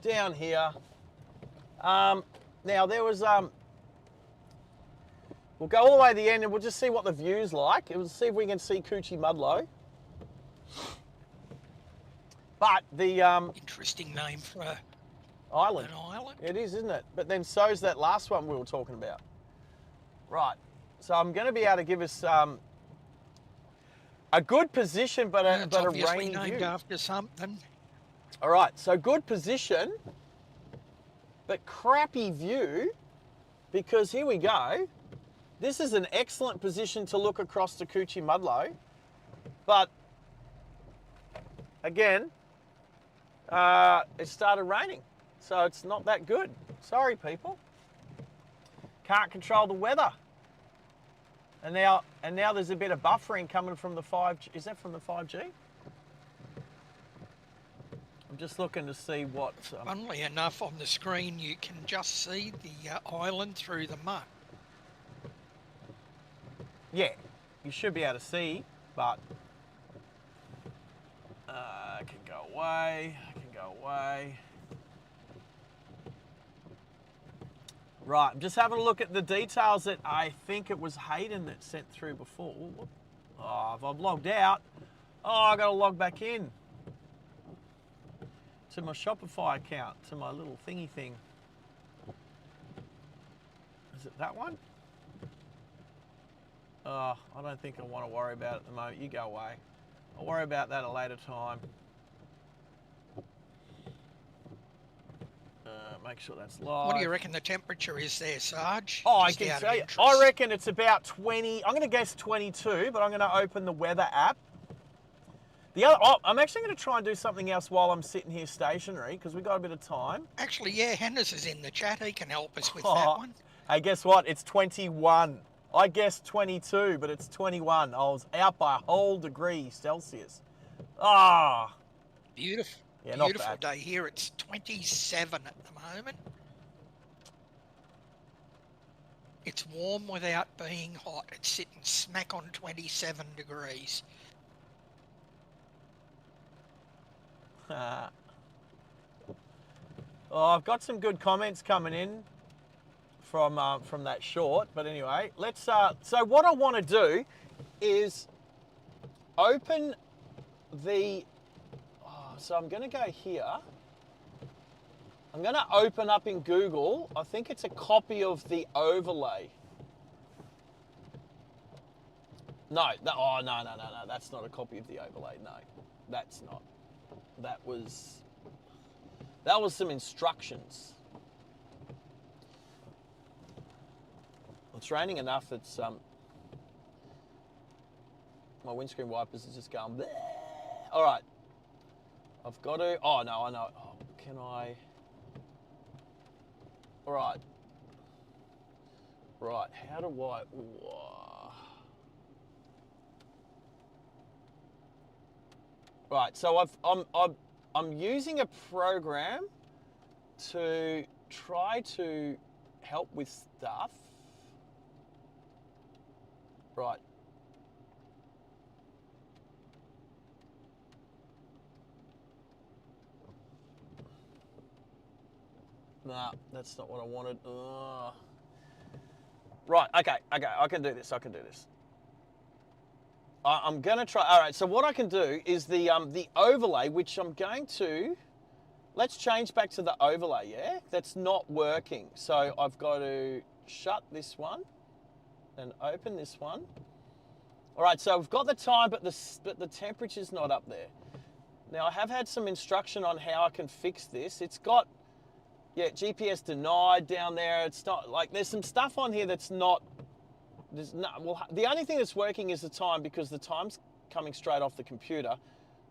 down here. Now there was we'll go all the way to the end and we'll just see what the view's like. We'll see if we can see Coochie Mudlow. But the interesting name for an island. island. It is, isn't it? But then so's that last one we were talking about. Right. So I'm going to be able to give us a good position, but a obviously rainy named view. after something. All right. So good position, but crappy view, because here we go. This is an excellent position to look across to Coochie Mudlow, but again, it started raining, so it's not that good. Sorry, people. Can't control the weather. And now there's a bit of buffering coming from the 5G. Is that from the 5G? I'm just looking to see what. Funnily enough, on the screen you can just see the island through the muck. Yeah, you should be able to see, but I can go away. Right, I'm just having a look at the details that I think it was Hayden that sent through before. Oh, if I've logged out, I got to log back in to my Shopify account, to my little thingy thing. Is it that one? I don't think I want to worry about it at the moment. You go away. I'll worry about that at a later time. Make sure that's live. What do you reckon the temperature is there, Sarge? Oh, I Just can out of tell you. interest. I reckon it's about 20. I'm going to guess 22, but I'm going to open the weather app. I'm actually going to try and do something else while I'm sitting here stationary, because we've got a bit of time. Actually, yeah, Hennes is in the chat. He can help us with that one. Hey, guess what? It's 21. I guessed 22, but it's 21. I was out by a whole degree Celsius. Beautiful. Yeah, not Beautiful bad. day here. It's 27 at the moment. It's warm without being hot. It's sitting smack on 27 degrees. Oh, I've got some good comments coming in from that short. But anyway, let's. So what I want to do is open the. Oh, so I'm going to go here. I'm going to open up in Google. I think it's a copy of the overlay. No, oh, no. That's not a copy of the overlay. No, that's not. That was some instructions. It's raining enough. It's my windscreen wipers are just going bleh. All right. I've got to. Oh no, I know. Oh, can I? All right. Right. How do I? Whoa. Right. So I'm using a program to try to help with stuff. Right. Nah, that's not what I wanted. Ugh. Right, okay, I can do this, I'm gonna try, all right, so what I can do is the overlay, which I'm going to, let's change back to the overlay, yeah? That's not working. So I've got to shut this one and open this one. All right, so we've got the time, but the temperature's not up there. Now I have had some instruction on how I can fix this. It's got, yeah, GPS denied down there. It's not, like, there's some stuff on here that's not, there's not, well, the only thing that's working is the time, because the time's coming straight off the computer,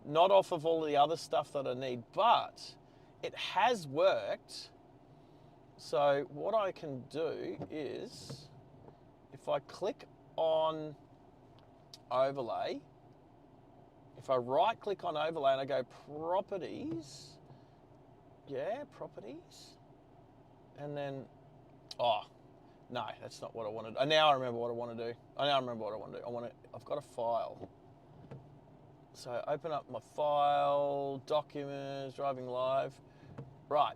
not off of all the other stuff that I need, but it has worked. So what I can do is, if I click on overlay, if I right click on overlay and I go properties, yeah, properties, and then, oh, no, that's not what I wanted. Now I remember what I want to do. I've got a file. So open up my file, documents, driving live. Right.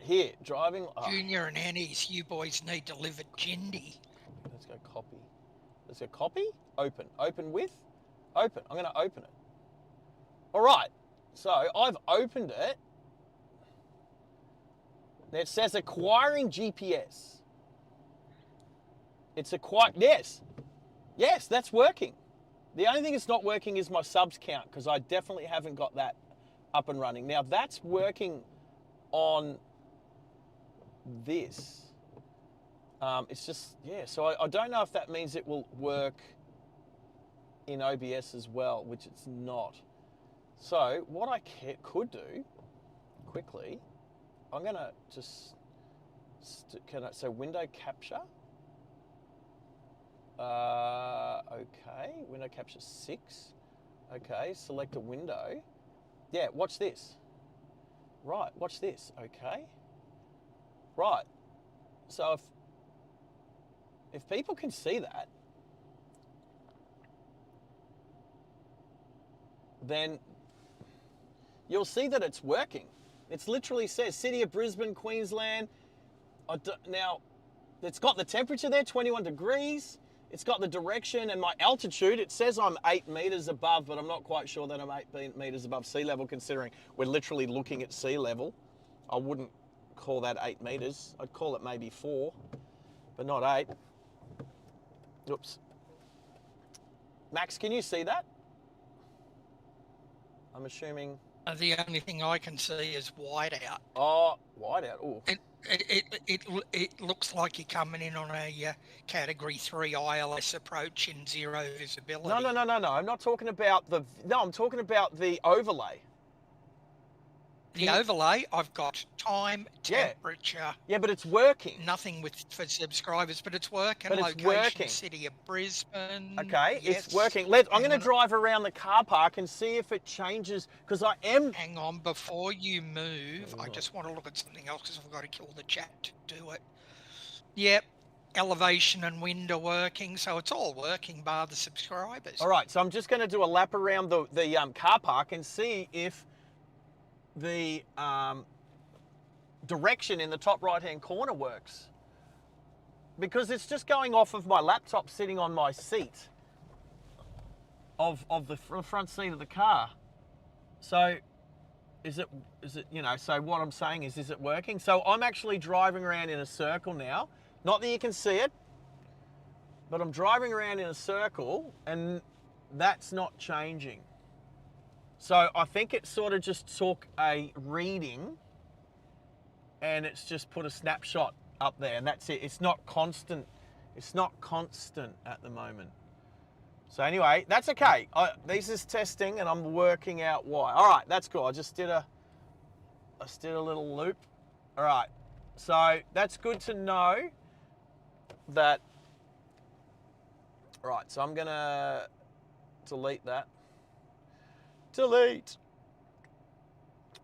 Here, driving. Oh. Junior and Annie's, you boys need to live at Jindy. Let's go copy. Let's go copy, open. Open with, open. I'm going to open it. All right. So I've opened it. It says acquiring GPS. It's yes. Yes, that's working. The only thing that's not working is my subs count, because I definitely haven't got that up and running. Now that's working on this. It's just, yeah, so I don't know if that means it will work in OBS as well, which it's not. So what I could do quickly, I'm going to just, so window capture. Okay, window capture 6. Okay, select a window. Yeah, watch this. Right, watch this. Okay. Right. So if people can see that, then you'll see that it's working. It literally says City of Brisbane, Queensland. Now, it's got the temperature there, 21 degrees. It's got the direction and my altitude. It says I'm 8 meters above, but I'm not quite sure that I'm 8 meters above sea level, considering we're literally looking at sea level. I wouldn't call that 8 meters. I'd call it maybe 4, but not 8. Oops. Max, can you see that? I'm assuming. The only thing I can see is whiteout. Oh, whiteout. Ooh. It looks like you're coming in on a category 3 ILS approach in zero visibility. No. I'm not talking about I'm talking about the overlay. The overlay, I've got time, temperature. Yeah, but it's working. Nothing for subscribers, but it's working. But it's location, working. City of Brisbane. Okay, yes. It's working. I'm going to drive around the car park and see if it changes, because I am... Hang on, before you move, I just want to look at something else, because I've got to kill the chat to do it. Yep, elevation and wind are working, so it's all working bar the subscribers. All right, so I'm just going to do a lap around the car park and see if the direction in the top right-hand corner works. Because it's just going off of my laptop sitting on my seat of the front seat of the car. So is it, so what I'm saying is it working? So I'm actually driving around in a circle now. Not that you can see it, but I'm driving around in a circle and that's not changing. So I think it sort of just took a reading and it's just put a snapshot up there and that's it. It's not constant. It's not constant at the moment. So anyway, that's okay. This is testing and I'm working out why. All right, that's cool. I just did a little loop. All right, so that's good to know that. All right, so I'm gonna delete that. Delete.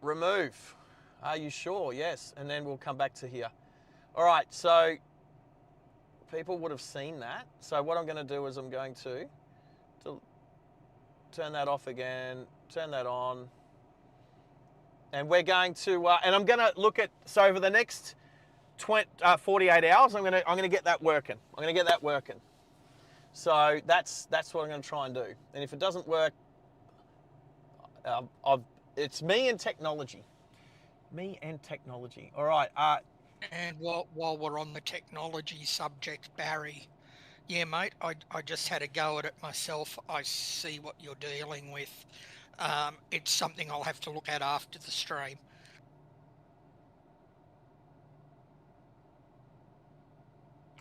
Remove. Are you sure? Yes, and then we'll come back to here. All right, so people would have seen that. So what I'm gonna do is I'm going to turn that off again, turn that on. And we're going to, and I'm going to look at, so over the next 48 hours, I'm going to get that working. I'm going to get that working. So that's what I'm going to try and do. And if it doesn't work, it's me and technology. Me and technology. All right. And while we're on the technology subject, Barry, yeah, mate, I just had a go at it myself. I see what you're dealing with. It's something I'll have to look at after the stream.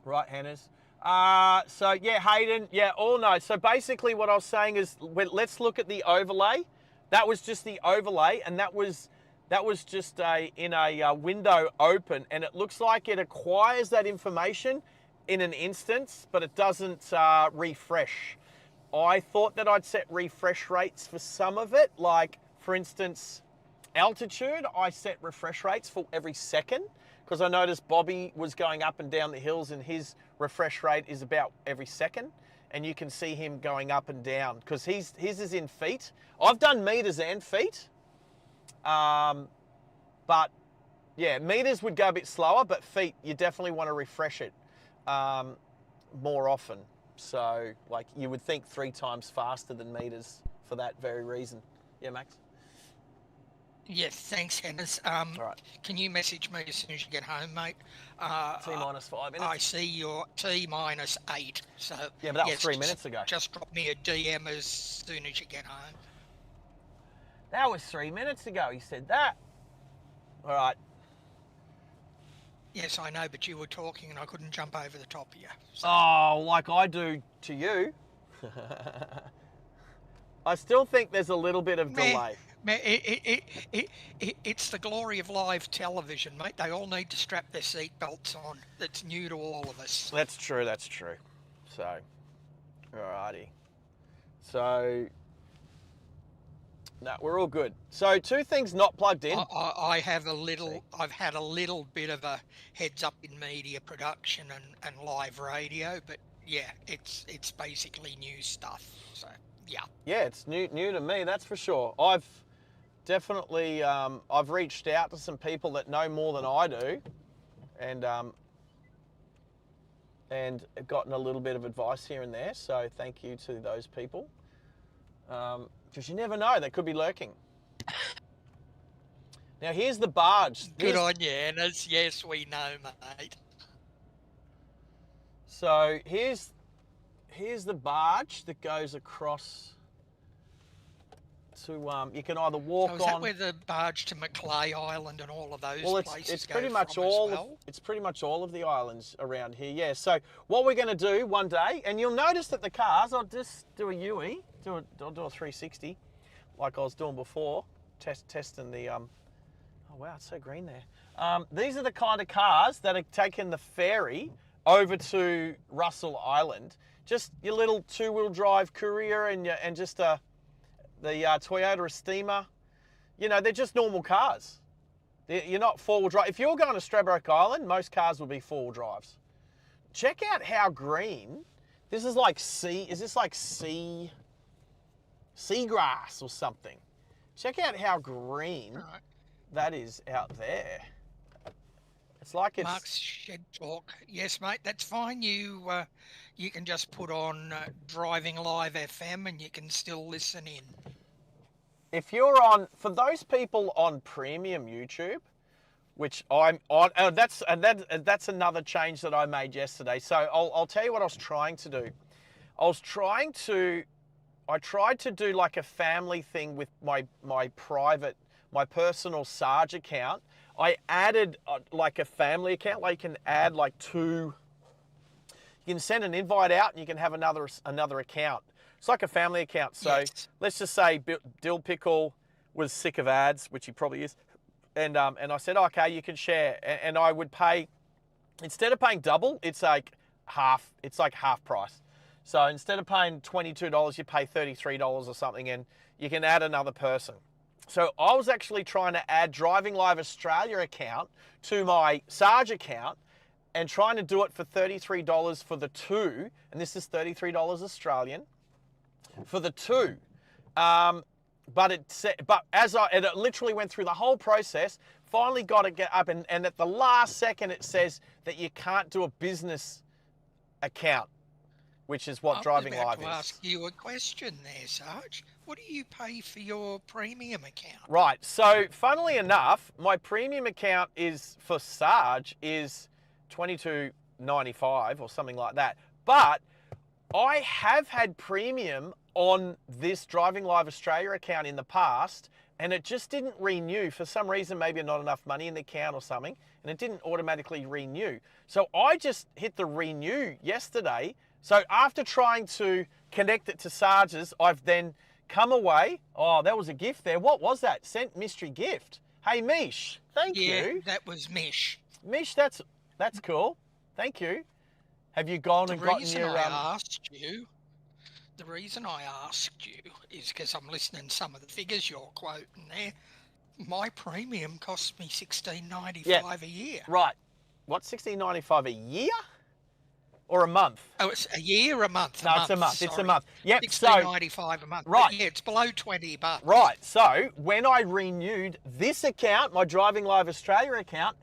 Right, Hannah's. So yeah, Hayden, yeah, all no. So basically what I was saying is let's look at the overlay. That was just the overlay and that was just in a window open and it looks like it acquires that information in an instance, but it doesn't refresh. I thought that I'd set refresh rates for some of it, like for instance, altitude, I set refresh rates for every second because I noticed Bobby was going up and down the hills and his refresh rate is about every second. And you can see him going up and down because his is in feet. I've done meters and feet. But yeah, meters would go a bit slower, but feet, you definitely want to refresh it more often. So like you would think 3 times faster than meters for that very reason. Yeah, Max? Yes, thanks, Hennis. All right. Can you message me as soon as you get home, mate? T-5 minutes. I see you're T-8. So Yeah, but that was 3 minutes ago. Just drop me a DM as soon as you get home. That was 3 minutes ago, he said that. All right. Yes, I know, but you were talking and I couldn't jump over the top of you. So. Oh, like I do to you. I still think there's a little bit of delay. It's the glory of live television, mate. They all need to strap their seatbelts on. That's new to all of us. That's true. So, alrighty. So, no, we're all good. So 2 things not plugged in. I've had a little bit of a heads up in media production and live radio, but yeah, it's basically new stuff. So yeah. Yeah, it's new to me, that's for sure. I've definitely I've reached out to some people that know more than I do, and gotten a little bit of advice here and there. So thank you to those people, because you never know, they could be lurking. Now here's the barge. Good on you, Annas. Yes, we know, mate. So here's the barge that goes across to, you can either walk on. So is that where the barge to Macleay Island and all of those places it's go pretty much from all. as well? It's pretty much all of the islands around here. Yeah. So what we're going to do one day, and you'll notice that the cars, I'll just do a UE, I'll do a 360, like I was doing before, testing the. Oh wow, it's so green there. These are the kind of cars that are taking the ferry over to Russell Island. Just your little 2-wheel drive courier and just the Toyota Estima. You know, they're just normal cars. You're not 4-wheel drive. If you're going to Stradbroke Island, most cars will be 4-wheel drives. Check out how green. This is like seagrass or something. Check out how green that is out there. It's like it's... Mark's Shed Talk. Yes, mate, that's fine. You can just put on Driving Live FM and you can still listen in. If you're on, for those people on premium YouTube, which I'm on, that's another change that I made yesterday. So I'll tell you what I was trying to do. I tried to do like a family thing with my personal Sarge account. I added like a family account, like you can add like two. You can send an invite out and you can have another account. It's like a family account. So Yes. let's just say Dill Pickle was sick of ads, which he probably is. And I said, okay, you can share. And I would pay, instead of paying double, it's like half price. So instead of paying $22, you pay $33 or something, and you can add another person. So I was actually trying to add Driving Live Australia account to my Sarge account and trying to do it for $33 for the two. And this is $33 Australian for the two. But it literally went through the whole process, finally got it up, and at the last second it says that you can't do a business account, which is what Driving Live is. I was about to ask you a question there, Sarge. What do you pay for your premium account? Right. So, funnily enough, my premium account is for Sarge is $22.95 or something like that. But I have had premium on this Driving Live Australia account in the past, and it just didn't renew. For some reason, maybe not enough money in the account or something, and it didn't automatically renew. So I just hit the renew yesterday. So after trying to connect it to Sarge's, I've then come away. Oh, that was a gift there. What was that? Sent mystery gift. Hey, Mish, thank you. Yeah, that was Mish. Mish, that's cool. Thank you. Have you gone and gotten your... The reason I asked you is because I'm listening to some of the figures you're quoting there. My premium costs me $16.95 a year. Right. What, $16.95 a year? Or a month? Oh, it's a year, a month. No, it's a month. Sorry. It's a month. Yep. $16.95 a month. Right. But yeah, it's below $20. Right. So when I renewed this account, my Driving Live Australia account,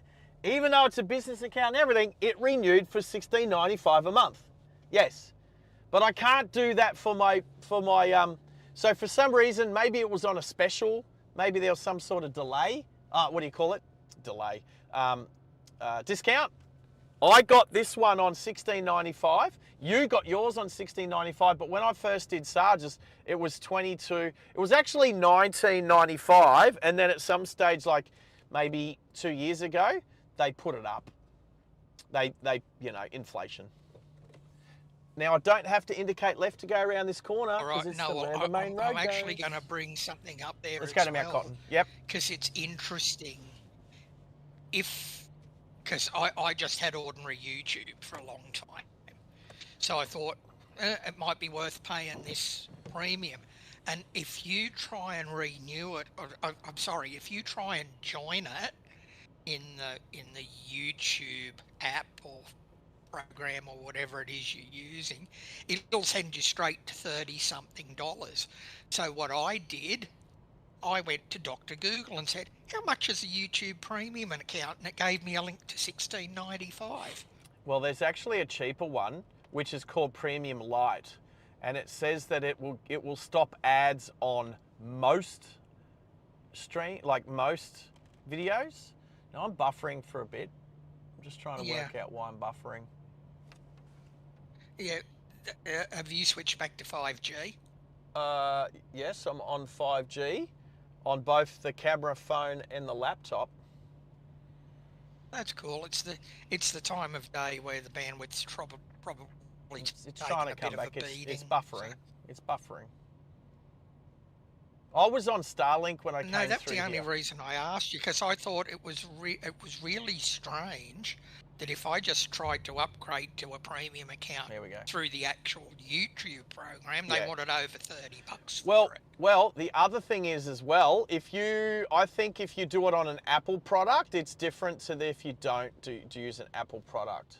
even though it's a business account and everything, it renewed for $16.95 a month. Yes. But I can't do that for my so for some reason, maybe it was on a special, maybe there was some sort of delay. What do you call it? Delay. Discount. I got this one on $16.95. You got yours on $16.95, but when I first did Sarge's, it was $22. It was actually $19.95, and then at some stage, like maybe 2 years ago, they put it up. They inflation. Now, I don't have to indicate left to go around this corner. All right, it's no, the main road I'm actually going to bring something up there. Let's go to Mount Cotton. Yep. Because it's interesting. Because I just had ordinary YouTube for a long time. So I thought it might be worth paying this premium. And if you try and renew it, if you try and join it in the YouTube app or program or whatever it is you're using, it'll send you straight to $30-something. So what I did, I went to Dr. Google and said, how much is a YouTube premium account? And it gave me a link to $16.95. Well, there's actually a cheaper one, which is called Premium Lite. And it says that it will stop ads on most most videos. Now I'm buffering for a bit. I'm just trying to work out why I'm buffering. Yeah. Have you switched back to 5G? Yes, I'm on 5G on both the camera, phone, and the laptop. That's cool. It's the time of day where the bandwidth's probably It's taking trying to a come bit back. of a beating. It's buffering. So. It's buffering. I was on Starlink when I came through. No, that's the only here. reason I asked you, because I thought it was really strange that if I just tried to upgrade to a premium account through the actual YouTube program, they wanted over $30 for it. Well, the other thing is as well, I think if you do it on an Apple product, it's different to if you don't use an Apple product.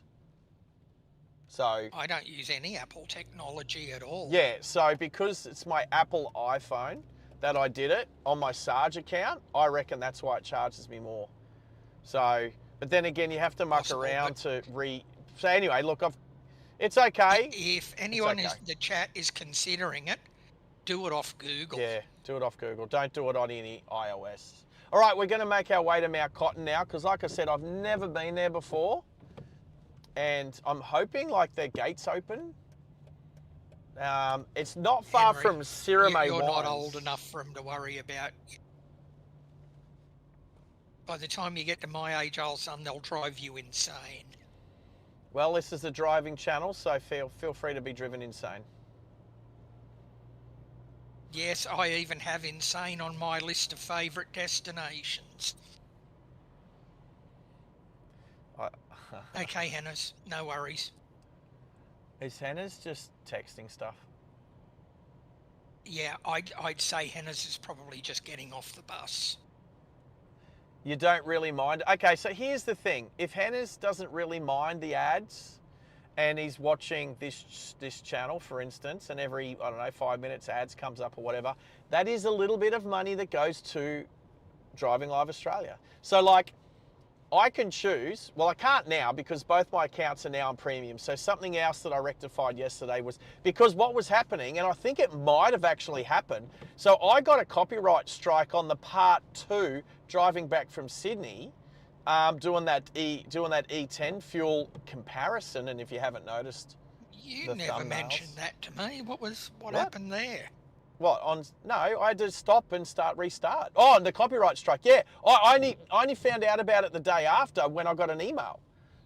So I don't use any Apple technology at all. Yeah, so because it's my Apple iPhone, that I did it on my Sarge account, I reckon that's why it charges me more. So, but then again, you have to muck Possible, around but- to So anyway, look, it's okay. If anyone okay. in the chat is considering it, do it off Google. Yeah, do it off Google. Don't do it on any iOS. All right, we're going to make our way to Mount Cotton now because, like I said, I've never been there before. And I'm hoping, like, their gate's open. It's not far Henry, from Sirame You're not Wines. old enough for them to worry about. By the time you get to my age, old son, they'll drive you insane. Well, this is a driving channel, so feel free to be driven insane. Yes, I even have insane on my list of favourite destinations. Okay, Hannah's, no worries. Is Hannah's just texting stuff? Yeah, I'd say Hannah's is probably just getting off the bus. You don't really mind. Okay, so here's the thing. If Hannah's doesn't really mind the ads and he's watching this channel, for instance, and every, I don't know, 5 minutes ads comes up or whatever, that is a little bit of money that goes to Driving Live Australia. So like, I can choose, well, I can't now because both my accounts are now on premium. So something else that I rectified yesterday was because what was happening, and I think it might have actually happened. So I got a copyright strike on the part 2 driving back from Sydney, doing that E10 fuel comparison. And if you haven't noticed, You the never thumbnails. mentioned that to me. What What? happened there? What, no, I had to stop and restart. Oh, and the copyright strike, yeah. I only found out about it the day after when I got an email.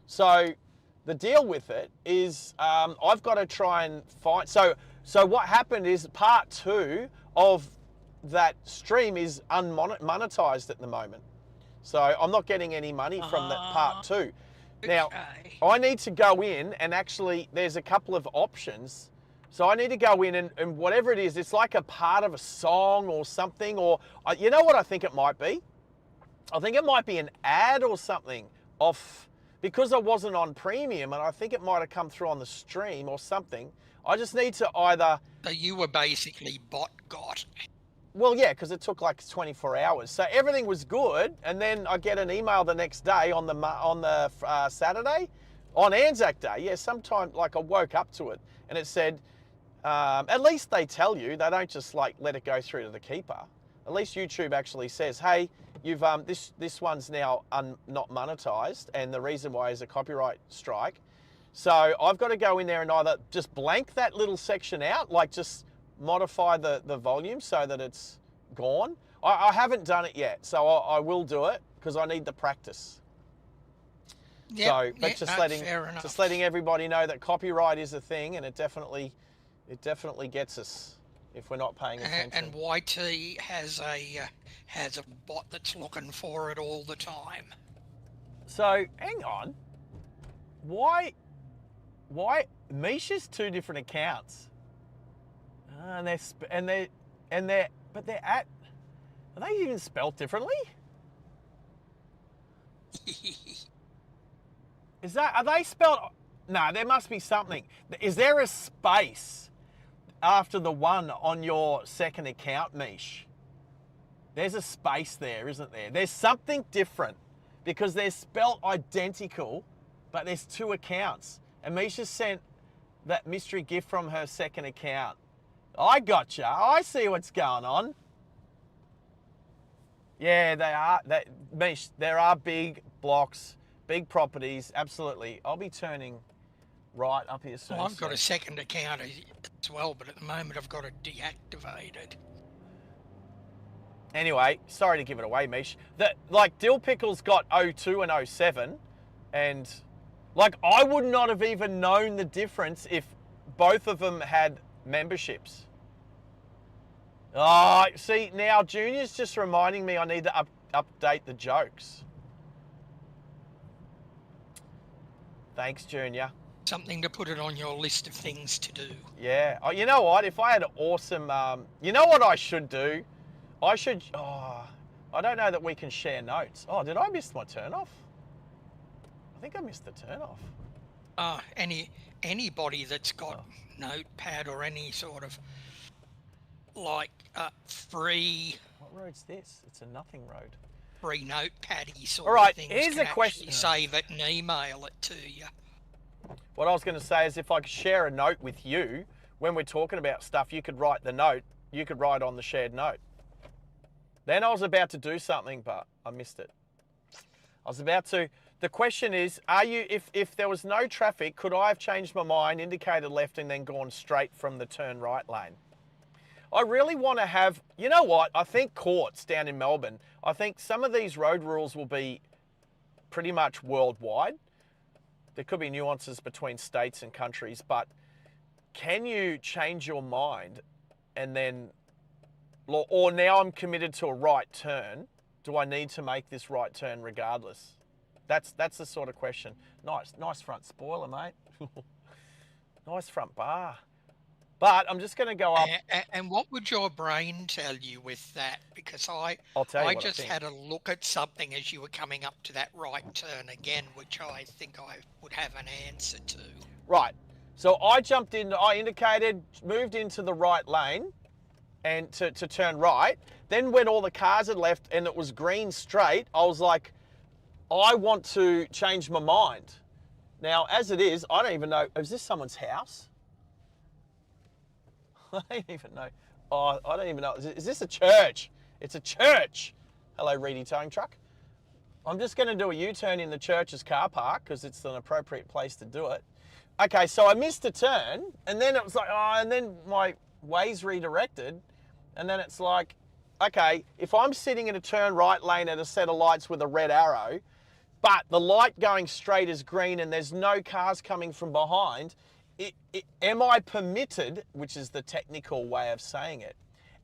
So the deal with it is I've got to try and find, so what happened is part 2 of that stream is unmonetized at the moment. So I'm not getting any money from that part 2. Now, Okay. I need to go in and actually, there's a couple of options. So I need to go in and whatever it is, it's like a part of a song or something, or you know what I think it might be? I think it might be an ad or something off, because I wasn't on premium, and I think it might have come through on the stream or something. I just need to either, So you were basically got. well, yeah, because it took like 24 hours. So everything was good, and then I get an email the next day on the Saturday, on Anzac Day. Yeah, sometime like I woke up to it, and it said, at least they tell you, they don't just like let it go through to the keeper. At least YouTube actually says, hey, you've this one's now not monetized, and the reason why is a copyright strike. So I've got to go in there and either just blank that little section out, like just modify the volume so that it's gone. I haven't done it yet, so I will do it because I need the practice. Yep, So, but yep, just letting everybody know that copyright is a thing, and it definitely gets us if we're not paying attention. And YT has a bot that's looking for it all the time. So hang on, why Misha's 2 different accounts, and they're are they even spelt differently? Are they spelled? No, there must be something. Is there a space after the 1 on your second account, Mish? There's a space there, isn't there? There's something different because they're spelled identical, but there's 2 accounts. And Misha sent that mystery gift from her second account. I gotcha. I see what's going on. Yeah, they are. Mish, there are big blocks, big properties. Absolutely. I'll be turning right up here soon. Well, I've got a second account as well, but at the moment I've got it deactivated. Anyway, sorry to give it away, Mish. Like Dill Pickle's got 02 and 07, and like I would not have even known the difference if both of them had memberships. Oh, see, now Junior's just reminding me I need to update the jokes. Thanks, Junior. Something to put it on your list of things to do. Yeah. Oh, you know what? If I had an awesome, you know what I should do? I don't know that we can share notes. Oh, did I miss my turn-off? I think I missed the turn-off. Anybody that's got Notepad or any sort of like free What road's this? It's a nothing road. notepad-y sort All right, of things. here's can a question. actually save it and email it to you. What I was going to say is if I could share a note with you, when we're talking about stuff, you could write the note, you could write on the shared note. Then I was about to do something, but I missed it. I was about to, the question is, if there was no traffic, could I have changed my mind, indicated left and then gone straight from the turn right lane? I really want to have, you know what, I think courts down in Melbourne, I think some of these road rules will be pretty much worldwide. There could be nuances between states and countries, but can you change your mind and then, or now I'm committed to a right turn, do I need to make this right turn regardless? That's the sort of question. Nice front spoiler, mate. Nice front bar. But I'm just going to go up. And what would your brain tell you with that? Because I'll tell you I what just think. had a look at something as you were coming up to that right turn again, which I think I would have an answer to. Right. So I jumped in, I indicated, moved into the right lane and to turn right. Then when all the cars had left and it was green straight, I was like, I want to change my mind. Now, as it is, I don't even know, is this someone's house? I don't even know. Oh, I don't even know. Is this a church? It's a church. Hello, Reedy Towing Truck. I'm just going to do a U-turn in the church's car park because it's an appropriate place to do it. Okay, so I missed a turn, and then it was like, oh, and then my way's redirected, and then it's like, okay, if I'm sitting in a turn right lane at a set of lights with a red arrow, but the light going straight is green and there's no cars coming from behind, am I permitted, which is the technical way of saying it,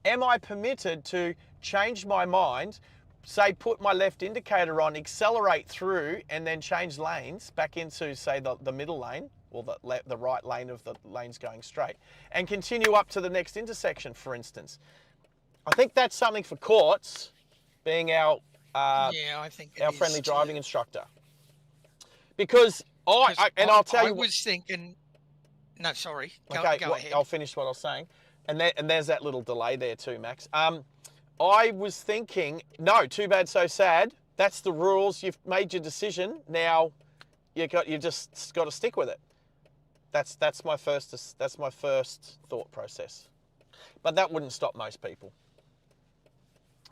am I permitted to change my mind, say put my left indicator on, accelerate through and then change lanes back into, say, the middle lane or the right lane of the lanes going straight and continue up to the next intersection, for instance? I think that's something for courts, being our I think our friendly driving instructor. Because I'll tell you, I was thinking. No, sorry. Go ahead. I'll finish what I was saying, and there's that little delay there too, Max. I was thinking, no, too bad, so sad. That's the rules. You've made your decision. Now, you just got to stick with it. That's my first thought process. But that wouldn't stop most people.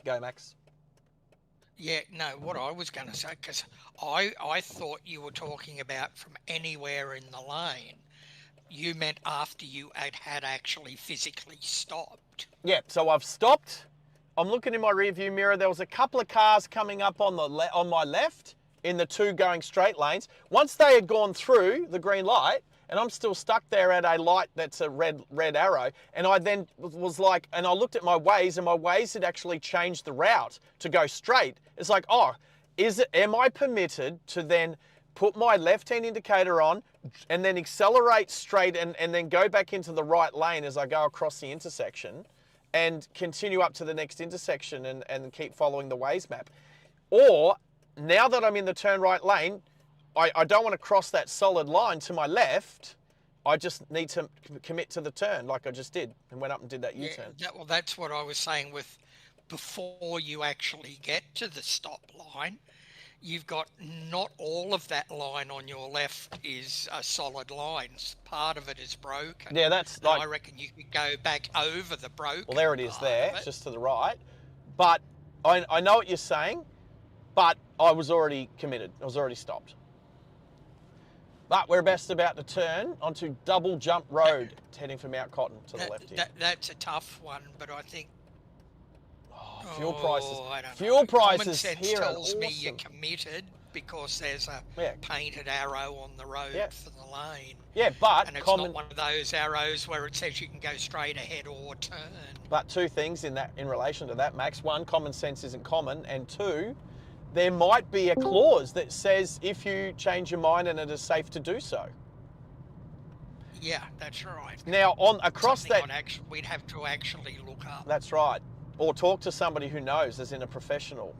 Go, Max. Yeah, no, what I was going to say, because I thought you were talking about from anywhere in the lane. You meant after you had actually physically stopped. Yeah, so I've stopped. I'm looking in my rearview mirror. There was a couple of cars coming up on my left in the two going straight lanes. Once they had gone through the green light, and I'm still stuck there at a light that's a red arrow, and I then was like, and I looked at my Waze, and my Waze had actually changed the route to go straight. It's like, oh, am I permitted to then put my left-hand indicator on and then accelerate straight and then go back into the right lane as I go across the intersection and continue up to the next intersection and keep following the Waze map? Or, now that I'm in the turn right lane, I don't want to cross that solid line to my left. I just need to commit to the turn like I just did and went up and did that U-turn. Yeah, well, that's what I was saying with before you actually get to the stop line. You've got not all of that line on your left is a solid line. Part of it is broken. Yeah, that's and like, I reckon you could go back over the broken. well, there it is part there, of it. just to the right. But I know what you're saying, but I was already committed. I was already stopped. But we're about to turn onto Double Jump Road, heading from Mount Cotton to the left here. That's a tough one, but I think Fuel prices. I don't Fuel know. prices Common sense here are tells me you're awesome. committed because there's a Yeah. painted arrow on the road Yeah. for the lane. Yeah, but And it's not one of those arrows where it says you can go straight ahead or turn. But two things in relation to that, Max. One, common sense isn't common, and two, there might be a clause that says if you change your mind and it is safe to do so. Yeah, that's right. Now, across Something that, we'd have to actually look up. that's right, or talk to somebody who knows, as in a professional.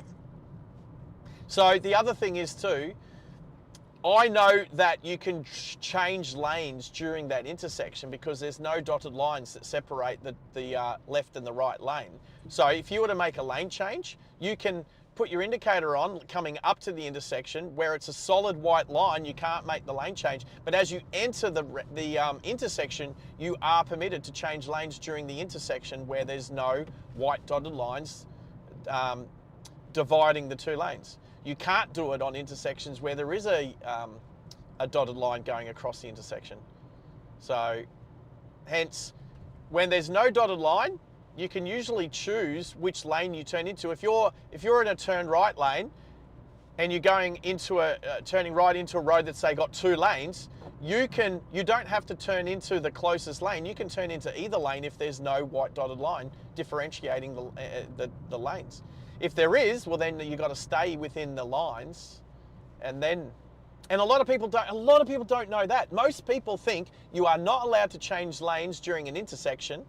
So the other thing is too, I know that you can change lanes during that intersection because there's no dotted lines that separate the left and the right lane. So if you were to make a lane change, you can put your indicator on coming up to the intersection where it's a solid white line, you can't make the lane change. But as you enter the intersection, you are permitted to change lanes during the intersection where there's no white dotted lines dividing the two lanes. You can't do it on intersections where there is a dotted line going across the intersection. So, hence, when there's no dotted line, you can usually choose which lane you turn into. If you're in a turn right lane and you're going into turning right into a road that's say got two lanes, you don't have to turn into the closest lane. You can turn into either lane if there's no white dotted line differentiating the lanes. If there is, well then you got to stay within the lines, and a lot of people don't know that. Most people think you are not allowed to change lanes during an intersection,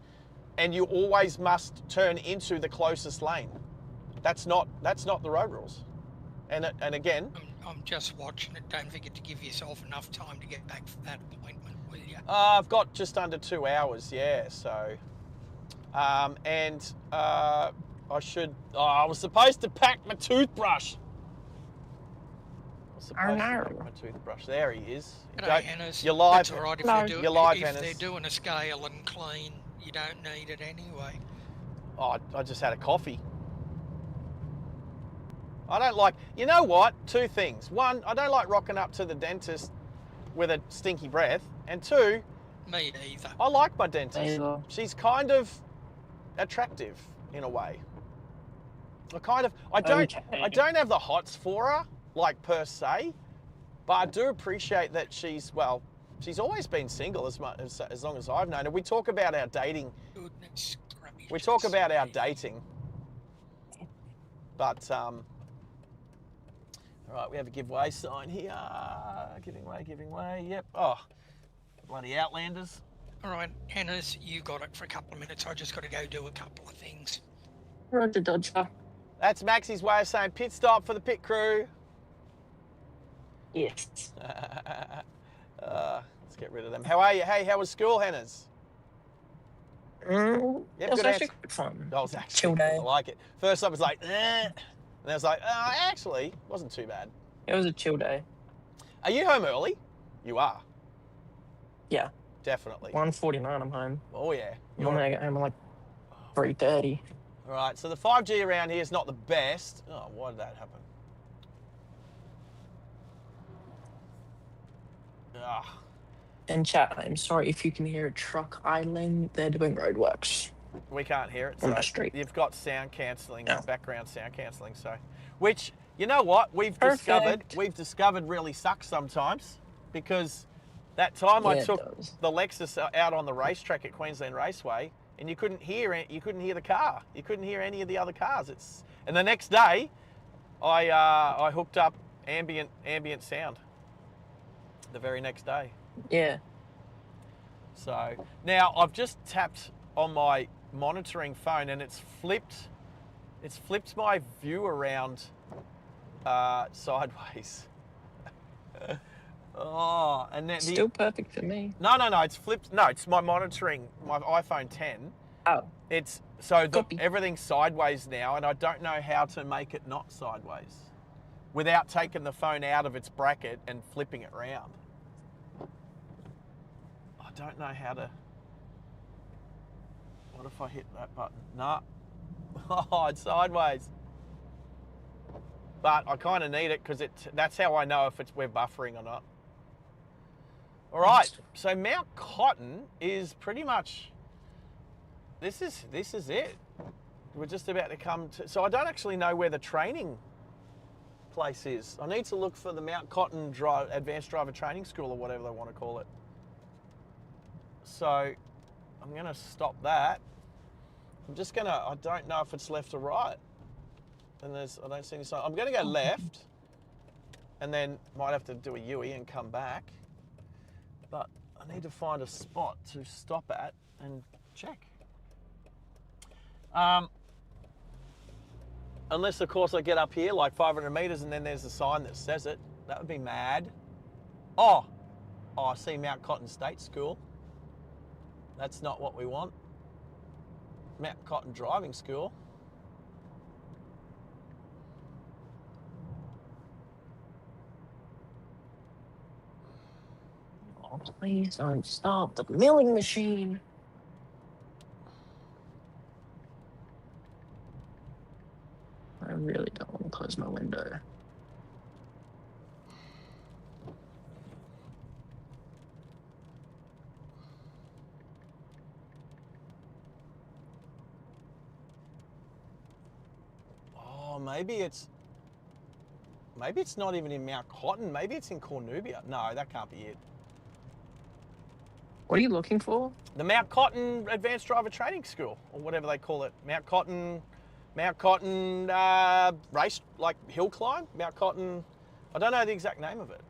and you always must turn into the closest lane. That's not the road rules. And again, I'm just watching it. Don't forget to give yourself enough time to get back for that appointment, will you? I've got just under 2 hours, yeah. So, I was supposed to pack my toothbrush. Oh, no. My toothbrush. There he is. G'day, Hennes. You're live. That's all right. No. If You're live, if Hennes. they're doing a scale and clean, you don't need it anyway. Oh, I just had a coffee. I don't like, you know what? Two things. One, I don't like rocking up to the dentist with a stinky breath. And two, Me either. I like my dentist. Either. She's kind of attractive in a way. I don't have the hots for her, like per se, but I do appreciate that she's always been single as long as I've known her. We talk about our dating. Goodness gracious. We talk about our dating. But all right, we have a giveaway sign here. Giving away. Yep. Oh, bloody Outlanders. All right, Hennes, you got it for a couple of minutes. I just got to go do a couple of things. Roger Dodger. That's Maxie's way of saying pit stop for the pit crew. Yes. Let's get rid of them. How are you? Hey, how was school, Hennes? Yep, It was good actually answer. quite fun. That was actually Chill day. I like it. First up was like, and I was like, actually, it wasn't too bad. It was a chill day. Are you home early? You are. Yeah. Definitely. 1:49, I'm home. Oh yeah. Normally I get home at like 3:30. All right. So the 5G around here is not the best. Oh, why did that happen? Ugh. And chat, I'm sorry if you can hear a truck idling. They're doing roadworks. We can't hear it. On So the street. you've got sound cancelling, Yeah. background sound cancelling. So, which you know what we've Perfect. discovered really sucks sometimes, because that time I Yeah, it took does. the Lexus out on the racetrack at Queensland Raceway, and you couldn't hear it. You couldn't hear the car. You couldn't hear any of the other cars. And the next day, I hooked up ambient sound. The very next day. Yeah. So now I've just tapped on my monitoring phone and it's flipped my view around sideways. Oh, and then Still perfect for me. no, it's flipped. No, it's my monitoring, my iPhone 10. Oh. It's so Copy. everything's sideways now, and I don't know how to make it not sideways without taking the phone out of its bracket and flipping it round. I don't know how to. What if I hit that button? Nah. Oh, it's sideways. But I kind of need it because that's how I know if we're buffering or not. All right, so Mount Cotton is pretty much. This is it. We're just about to come to. So I don't actually know where the training place is. I need to look for the Mount Cotton Advanced Driver Training School or whatever they want to call it. So I'm going to stop that. I'm just going to. I don't know if it's left or right. And I don't see any sign. I'm going to go left, and then might have to do a U-E and come back. But I need to find a spot to stop at and check. Unless, of course, I get up here like 500 metres and then there's a sign that says it. That would be mad. Oh, I see Mount Cotton State School. That's not what we want. Mount Cotton Driving School. Oh, please don't stop the milling machine. I really don't want to close my window. Oh, maybe it's not even in Mount Cotton. Maybe it's in Cornubia. No, that can't be it. What are you looking for? The Mount Cotton Advanced Driver Training School, or whatever they call it. Mount Cotton race, like hill climb. Mount Cotton. I don't know the exact name of it.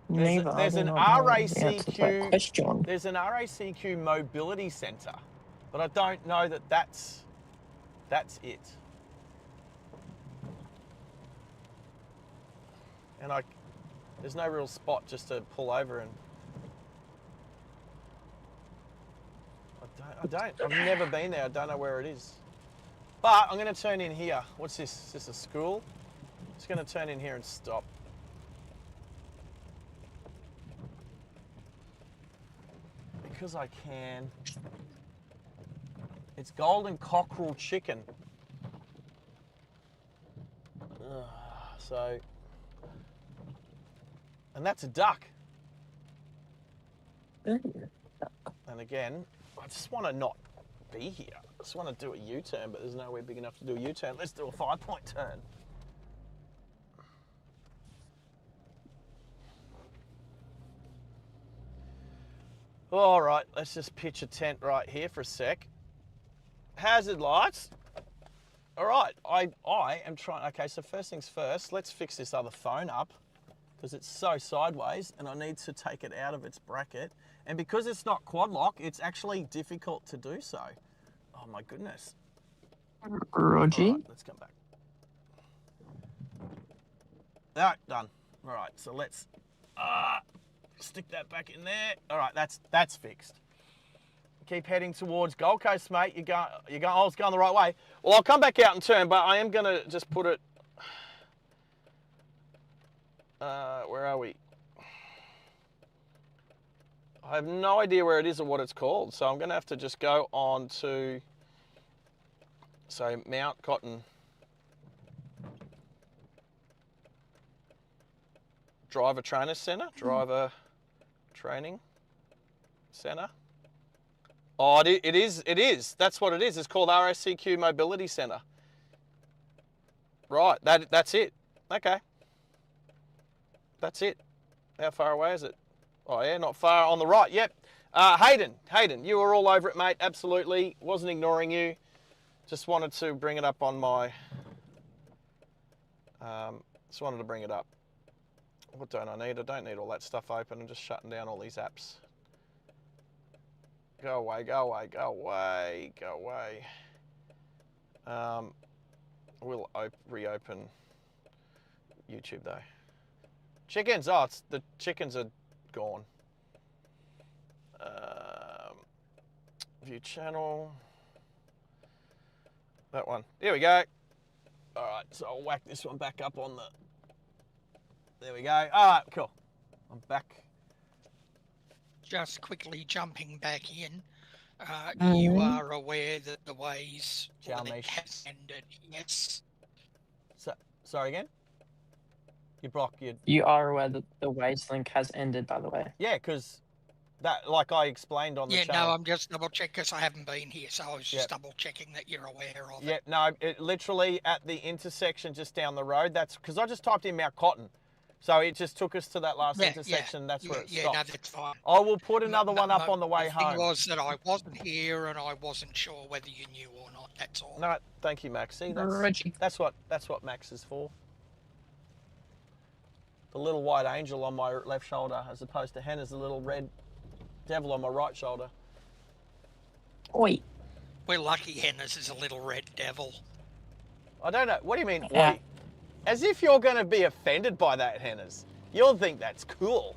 Neither. There's I an do not know the answer to that RACQ. question. There's an RACQ mobility centre, but I don't know that that's it. And there's no real spot just to pull over and. I've never been there. I don't know where it is. But I'm going to turn in here. What's this? Is this a school? Just going to turn in here and stop. Because I can. It's golden cockerel chicken. So, and that's a duck. And again, I just want to not be here. I just want to do a U-turn, but there's nowhere big enough to do a U-turn. Let's do a 5-point turn. All right, let's just pitch a tent right here for a sec. Hazard lights. All right, I am trying. Okay, so first things first, let's fix this other phone up because it's so sideways and I need to take it out of its bracket. And because it's not quad lock, it's actually difficult to do so. Oh my goodness. Roger. All right, let's come back. All right, done. All right, so let's stick that back in there. All right, that's fixed. Keep heading towards Gold Coast, mate. You're going. Oh, it's going the right way. Well, I'll come back out and turn, but I am going to just put it. Where are we? I have no idea where it is or what it's called, so I'm going to have to just go on to, Mount Cotton Driver Trainer Centre, Driver Training Centre. Oh, it is. That's what it is. It's called RACQ Mobility Centre. Right, that's it. Okay. That's it. How far away is it? Oh yeah, not far on the right. Yep. Hayden, you were all over it, mate. Absolutely. Wasn't ignoring you. Just wanted to bring it up on my. Just wanted to bring it up. What don't I need? I don't need all that stuff open. I'm just shutting down all these apps. Go away, go away, go away, go away. We'll reopen YouTube though. Chickens. Oh, the chickens are gone. View channel. That one. There we go. All right, so I'll whack this one back up on the. There we go. All right, cool. I'm back. Just quickly jumping back in, you are aware that the Ways link has ended, yes? So, sorry again? You are aware that the Waze link has ended, by the way. Yeah, because that, like I explained on the channel. Yeah, no, I'm just double checking because I haven't been here, so I was just double checking that you're aware of it. Yeah, no, it literally at the intersection just down the road. That's because I just typed in Mount Cotton. So it just took us to that last intersection. That's where it stopped. Yeah, no, that's fine. I will put another one up on the way home. The thing was that I wasn't here and I wasn't sure whether you knew or not. That's all. No, thank you, Max. See, that's what Max is for. The little white angel on my left shoulder, as opposed to Hannah's the little red devil on my right shoulder. Oi. We're lucky Henna's is a little red devil. I don't know. What do you mean, Yeah. oi? As if you're going to be offended by that, Hannah's. You'll think that's cool.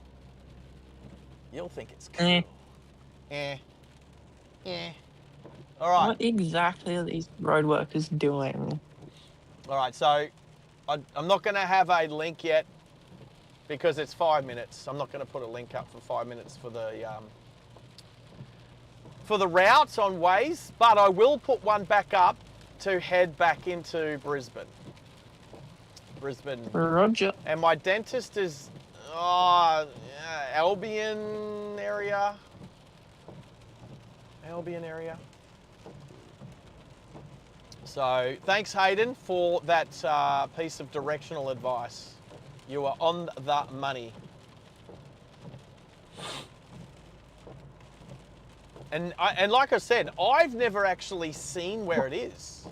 You'll think it's cool. All right. What exactly are these road workers doing? All right, so I'm not going to have a link yet because it's 5 minutes. I'm not going to put a link up for 5 minutes for the routes on Waze, but I will put one back up to head back into Brisbane. Roger. And my dentist is Albion area. So thanks, Hayden, for that piece of directional advice. You are on the money. And like I said, I've never actually seen where it is.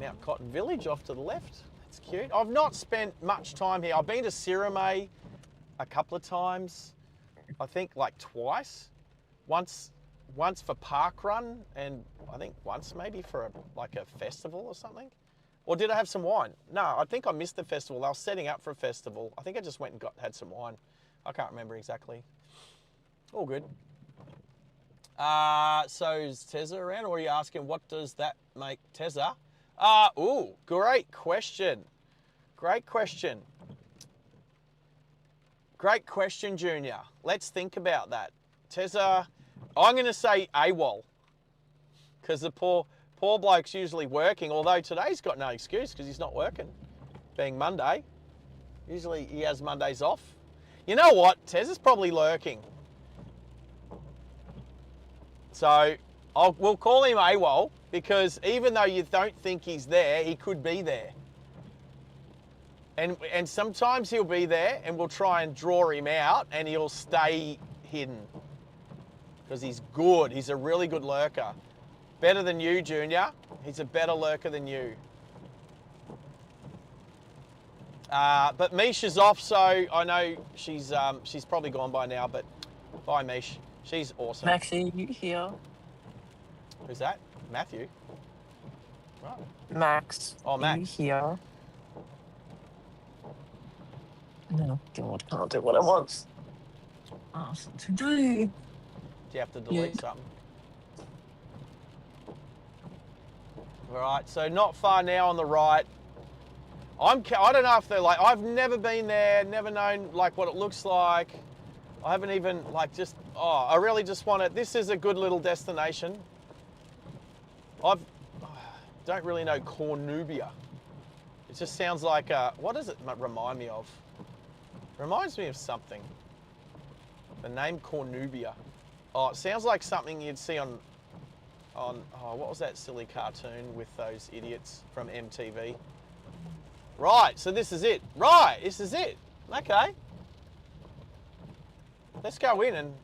Mount Cotton Village off to the left. That's cute. I've not spent much time here. I've been to Sirame a couple of times. I think like twice. Once for park run, and I think once maybe for like a festival or something. Or did I have some wine? No, I think I missed the festival. I was setting up for a festival. I think I just went and had some wine. I can't remember exactly. All good. So is Tezza around, or are you asking what does that make Tezza? Great question. Great question, Junior. Let's think about that. Tezza, I'm going to say AWOL, because the poor bloke's usually working, although today's got no excuse because he's not working, being Monday. Usually he has Mondays off. You know what? Tezza's probably lurking. So we'll call him AWOL, because even though you don't think he's there, he could be there. And sometimes he'll be there and we'll try and draw him out and he'll stay hidden. Because he's good. He's a really good lurker. Better than you, Junior. He's a better lurker than you. But Misha's off, so I know she's probably gone by now, but bye, Mish. She's awesome. Maxie, you here? Who's that? Matthew? Right. Max. Oh, Max. You here? No, God, can't do what I want. Awesome to do. Do you have to delete something? All right, so not far now on the right. I don't know if they're like, I've never been there, never known like what it looks like. I haven't even like I really just want it. This is a good little destination. Don't really know Cornubia. It just sounds like, what does it remind me of? Reminds me of something. The name Cornubia. Oh, it sounds like something you'd see on what was that silly cartoon with those idiots from MTV? Right, so this is it. Right, this is it. Okay. Let's go in and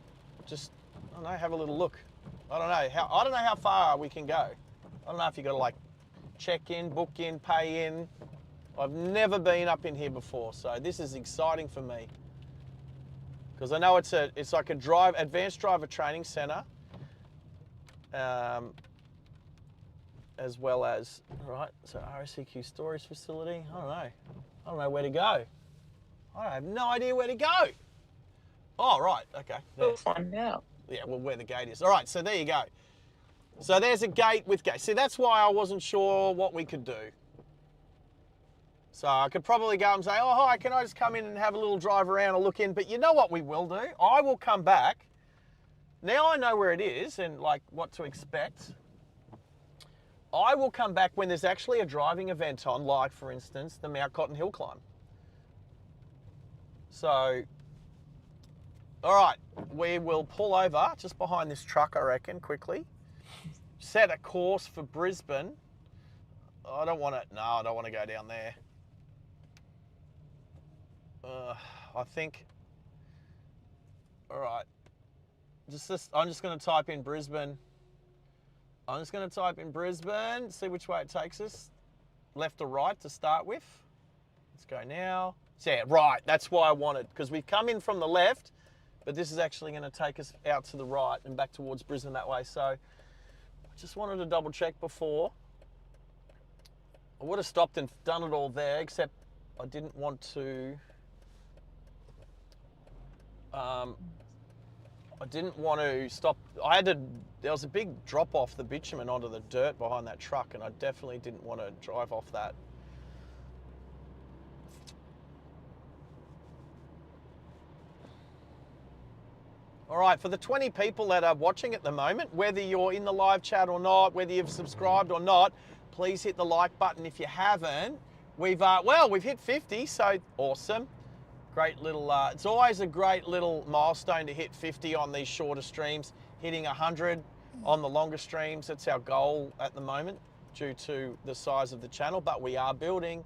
just, I don't know, have a little look. I don't know how far we can go. I don't know if you got to like check in, book in, pay in. I've never been up in here before, so this is exciting for me. Because I know it's like a advanced driver training centre, as well as, right, so RSCQ storage facility. I don't know where to go. I have no idea where to go. Oh, right, okay. There. We'll find out. Yeah, well, where the gate is. All right, so there you go. So there's a gate with gates. See, that's why I wasn't sure what we could do. So I could probably go and say, oh, hi, can I just come in and have a little drive around and look in? But you know what we will do? I will come back. Now I know where it is and like what to expect. I will come back when there's actually a driving event on, like for instance, the Mount Cotton Hill climb. So, all right, we will pull over just behind this truck, I reckon, quickly. Set a course for Brisbane. I don't want to go down there. I think, all right, I'm just going to type in Brisbane. See which way it takes us. Left or right to start with. Let's go now. Yeah, right, that's why I wanted, because we've come in from the left, but this is actually going to take us out to the right and back towards Brisbane that way. So I just wanted to double check before. I would have stopped and done it all there, except I didn't want to I didn't want to stop. There was a big drop off the bitumen onto the dirt behind that truck, and I definitely didn't want to drive off that. All right, for the 20 people that are watching at the moment, whether you're in the live chat or not, whether you've subscribed or not, please hit the like button if you haven't. We've hit 50, so awesome. Great little, it's always a great little milestone to hit 50 on these shorter streams. Hitting 100 on the longer streams, that's our goal at the moment due to the size of the channel, but we are building.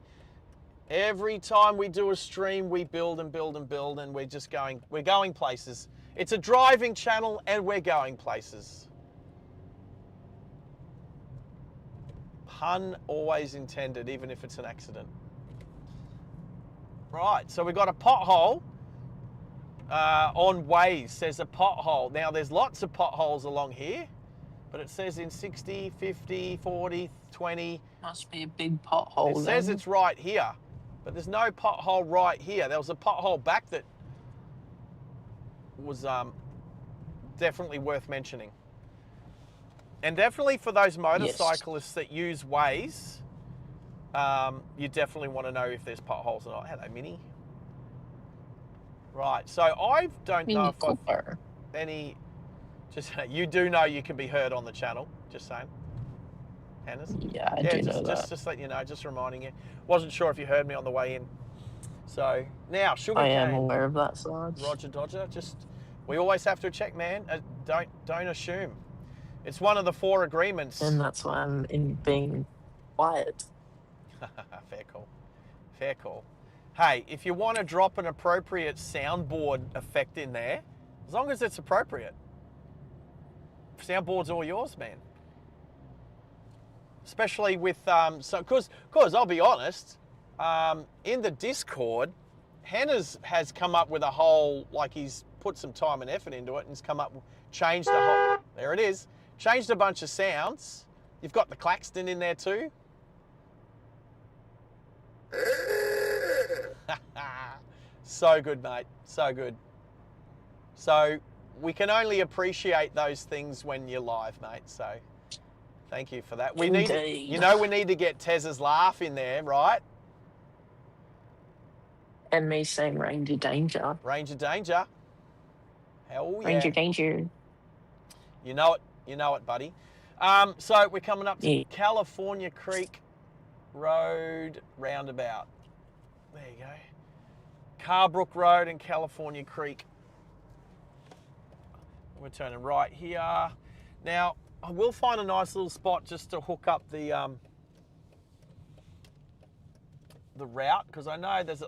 Every time we do a stream, we build and build and build, and we're going places. It's a driving channel and we're going places. Pun always intended, even if it's an accident. Right, so we've got a pothole on Waze. There's a pothole. Now, there's lots of potholes along here, but it says in 60, 50, 40, 20. Must be a big pothole. It says it's right here, but there's no pothole right here. There was a pothole back that was definitely worth mentioning. And definitely for those motorcyclists that use Waze, you definitely want to know if there's potholes or not. Hello, Minnie. Right, so I don't know if I've any... you do know you can be heard on the channel, just saying. Hannah's? Yeah, I do know that. Just let you know, just reminding you. Wasn't sure if you heard me on the way in. So, now, sugarcane. I am aware of that, Sarge. Roger Dodger, we always have to check, man. Don't assume. It's one of the 4 agreements. And that's why I'm being quiet. Fair call. Hey, if you want to drop an appropriate soundboard effect in there, as long as it's appropriate, soundboard's all yours, man. Especially with because I'll be honest, in the Discord, Hannah's has come up with a whole, like, he's put some time and effort into it, and he's come up, changed the whole, there it is, changed a bunch of sounds. You've got the Claxton in there too. So good, mate. So good. So we can only appreciate those things when you're live, mate. So thank you for that. We need to get Tez's laugh in there, right? And me saying Ranger Danger. Ranger Danger. Hell yeah. Ranger Danger. You know it, buddy. So we're coming up to California Creek Road roundabout. There you go. Carbrook Road and California Creek. We're turning right here. Now, I will find a nice little spot just to hook up the route, because I know there's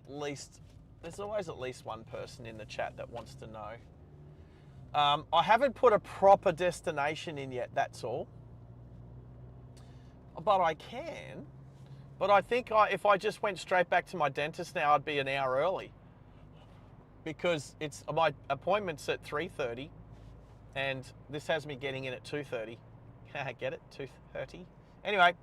always at least one person in the chat that wants to know. I haven't put a proper destination in yet, that's all. But I can. But I think if I just went straight back to my dentist now, I'd be an hour early. Because my appointment's at 3:30, and this has me getting in at 2:30. Get it? 2:30. Anyway,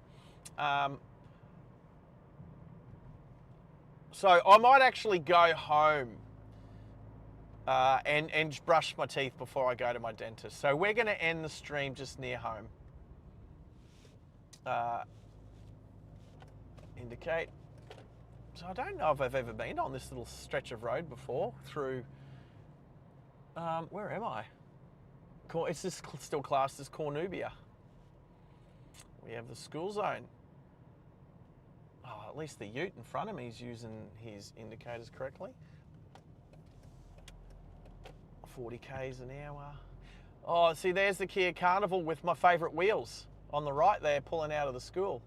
so I might actually go home and brush my teeth before I go to my dentist. So we're going to end the stream just near home. Indicate. So I don't know if I've ever been on this little stretch of road before through, where am I? It's just still classed as Cornubia. We have the school zone. Oh, at least the ute in front of me is using his indicators correctly. 40 k's an hour. Oh, see, there's the Kia Carnival with my favourite wheels on the right there, pulling out of the school.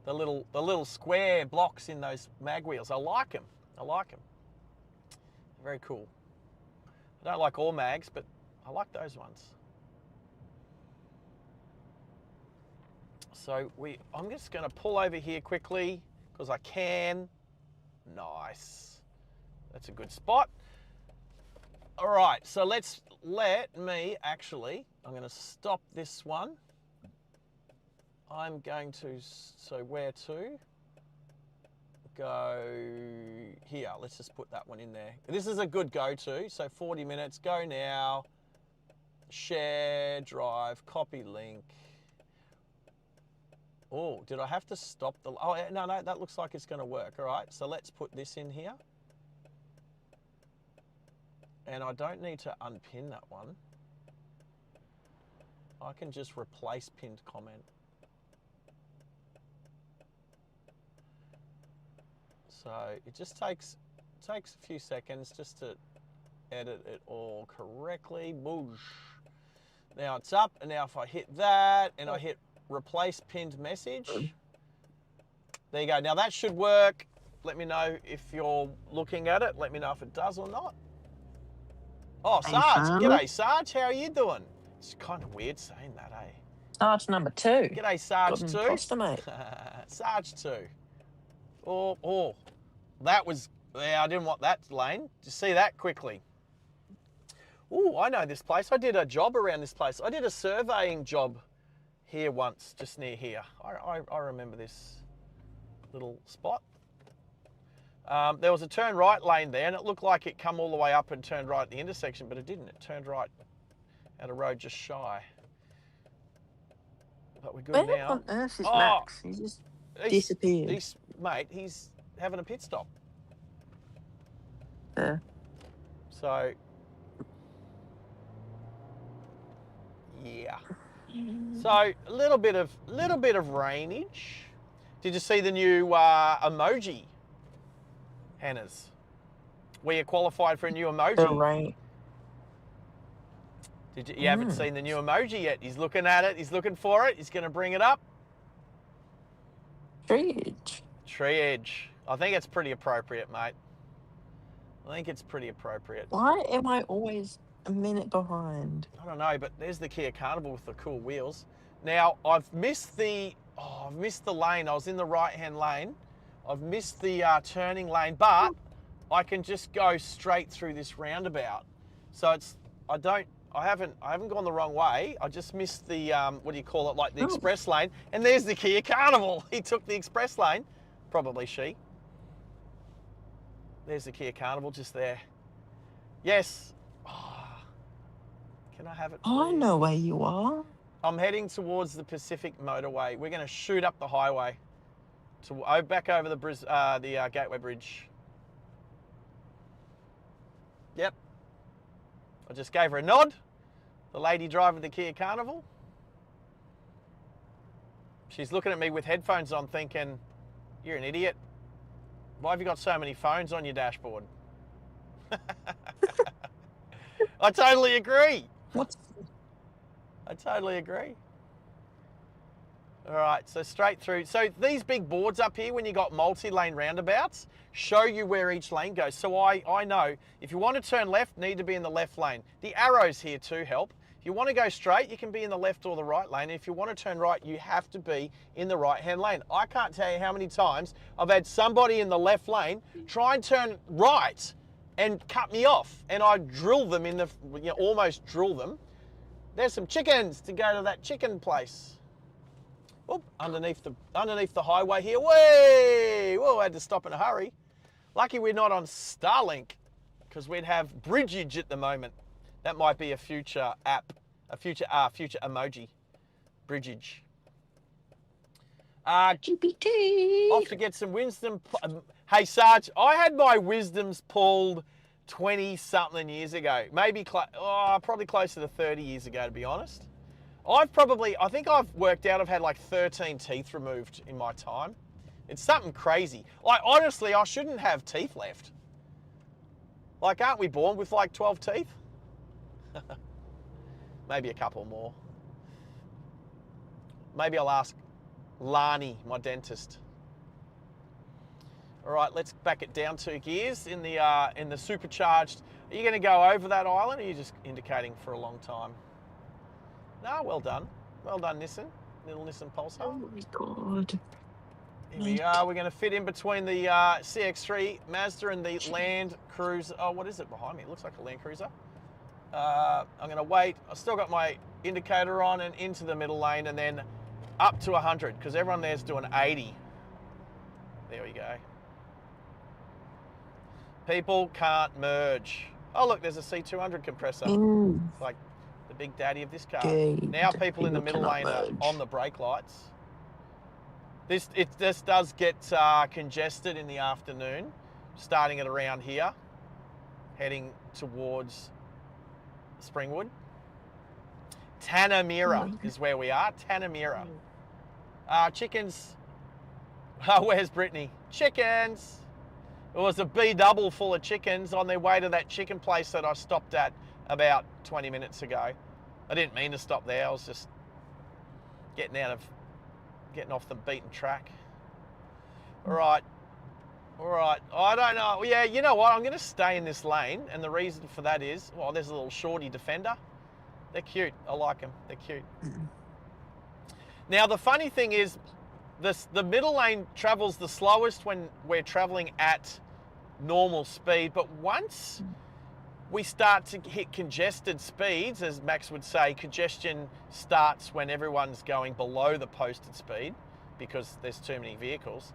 The little square blocks in those mag wheels. I like them. Very cool. I don't like all mags, but I like those ones. So I'm just going to pull over here quickly because I can. Nice. That's a good spot. All right, so let me actually, I'm going to stop this one. I'm going to, so where to? go here. Let's just put that one in there. This is a good go-to. So 40 minutes, go now, share, drive, copy link. Oh, did I have to stop the... Oh, no, that looks like it's going to work. All right, so let's put this in here. And I don't need to unpin that one. I can just replace pinned comment. So it just takes a few seconds just to edit it all correctly. Boosh. Now it's up, and now if I hit that and I hit replace pinned message, there you go. Now that should work. Let me know if you're looking at it. Let me know if it does or not. Oh, Hey, Sarge. Sam. G'day, Sarge. How are you doing? It's kind of weird saying that, eh? Sarge number 2. G'day, Sarge Got 2. imposter, mate. Sarge 2. Oh, that was... Yeah, I didn't want that lane. Just see that quickly. Oh, I know this place. I did a job around this place. I did a surveying job here once, just near here. I remember this little spot. There was a turn right lane there, and it looked like it come all the way up and turned right at the intersection, but it didn't. It turned right at a road just shy. But we're good Where now. on earth is Max? He just disappeared. Mate, he's having a pit stop. Yeah. So, yeah. So a little bit of rainage. Did you see the new emoji, Hannah's? Where you qualified for a new The emoji? rain. Did you haven't seen the new emoji yet? He's looking at it. He's looking for it. He's going to bring it up. Triage. Tree edge. I think it's pretty appropriate, mate. I think it's pretty appropriate. Why am I always a minute behind? I don't know, but there's the Kia Carnival with the cool wheels. Now, I've missed the lane. I was in the right-hand lane. I've missed the turning lane, but I can just go straight through this roundabout. So I haven't gone the wrong way. I just missed the, what do you call it, like the express lane. And there's the Kia Carnival. He took the express lane. Probably she. There's the Kia Carnival just there. Yes. Oh, can I have it, please? I know where you are. I'm heading towards the Pacific Motorway. We're going to shoot up the highway to back over the Gateway Bridge. Yep. I just gave her a nod. The lady driving the Kia Carnival. She's looking at me with headphones on thinking, you're an idiot. Why have you got so many phones on your dashboard? I totally agree. What's I totally agree. All right, so straight through. So these big boards up here, when you got multi-lane roundabouts, show you where each lane goes. So I know if you want to turn left, need to be in the left lane. The arrows here too help. If you want to go straight, you can be in the left or the right lane. If you want to turn right, you have to be in the right-hand lane. I can't tell you how many times I've had somebody in the left lane try and turn right and cut me off, and I drill them in the, almost drill them. There's some chickens to go to that chicken place. Oop, underneath the highway here. Way! Whoa, I had to stop in a hurry. Lucky we're not on Starlink, because we'd have bridgeage at the moment. That might be a future app, a future emoji. Bridgeage. GPT? Off to get some wisdom. Hey, Sarge, I had my wisdoms pulled 20-something years ago. Maybe, probably closer to 30 years ago, to be honest. I think I've worked out I've had like 13 teeth removed in my time. It's something crazy. Honestly, I shouldn't have teeth left. Like, aren't we born with like 12 teeth? Maybe a couple more. Maybe I'll ask Lani, my dentist. All right, let's back it down 2 gears in the supercharged. Are you going to go over that island, or are you just indicating for a long time? No, well done. Well done, Nissan. Little Nissan Pulsar. Oh my god. Here we are. We're going to fit in between the CX-3 Mazda and the Land Cruiser. Oh, what is it behind me? It looks like a Land Cruiser. I'm going to wait. I've still got my indicator on and into the middle lane, and then up to 100, because everyone there's doing 80. There we go. People can't merge. Oh, look, there's a C200 compressor. Mm, Like the big daddy of this car. good. Now people in the middle cannot lane are merge. on the brake lights. This does get congested in the afternoon, starting at around here, heading towards Springwood. Tanamera is where we are. Tanamera. Chickens. Where's Brittany? Chickens. It was a B double full of chickens on their way to that chicken place that I stopped at about 20 minutes ago. I didn't mean to stop there. I was just getting off the beaten track. All right. I don't know. Yeah, you know what? I'm going to stay in this lane, and the reason for that is, well, there's a little shorty Defender. They're cute. I like them. They're cute. Now, the funny thing is, the middle lane travels the slowest when we're traveling at normal speed, but once we start to hit congested speeds, as Max would say, congestion starts when everyone's going below the posted speed because there's too many vehicles.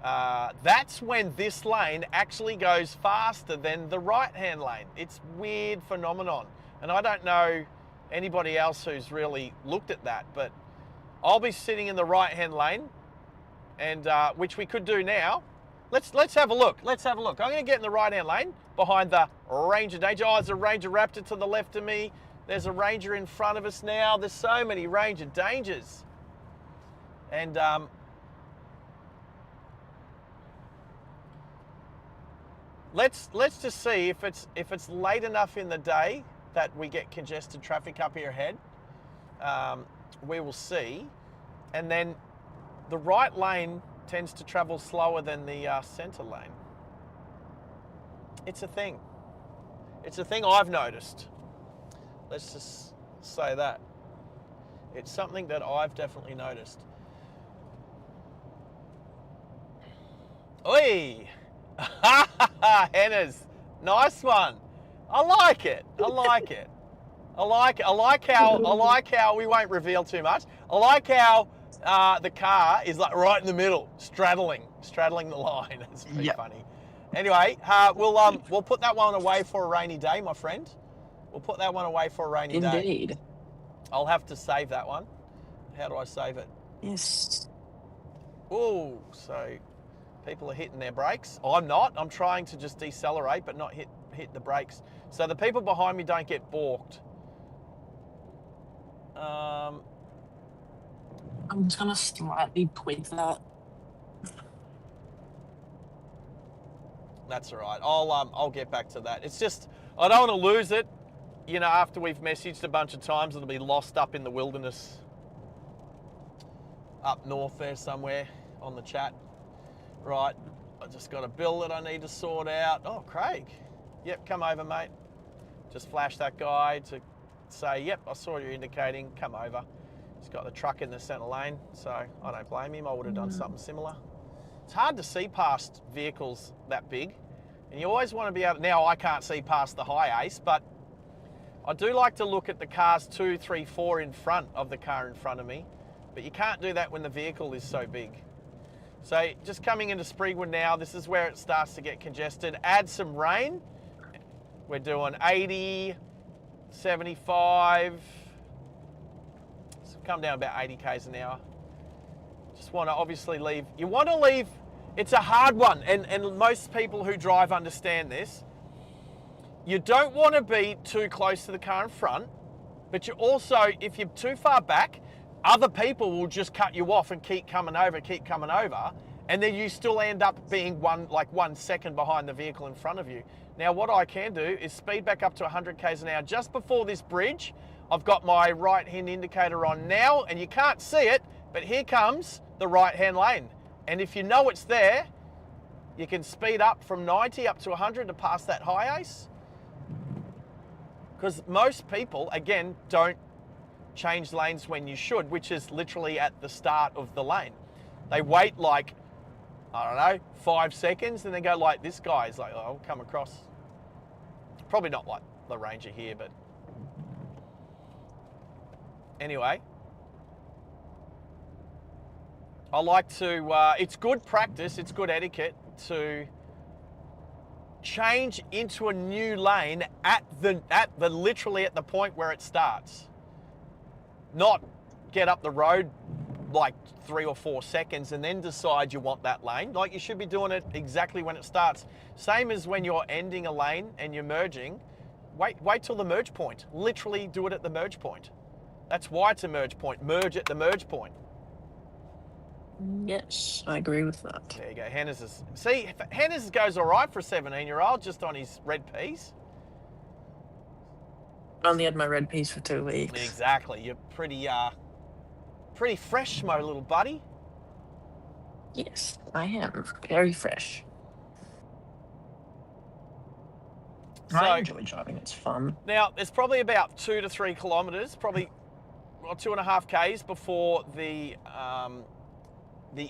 That's when this lane actually goes faster than the right-hand lane. It's a weird phenomenon, and I don't know anybody else who's really looked at that, but I'll be sitting in the right-hand lane, and which we could do now. Let's have a look. Let's have a look. I'm going to get in the right-hand lane behind the Ranger Danger. Oh, there's a Ranger Raptor to the left of me. There's a Ranger in front of us now. There's so many Ranger Dangers. And let's just see if it's late enough in the day that we get congested traffic up here ahead. We will see. And then the right lane tends to travel slower than the centre lane. It's a thing. It's a thing I've noticed. Let's just say that. It's something that I've definitely noticed. Oi! Henna's. Nice one. I like it. I like it. I like how we won't reveal too much. I like how the car is like right in the middle, straddling the line. It's pretty funny. Anyway, we'll put that one away for a rainy day, my friend. We'll put that one away for a rainy day. Indeed. I'll have to save that one. How do I save it? Yes. Oh, so people are hitting their brakes. I'm not. I'm trying to just decelerate, but not hit the brakes. So the people behind me don't get balked. I'm just gonna slightly tweak that. That's all right. I'll get back to that. It's just I don't want to lose it. You know, after we've messaged a bunch of times, it'll be lost up in the wilderness, up north there somewhere on the chat. Right. I just got a bill that I need to sort out. Oh, Craig. Yep, come over, mate. Just flash that guy to say, yep, I saw you're indicating. Come over. He's got the truck in the centre lane, so I don't blame him. I would have done something similar. It's hard to see past vehicles that big, and you always want to be able to, now I can't see past the high ace, but I do like to look at the cars 2, 3, 4 in front of the car in front of me, but you can't do that when the vehicle is so big. So just coming into Springwood now, this is where it starts to get congested. Add some rain. We're doing 80, 75, come down about 80 k's an hour. Just want to obviously leave. You want to leave, it's a hard one, and most people who drive understand this. You don't want to be too close to the car in front, but you also, if you're too far back, other people will just cut you off and keep coming over, and then you still end up being 1 second behind the vehicle in front of you. Now what I can do is speed back up to 100 k's an hour just before this bridge. I've got my right hand indicator on now, and you can't see it, but here comes the right hand lane. And if you know it's there, you can speed up from 90 up to 100 to pass that high ace. Because most people, again, don't change lanes when you should, which is literally at the start of the lane. They wait like, I don't know, 5 seconds, and then go like this guy is like, oh, I'll come across. Probably not like the Ranger here, but anyway. I like to, it's good practice, it's good etiquette to change into a new lane at the literally at the point where it starts. Not get up the road like 3 or 4 seconds and then decide you want that lane. Like, you should be doing it exactly when it starts. Same as when you're ending a lane and you're merging. Wait till the merge point. Literally do it at the merge point. That's why it's a merge point. Merge at the merge point. Yes, I agree with that. There you go. Hannah's goes all right for a 17-year-old just on his red peas. I only had my red peas for 2 weeks. Exactly. You're pretty fresh, my little buddy. Yes, I am. Very fresh. I enjoy driving. It's fun. Now, there's probably about 2 to 3 kilometres, probably 2.5 k's before the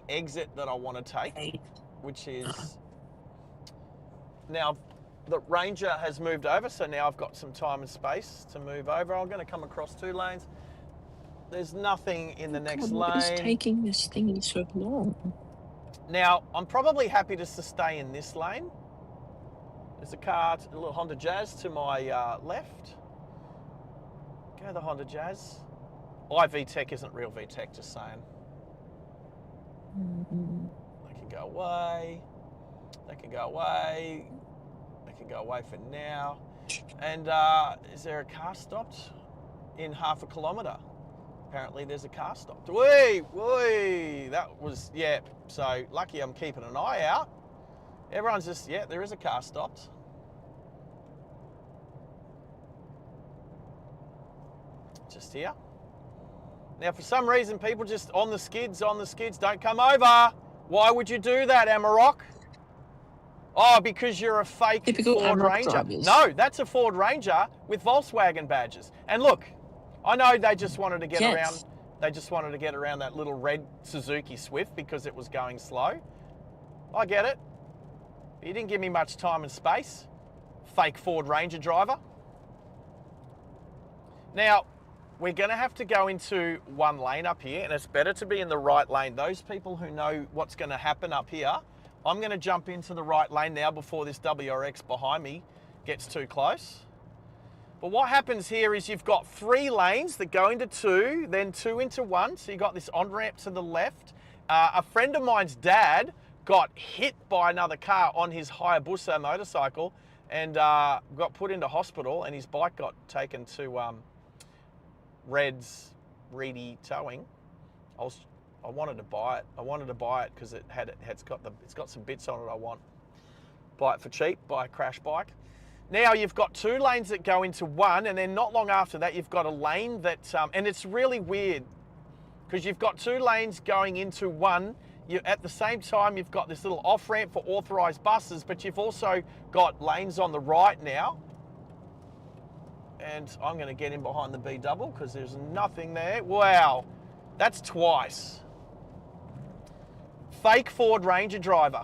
exit that I want to take, which is now the Ranger has moved over, so now I've got some time and space to move over. I'm going to come across 2 lanes. There's nothing in the next lane. What is taking this thingy so long? Now, I'm probably happy just to stay in this lane. There's a car, a little Honda Jazz to my left. Go the Honda Jazz. VTEC isn't real VTEC, just saying. They can go away. They can go away. They can go away for now. And is there a car stopped in half a kilometre? Apparently there's a car stopped. Whee! That was, yeah. So lucky I'm keeping an eye out. Everyone's just, yeah, there is a car stopped. Just here. Now, for some reason, people just on the skids, don't come over. Why would you do that, Amarok? Oh, because you're a fake Typical Ford Amarok Ranger. drivers. No, that's a Ford Ranger with Volkswagen badges. And look, I know they just wanted to get around. They just wanted to get around that little red Suzuki Swift because it was going slow. I get it. You didn't give me much time and space. Fake Ford Ranger driver. Now, we're going to have to go into one lane up here, and it's better to be in the right lane. Those people who know what's going to happen up here, I'm going to jump into the right lane now before this WRX behind me gets too close. But what happens here is you've got 3 lanes that go into 2, then 2 into 1. So you've got this on-ramp to the left. A friend of mine's dad got hit by another car on his Hayabusa motorcycle and got put into hospital, and his bike got taken to Red's Reedy Towing. I wanted to buy it. I wanted to buy it because it's got some bits on it I want. Buy it for cheap, buy a crash bike. Now you've got 2 lanes that go into 1, and then not long after that you've got a lane that, and it's really weird because you've got 2 lanes going into 1. At the same time you've got this little off-ramp for authorised buses, but you've also got lanes on the right now. And I'm going to get in behind the B double because there's nothing there. Wow, that's twice. Fake Ford Ranger driver.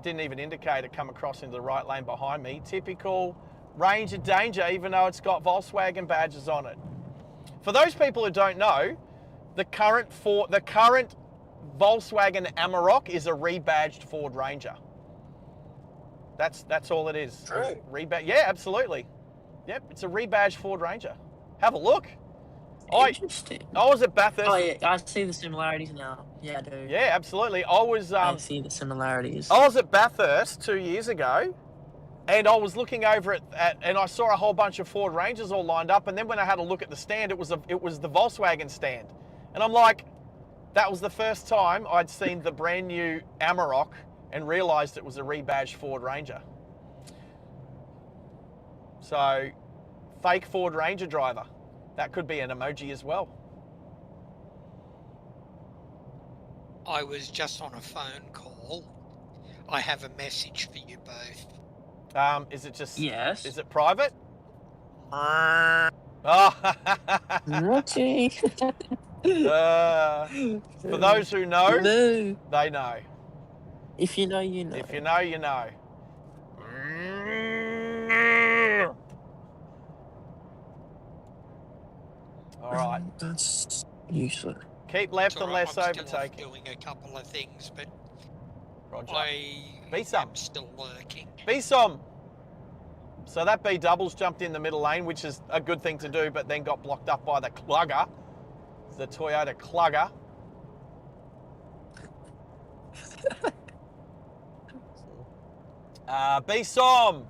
Didn't even indicate it come across into the right lane behind me. Typical Ranger danger, even though it's got Volkswagen badges on it. For those people who don't know, the current Volkswagen Amarok is a rebadged Ford Ranger. That's all it is. True. Yeah, absolutely. Yep, it's a rebadged Ford Ranger. Have a look. Interesting. I was at Bathurst. Oh, yeah, I see the similarities now. Yeah, I do. Yeah, absolutely. I see the similarities. was at Bathurst 2 years ago, and I was looking over and I saw a whole bunch of Ford Rangers all lined up. And then when I had a look at the stand, it was the Volkswagen stand, and I'm like, that was the first time I'd seen the brand new Amarok and realised it was a rebadged Ford Ranger. So, fake Ford Ranger driver. That could be an emoji as well. I was just on a phone call. I have a message for you both. Is it just... Yes. Is it private? Oh. Naughty. For those who know, No. they know. If you know, you know. If you know, you know. All right. That's useless. Keep left It's all right, unless I'm still off overtake. doing a couple of things, but Roger. I Be some. am still lurking. Be some. So that B doubles jumped in the middle lane, which is a good thing to do, but then got blocked up by the Clugger, the Toyota Clugger. B Som.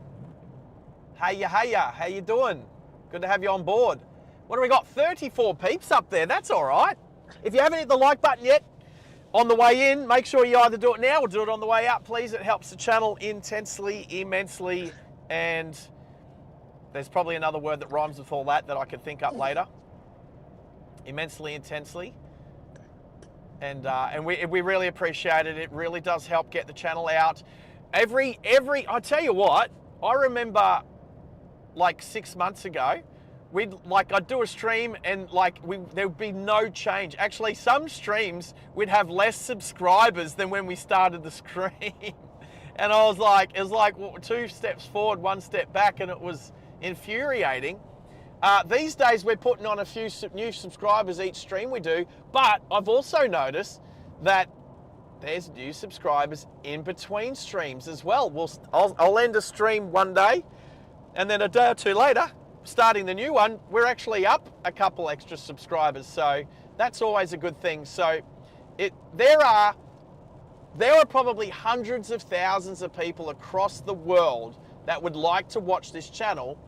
Hey ya, how you doing? Good to have you on board. What do we got? 34 peeps up there. That's all right. If you haven't hit the like button yet, on the way in, make sure you either do it now or do it on the way out, please. It helps the channel intensely, immensely, and there's probably another word that rhymes with all that I could think up later. Immensely, intensely. And we really appreciate it. It really does help get the channel out. I tell you what, I remember like 6 months ago, I'd do a stream and there would be no change. Actually, some streams we'd have less subscribers than when we started the stream. And I was like, it was like 2 steps forward, 1 step back, and it was infuriating. These days we're putting on a few new subscribers each stream we do, but I've also noticed that there's new subscribers in between streams as well. I'll end a stream one day, and then a day or two later, starting the new one, we're actually up a couple extra subscribers. So that's always a good thing. So there are probably hundreds of thousands of people across the world that would like to watch this channel,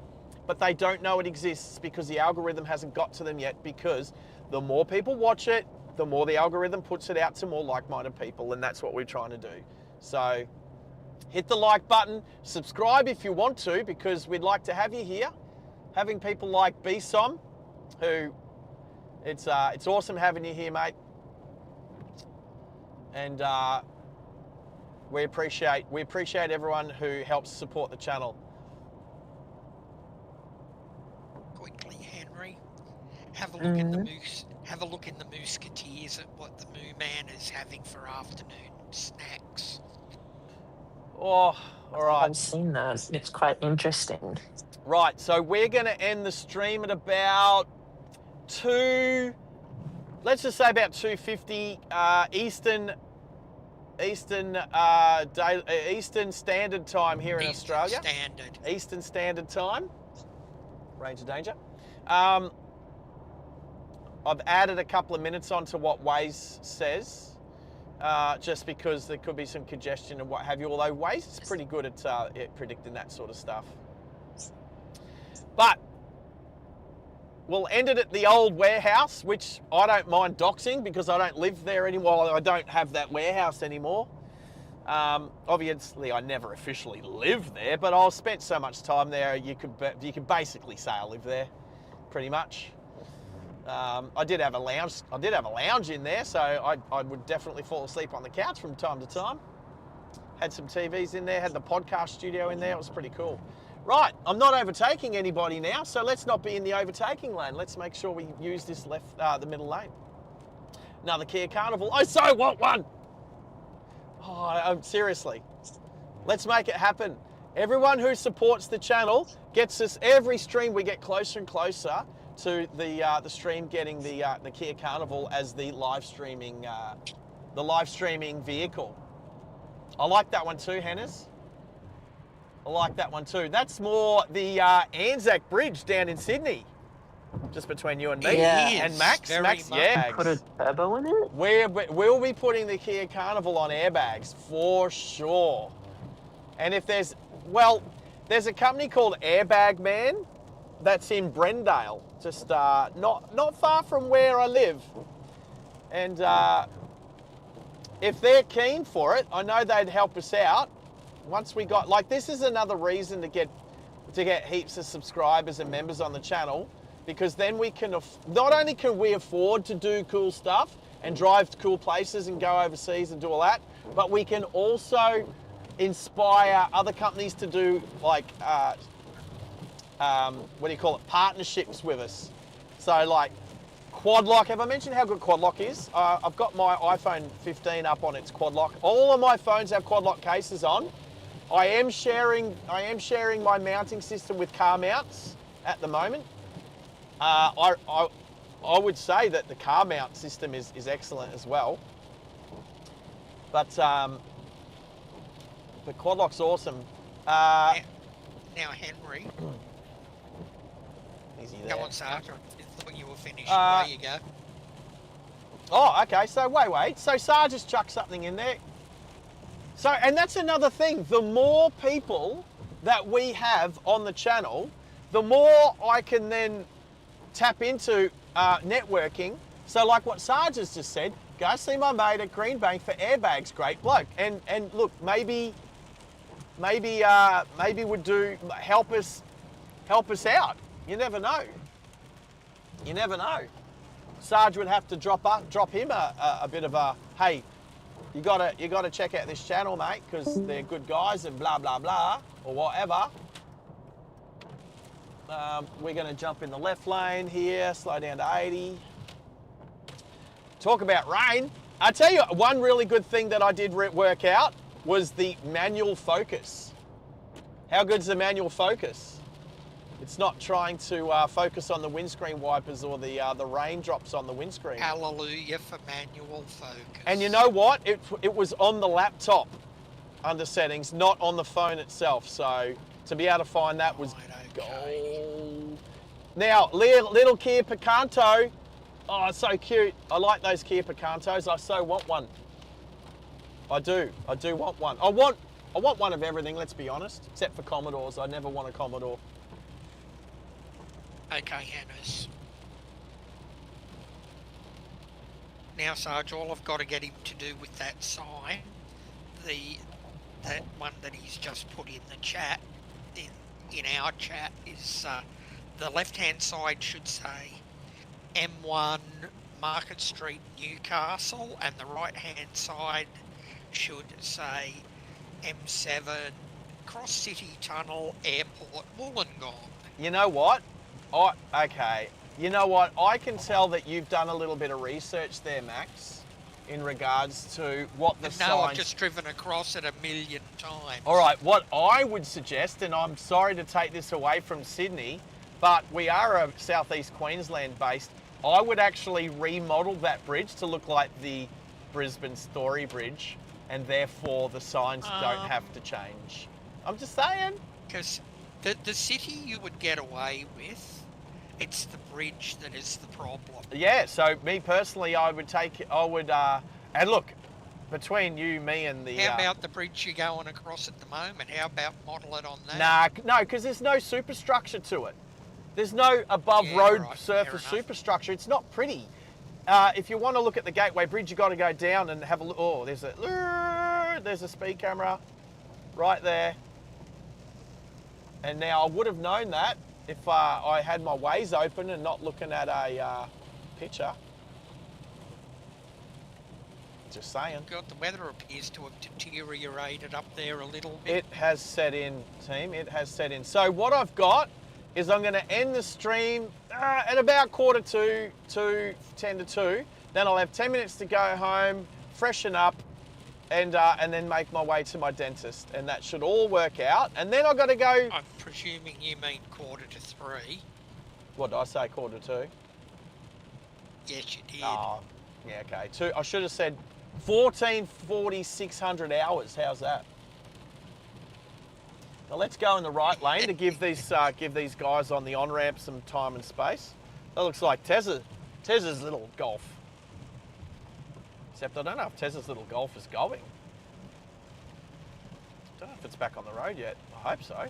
but they don't know it exists because the algorithm hasn't got to them yet, because the more people watch it, the more the algorithm puts it out to more like-minded people, and that's what we're trying to do. So hit the like button, subscribe if you want to, because we'd like to have you here. Having people like BSOM, who it's awesome having you here, mate. And we appreciate everyone who helps support the channel. Quickly, Henry, have a look in the moose. Have a look in the Musketeers at what the Moo Man is having for afternoon snacks. Oh, all right. I've seen that. It's quite interesting. Right, so we're going to end the stream at about let's just say about 2:50 Eastern Standard Time here in Australia. Eastern Standard Time. Range of danger. I've added a couple of minutes onto what Waze says, just because there could be some congestion and what have you, although Waze is pretty good at predicting that sort of stuff. But we'll end it at the old warehouse, which I don't mind doxing because I don't live there anymore. I don't have that warehouse anymore. Obviously, I never officially lived there, but I spent so much time there, you could basically say I live there, pretty much. I did have a lounge in there, so I would definitely fall asleep on the couch from time to time. Had some TVs in there, had the podcast studio in there. It was pretty cool. Right, I'm not overtaking anybody now, so let's not be in the overtaking lane. Let's make sure we use this the middle lane. Another Kia Carnival. I so want one. Oh, seriously. Let's make it happen. Everyone who supports the channel gets us every stream. We get closer and closer to the stream getting the Kia Carnival as the live streaming vehicle. I like that one too, Hennes. I like that one too. That's more the Anzac Bridge down in Sydney, just between you and me. Yeah. And Max. Yeah. Put a turbo in it? We'll be putting the Kia Carnival on airbags for sure. And if there's a company called Airbag Man that's in Brendale, just not far from where I live. And if they're keen for it, I know they'd help us out. Once we got, this is another reason to get heaps of subscribers and members on the channel, because then we can, not only can we afford to do cool stuff and drive to cool places and go overseas and do all that, but we can also inspire other companies to do partnerships with us. So quad lock. Have I mentioned how good quad lock is? I've got my iPhone 15 up on its quad lock. All of my phones have quad lock cases on. I am sharing my mounting system with car mounts at the moment. I would say that the car mount system is excellent as well. But But quad lock's awesome. Now, Henry, Is he there? go on, Sarge. I thought you were finished. Uh, There you go. Oh, okay. So wait. So Sarge has chucked something in there. So, and that's another thing. The more people that we have on the channel, the more I can then tap into networking. So like what Sarge has just said, go see my mate at Greenbank for airbags, great bloke. And look, maybe would do help us out. You never know. You never know. Sarge would have to drop him a bit of a, hey, you gotta check out this channel, mate, because they're good guys and blah blah blah or whatever. We're gonna jump in the left lane here, slow down to 80. Talk about rain. I tell you, one really good thing that I did work out was the manual focus. How good's the manual focus? It's not trying to focus on the windscreen wipers or the raindrops on the windscreen. Hallelujah for manual focus. And you know what? It was on the laptop under settings, not on the phone itself. So to be able to find that was gold. Now, little Kia Picanto. Oh, it's so cute. I like those Kia Picantos. I so want one. I do want one. I want one of everything, let's be honest. Except for Commodores. I never want a Commodore. Okay, Hannes. Now, Sarge, all I've got to get him to do with that sign, that one that he's just put in the chat, in our chat, is the left-hand side should say M1 Market Street, Newcastle, and the right-hand side should say M7 Cross City Tunnel, Airport, Wollongong. You know what? Okay. You know what? I can tell that you've done a little bit of research there, Max, in regards to what the signs... No, I've just driven across it 1,000,000 times. All right, what I would suggest, and I'm sorry to take this away from Sydney, but we are a southeast Queensland based, I would actually remodel that bridge to look like the Brisbane Story Bridge, and therefore the signs don't have to change. I'm just saying. Because the city you would get away with, it's the bridge that is the problem. Yeah, so me personally, and look, between you, me and the... How about the bridge you're going across at the moment? How about model it on that? No, because there's no superstructure to it. There's no above road surface superstructure. It's not pretty. If you want to look at the Gateway Bridge, you've got to go down and have a look. Oh, there's a speed camera right there. And now I would have known that if I had my Waze open and not looking at a picture. Just saying. God, the weather appears to have deteriorated up there a little bit. It has set in, team. It has set in. So what I've got is I'm going to end the stream at about 1:45 to 1:50. Then I'll have 10 minutes to go home, freshen up, and then make my way to my dentist. And that should all work out. And then I've got to go... I'm presuming you mean 2:45. What did I say, 1:45? Yes, you did. Oh, yeah, okay. I should have said 14,600 hours. How's that? Now let's go in the right lane to give these guys on the on-ramp some time and space. That looks like Tez's little Golf. Except I don't know if Tez's little Golf is going. Don't know if it's back on the road yet. I hope so.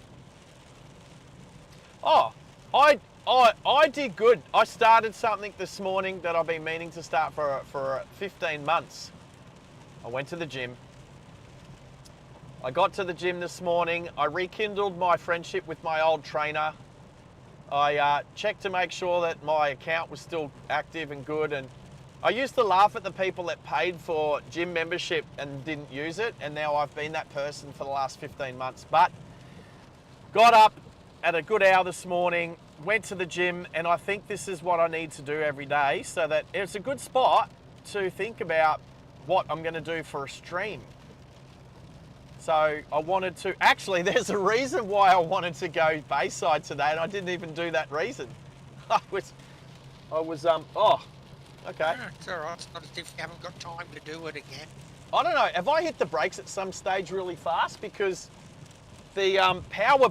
Oh, I did good. I started something this morning that I've been meaning to start for 15 months. I went to the gym. I got to the gym this morning. I rekindled my friendship with my old trainer. I checked to make sure that my account was still active and good. And I used to laugh at the people that paid for gym membership and didn't use it. And now I've been that person for the last 15 months. But got up at a good hour this morning, went to the gym, and I think this is what I need to do every day so that it's a good spot to think about what I'm going to do for a stream. So I wanted to, actually there's a reason why I wanted to go Bayside today, and I didn't even do that reason. I was, oh, okay. It's all right. It's not as if you haven't got time to do it again. I don't know, have I hit the brakes at some stage really fast? Because the power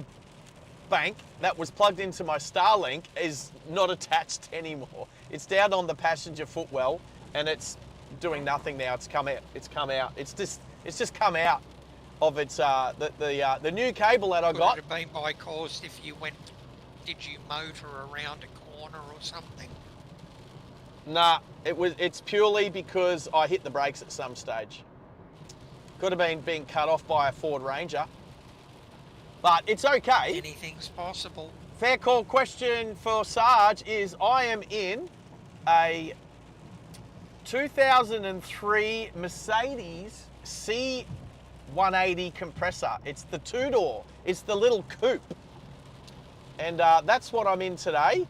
bank that was plugged into my Starlink is not attached anymore. It's down on the passenger footwell and it's doing nothing now. It's come out. It's come out. It's just come out of its the new cable that I got. Could it have been by cause if you went, did you motor around a corner or something? Nah, it's purely because I hit the brakes at some stage. Could have been being cut off by a Ford Ranger. But it's okay. Anything's possible. Fair call. Question for Sarge is, I am in a 2003 Mercedes C180 compressor. It's the two-door. It's the little coupe. And that's what I'm in today.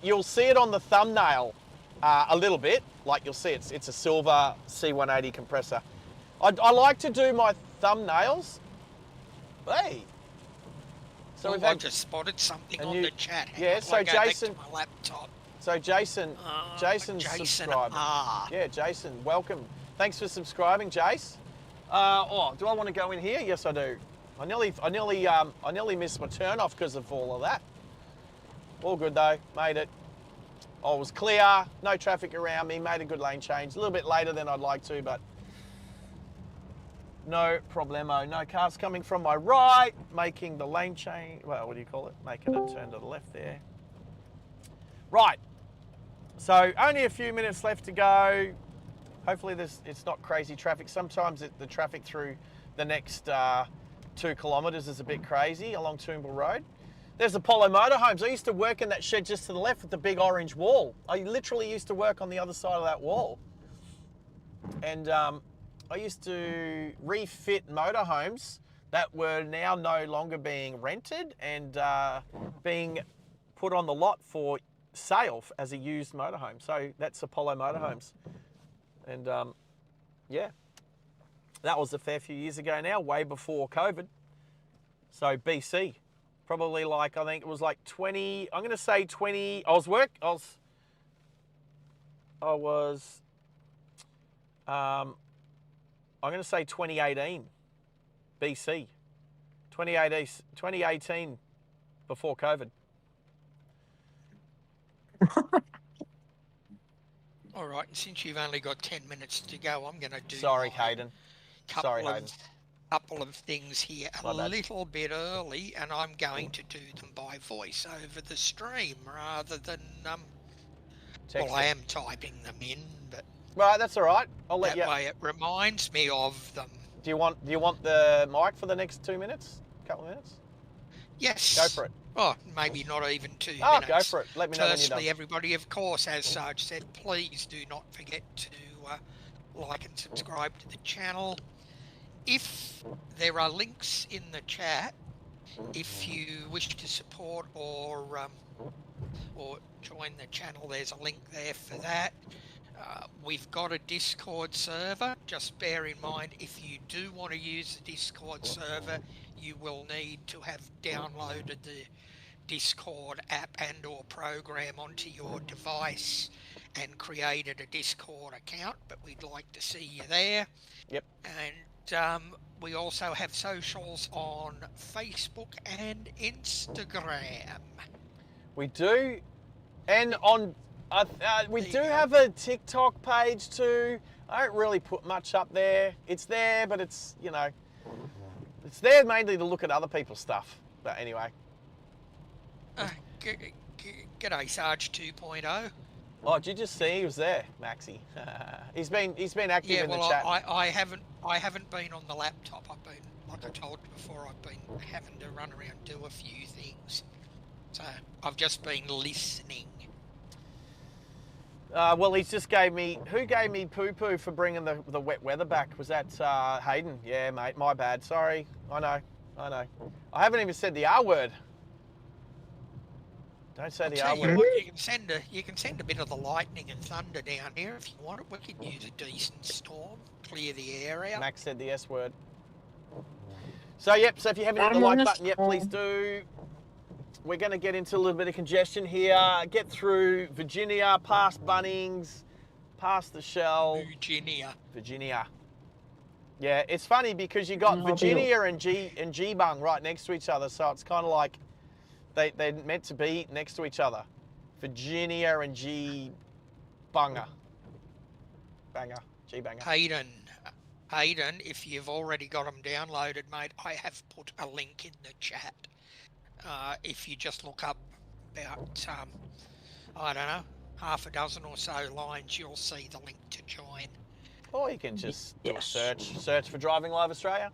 You'll see it on the thumbnail a little bit. Like you'll see it's a silver C180 compressor. I like to do my thumbnails. Hey. So Well, I just spotted something on the chat. Yeah, so I'll go Jason. back to my laptop. So Jason subscribed. R. Yeah, Jason, welcome. Thanks for subscribing, Jace. Do I want to go in here? Yes, I do. I nearly missed my turn off because of all of that. All good though, made it. I was clear, no traffic around me, made a good lane change. A little bit later than I'd like to, but no problemo. No cars coming from my right, making the lane change. Well, what do you call it? Making a turn to the left there. Right. So only a few minutes left to go. Hopefully it's not crazy traffic. Sometimes the traffic through the next 2 kilometres is a bit crazy along Toombul Road. There's Apollo Motorhomes. I used to work in that shed just to the left with the big orange wall. I literally used to work on the other side of that wall. And I used to refit motorhomes that were now no longer being rented and being put on the lot for sale as a used motorhome. So that's Apollo Motorhomes. And yeah, that was a fair few years ago now, way before COVID. So BC, probably like, I think it was like 20, I'm going to say 20, I'm going to say 2018, BC, 2018 before COVID. All right, and since you've only got 10 minutes to go, I'm going to do Sorry, Hayden. couple of things here My bad. little bit early, and I'm going to do them by voice over the stream rather than Text I it. am typing them in, but Right, that's all right. I'll let that you. way it reminds me of them. Do you want the mic for the next 2 minutes? Couple of minutes? Yes. Go for it. Oh, maybe not even 2 Oh, minutes. go for it. Let me know when you're Firstly, done. everybody, of course, as Sarge said, please do not forget to like and subscribe to the channel. If there are links in the chat, if you wish to support or join the channel, there's a link there for that. We've got a Discord server. Just bear in mind, if you do want to use the Discord server, you will need to have downloaded the Discord app and or program onto your device and created a Discord account, but we'd like to see you there. Yep. And we also have socials on Facebook and Instagram. We do, and on we There do you go. have a TikTok page too. I don't really put much up there. It's there, but it's it's there mainly to look at other people's stuff. But anyway. G'day, Sarge 2.0. Oh, did you just see he was there, Maxie? he's been active Yeah, in the well, chat. I haven't been on the laptop. I've been, like I told you before, I've been having to run around and do a few things. So I've just been listening. Well, he's just gave me. Who gave me poo-poo for bringing the wet weather back? Was that Hayden? Yeah, mate. My bad. Sorry. I know. I haven't even said the R word. Don't say the R Tell you word. what, you can send a bit of the lightning and thunder down here if you want it. We could use a decent storm, clear the air out. Max said the S word. So yep. So if you haven't hit the like button yet, please do. We're going to get into a little bit of congestion here. Get through Virginia, past Bunnings, past the Shell. Virginia. Virginia. Yeah, it's funny because you got No, but Virginia and G-Bung right next to each other, so it's kind of like they're meant to be next to each other. Virginia and G-Bunger. G-Banger. Hayden, if you've already got them downloaded, mate, I have put a link in the chat. If you just look up about, I don't know, half a dozen or so lines, you'll see the link to join. Or you can just do a Yes. search for Driving Live Australia.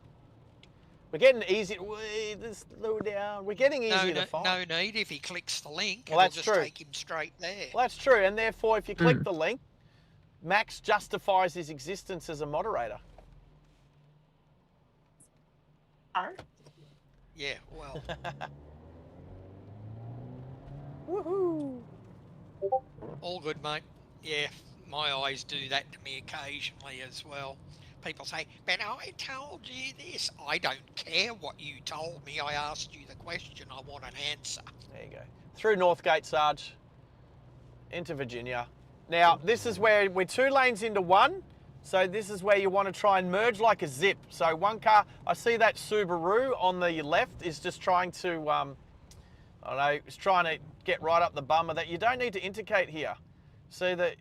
We're getting easier. Let's slow down. We're getting easier to find. No need. If he clicks the link, Well, it'll that's just true. take him straight there. Well, that's true, and therefore, if you click the link, Max justifies his existence as a moderator. Yeah, well, Woohoo! all good, mate. Yeah, my eyes do that to me occasionally as well. People say, but I told you this. I don't care what you told me. I asked you the question. I want an answer. There you go. Through Northgate, Sarge, into Virginia. Now, this is where we're 2 lanes into one, so this is where you want to try and merge like a zip. So one car, I see that Subaru on the left is just trying to, I don't know, it's trying to get right up the bummer that you don't need to indicate here. See that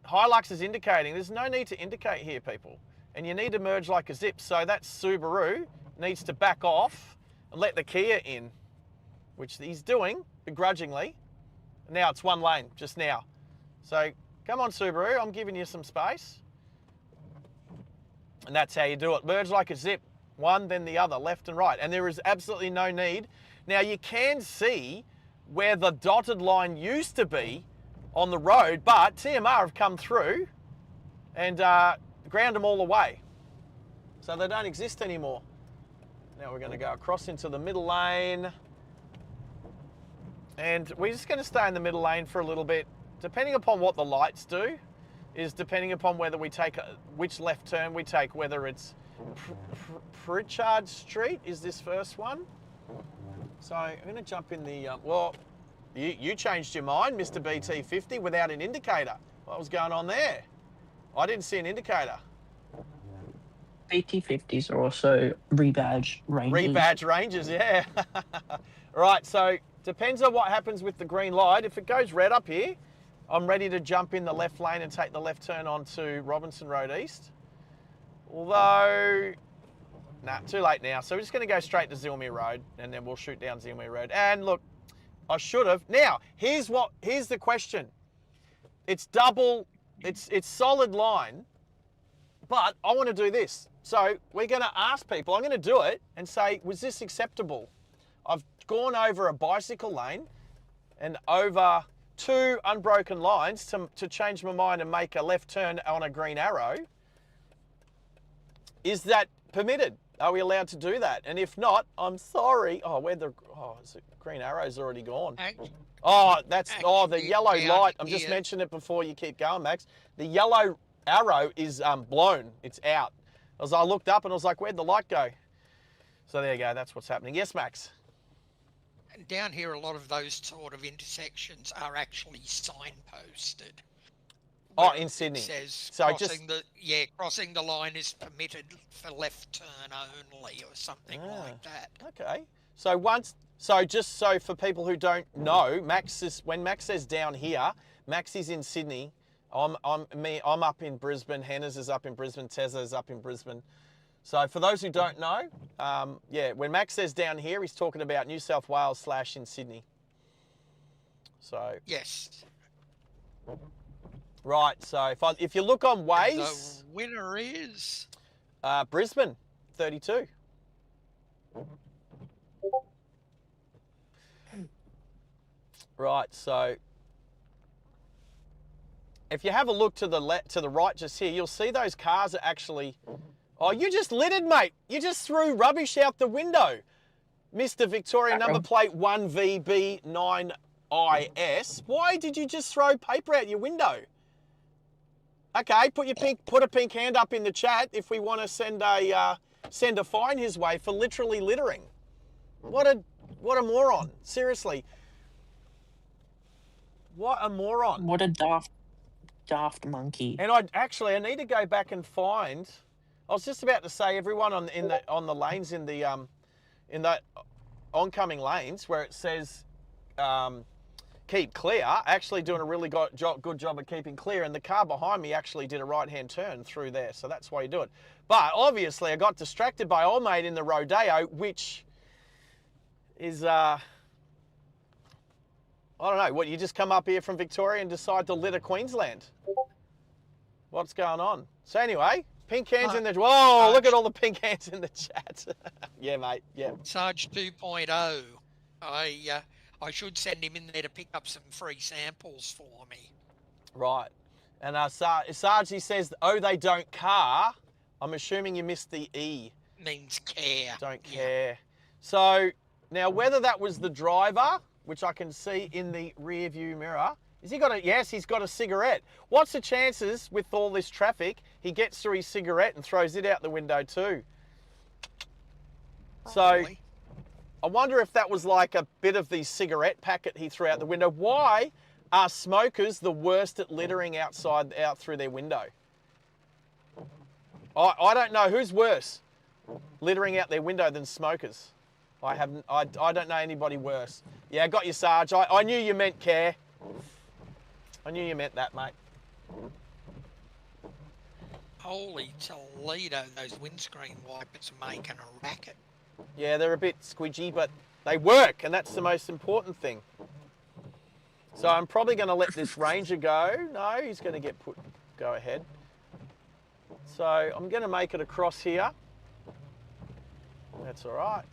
Hilux is indicating. There's no need to indicate here, people. And you need to merge like a zip. So that Subaru needs to back off and let the Kia in, which he's doing begrudgingly. Now it's 1 lane, just now. So come on, Subaru, I'm giving you some space. And that's how you do it. Merge like a zip. One, then the other, left and right. And there is absolutely no need. Now you can see where the dotted line used to be on the road, but TMR have come through and ground them all away. So they don't exist anymore. Now we're going to go across into the middle lane. And we're just going to stay in the middle lane for a little bit. Depending upon what the lights do, is depending upon whether we take, which left turn we take, whether it's Pritchard Street is this first one. So I'm going to jump in the, well, you changed your mind, Mr. BT50, without an indicator. What was going on there? I didn't see an indicator. BT50s are also rebadge ranges. Rebadge ranges, yeah. Right, so depends on what happens with the green light. If it goes red up here, I'm ready to jump in the left lane and take the left turn onto Robinson Road East. Although, nah, too late now. So we're just going to go straight to Zilmere Road and then we'll shoot down Zilmere Road. And look, I should have. Now, here's the question. It's double, it's solid line, but I want to do this. So we're going to ask people, I'm going to do it and say, was this acceptable? I've gone over a bicycle lane and over 2 unbroken lines to change my mind and make a left turn on a green arrow. Is that permitted? Are we allowed to do that? And if not, I'm sorry. Oh, is it green arrow's already gone. Oh, the yellow light. I'm just mentioning it before you keep going, Max. The yellow arrow is blown. It's out. As I looked up and I was like, where'd the light go? So there you go. That's what's happening. Yes, Max. Down here, a lot of those sort of intersections are actually signposted. Oh, in Sydney. It says So crossing the line is permitted for left turn only, or something like that. Okay. So just so for people who don't know, when Max says down here, Max is in Sydney. I'm up in Brisbane. Hannah's is up in Brisbane. Tezza's up in Brisbane. So for those who don't know, when Max says down here, he's talking about New South Wales / in Sydney. So yes. Right. So if you look on Waze, the winner is Brisbane, 32. Right. So if you have a look to the right just here, you'll see those cars are actually... Oh, you just littered, mate. You just threw rubbish out the window. Mr. Victoria number plate 1VB9IS. Why did you just throw paper out your window? Okay, put a pink hand up in the chat if we want to send a fine his way for literally littering. What a moron. Seriously. What a moron. What a daft monkey. And I need to go back and find... I was just about to say everyone on the lanes in the oncoming lanes where it says keep clear, actually doing a really good job of keeping clear, and the car behind me actually did a right-hand turn through there, so that's why you do it. But obviously I got distracted by old mate in the Rodeo, which is I don't know, what, you just come up here from Victoria and decide to litter Queensland? What's going on? So anyway, pink hands in the... Whoa, look at all the pink hands in the chat. Yeah, mate, yeah. Sarge 2.0. I should send him in there to pick up some free samples for me. Right. And Sarge, he says, oh, they don't car. I'm assuming you missed the E. Means care. Don't care. So now whether that was the driver, which I can see in the rear view mirror, yes, he's got a cigarette. What's the chances with all this traffic he gets through his cigarette and throws it out the window too? Probably. So I wonder if that was like a bit of the cigarette packet he threw out the window. Why are smokers the worst at littering out through their window? I don't know who's worse littering out their window than smokers. I don't know anybody worse. Yeah, I got you, Sarge. I knew you meant care. I knew you meant that, mate. Holy Toledo, those windscreen wipers are making a racket. Yeah, they're a bit squidgy, but they work, and that's the most important thing. So I'm probably going to let this Ranger go. No, he's going to go ahead. So I'm going to make it across here. That's all right.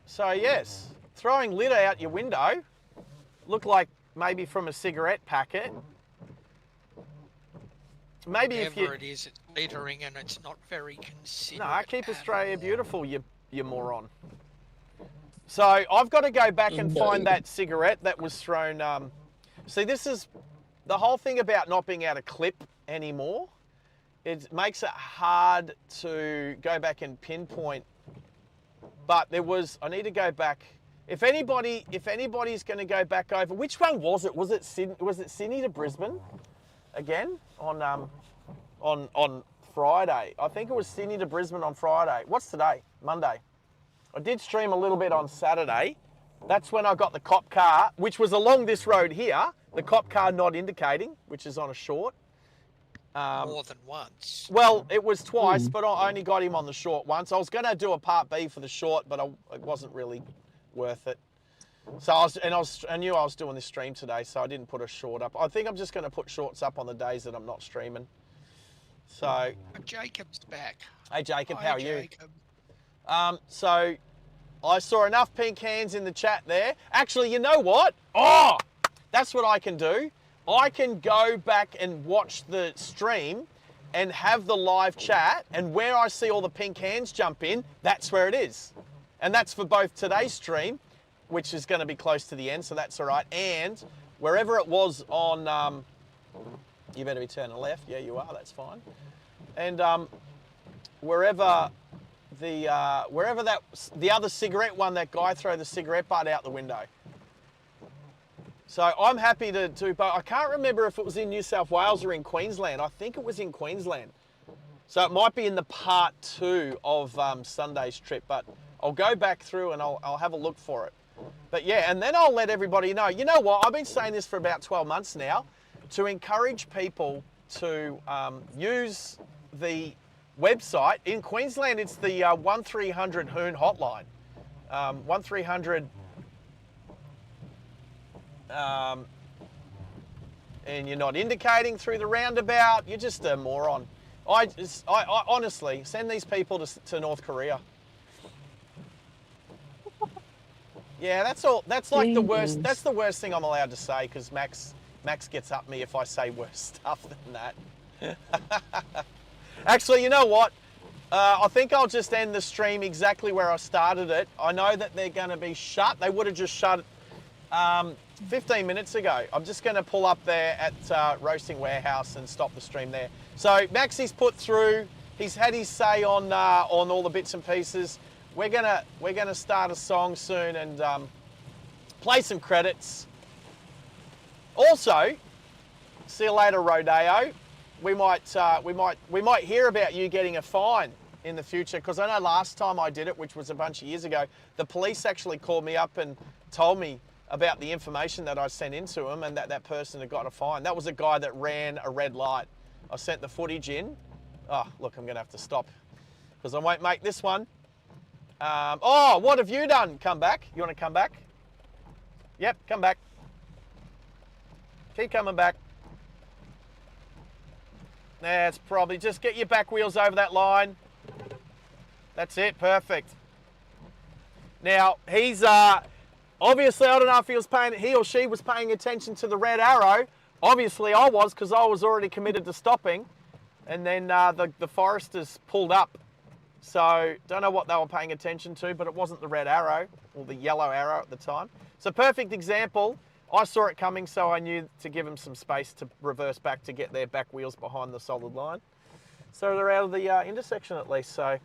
So yes, throwing litter out your window, look like maybe from a cigarette packet. Maybe Whatever it is, it's littering and it's not very considerate. No, keep Australia beautiful, you moron. So I've got to go back and find that cigarette that was thrown. See, this is the whole thing about not being able to clip anymore. It makes it hard to go back and pinpoint. But I need to go back. If anybody's going to go back over, which one was it? Was it Sydney to Brisbane again on Friday? I think it was Sydney to Brisbane on Friday. What's today? Monday. I did stream a little bit on Saturday. That's when I got the cop car, which was along this road here. The cop car not indicating, which is on a short. More than once. Well, it was twice, but I only got him on the short once. I was going to do a part B for the short, but it wasn't really worth it. So I knew I was doing this stream today, so I didn't put a short up. I think I'm just going to put shorts up on the days that I'm not streaming. So. Jacob's back. Hey Jacob, how are you? Jacob. So I saw enough pink hands in the chat there. Actually, you know what? Oh, that's what I can do. I can go back and watch the stream and have the live chat, and where I see all the pink hands jump in, that's where it is. And that's for both today's stream, which is going to be close to the end, so that's all right, and wherever it was on, you better be turning left. Yeah, you are, that's fine. And wherever the other cigarette one, that guy throw the cigarette butt out the window. So I'm happy to do both. I can't remember if it was in New South Wales or in Queensland. I think it was in Queensland. So it might be in the part 2 of Sunday's trip, but I'll go back through and I'll have a look for it. But yeah, and then I'll let everybody know. You know what? I've been saying this for about 12 months now, to encourage people to use the website. In Queensland, it's the 1300 Hoon hotline. 1300... and you're not indicating through the roundabout, you're just a moron. I honestly, send these people to North Korea. Yeah, that's all. That's like the worst. That's the worst thing I'm allowed to say, because Max gets up me if I say worse stuff than that. Actually, you know what? I think I'll just end the stream exactly where I started it. I know that they're going to be shut. They would have just shut 15 minutes ago. I'm just going to pull up there at Roasting Warehouse and stop the stream there. So Maxie's put through. He's had his say on all the bits and pieces. We're gonna start a song soon and play some credits. Also, see you later, Rodeo. we might hear about you getting a fine in the future, because I know last time I did it, which was a bunch of years ago, the police actually called me up and told me about the information that I sent into them, and that person had got a fine. That was a guy that ran a red light. I sent the footage in. Oh, look, I'm gonna have to stop because I won't make this one. Oh, what have you done? Come back. You want to come back? Yep, come back. Keep coming back. That's probably, just get your back wheels over that line. That's it, perfect. Now, he's, obviously, I don't know if he or she was paying attention to the red arrow. Obviously, I was, because I was already committed to stopping. And then the foresters pulled up. So, don't know what they were paying attention to, but it wasn't the red arrow, or the yellow arrow at the time. So, perfect example. I saw it coming, so I knew to give them some space to reverse back to get their back wheels behind the solid line. So, they're out of the intersection at least. So,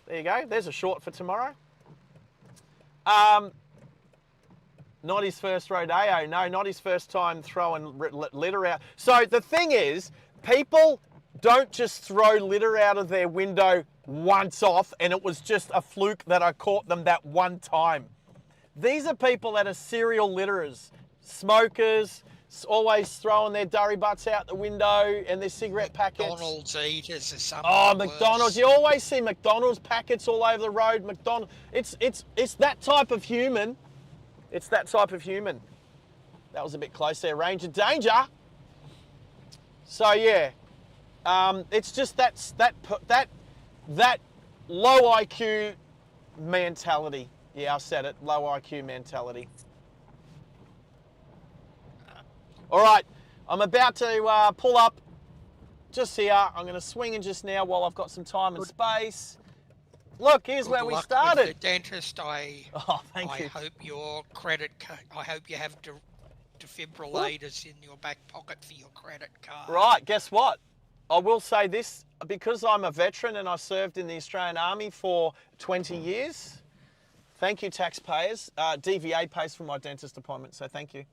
there you go. There's a short for tomorrow. Not his first rodeo. No, not his first time throwing litter out. So the thing is, people don't just throw litter out of their window once off and it was just a fluke that I caught them that one time. These are people that are serial litterers, smokers, always throwing their durry butts out the window and their cigarette packets. McDonald's eaters or something. Oh, McDonald's. You always see McDonald's packets all over the road. McDonald's. It's that type of human. It's that type of human. That was a bit close there. Range of danger. So yeah, it's just that low IQ mentality. Yeah, I said it. Low IQ mentality. All right, I'm about to pull up just here. I'm going to swing in just now while I've got some time and space. Look, here's where we started. With the dentist, I thank you. hope your credit card. I hope you have defibrillators in your back pocket for your credit card. Right, guess what? I will say this, because I'm a veteran and I served in the Australian Army for 20 years. Thank you, taxpayers. DVA pays for my dentist appointment, so thank you.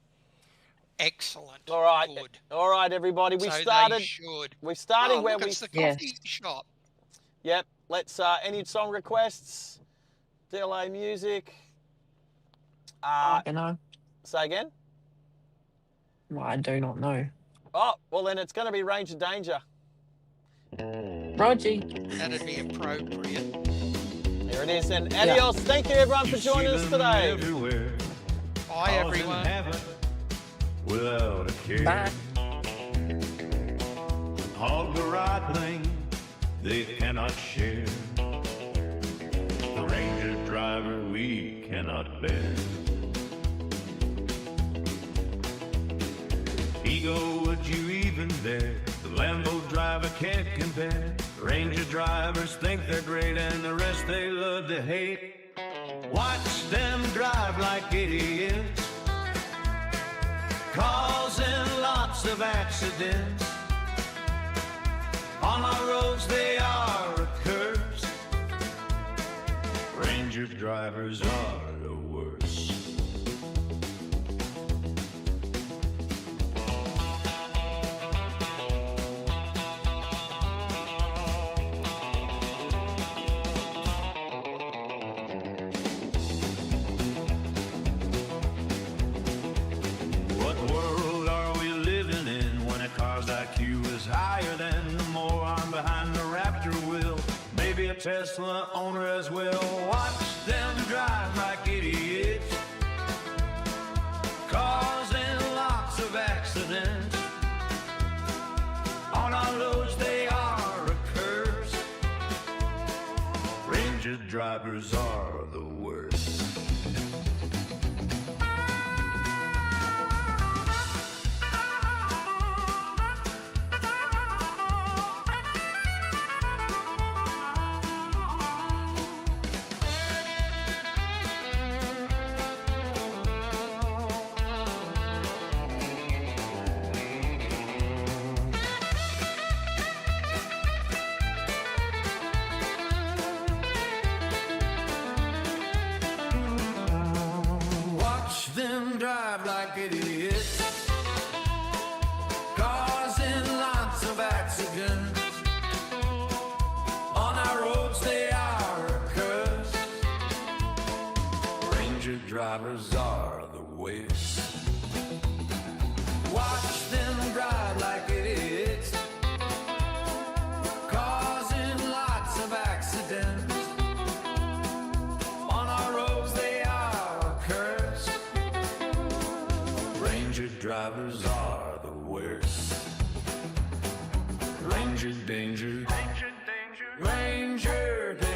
Excellent. All right, Good. all right, everybody. We So started. They should. We started where look, we. it's the coffee shop. Yep. Let's. Any song requests? DLA music. I don't know. Say again. I do not know. Oh, well then it's going to be Range of Danger. Rogie. That'd be appropriate. Here it is. And adios. Thank you everyone for joining us today. Bye, everyone. Without a care. Bye. Hog the right lane, they cannot share. The Ranger driver we cannot bear. Ego, would you even dare? The Lambo driver can't compare. Ranger drivers think they're great and the rest they love to hate. Watch them drive like idiots, causing lots of accidents. On our roads they are a curse. Ranger drivers are the worst. What world are we living in when a car's IQ is higher than the moron behind the Raptor wheel? Maybe a Tesla owner as well. Watch them drive like idiots, causing lots of accidents. On our roads they are a curse. Ranger drivers are the worst. Watch them drive like idiots, causing lots of Ranger drivers are the worst. Watch them drive like idiots, causing lots of accidents. On our roads they are a curse. Ranger drivers are the worst. Ranger danger, Ranger danger, Ranger danger.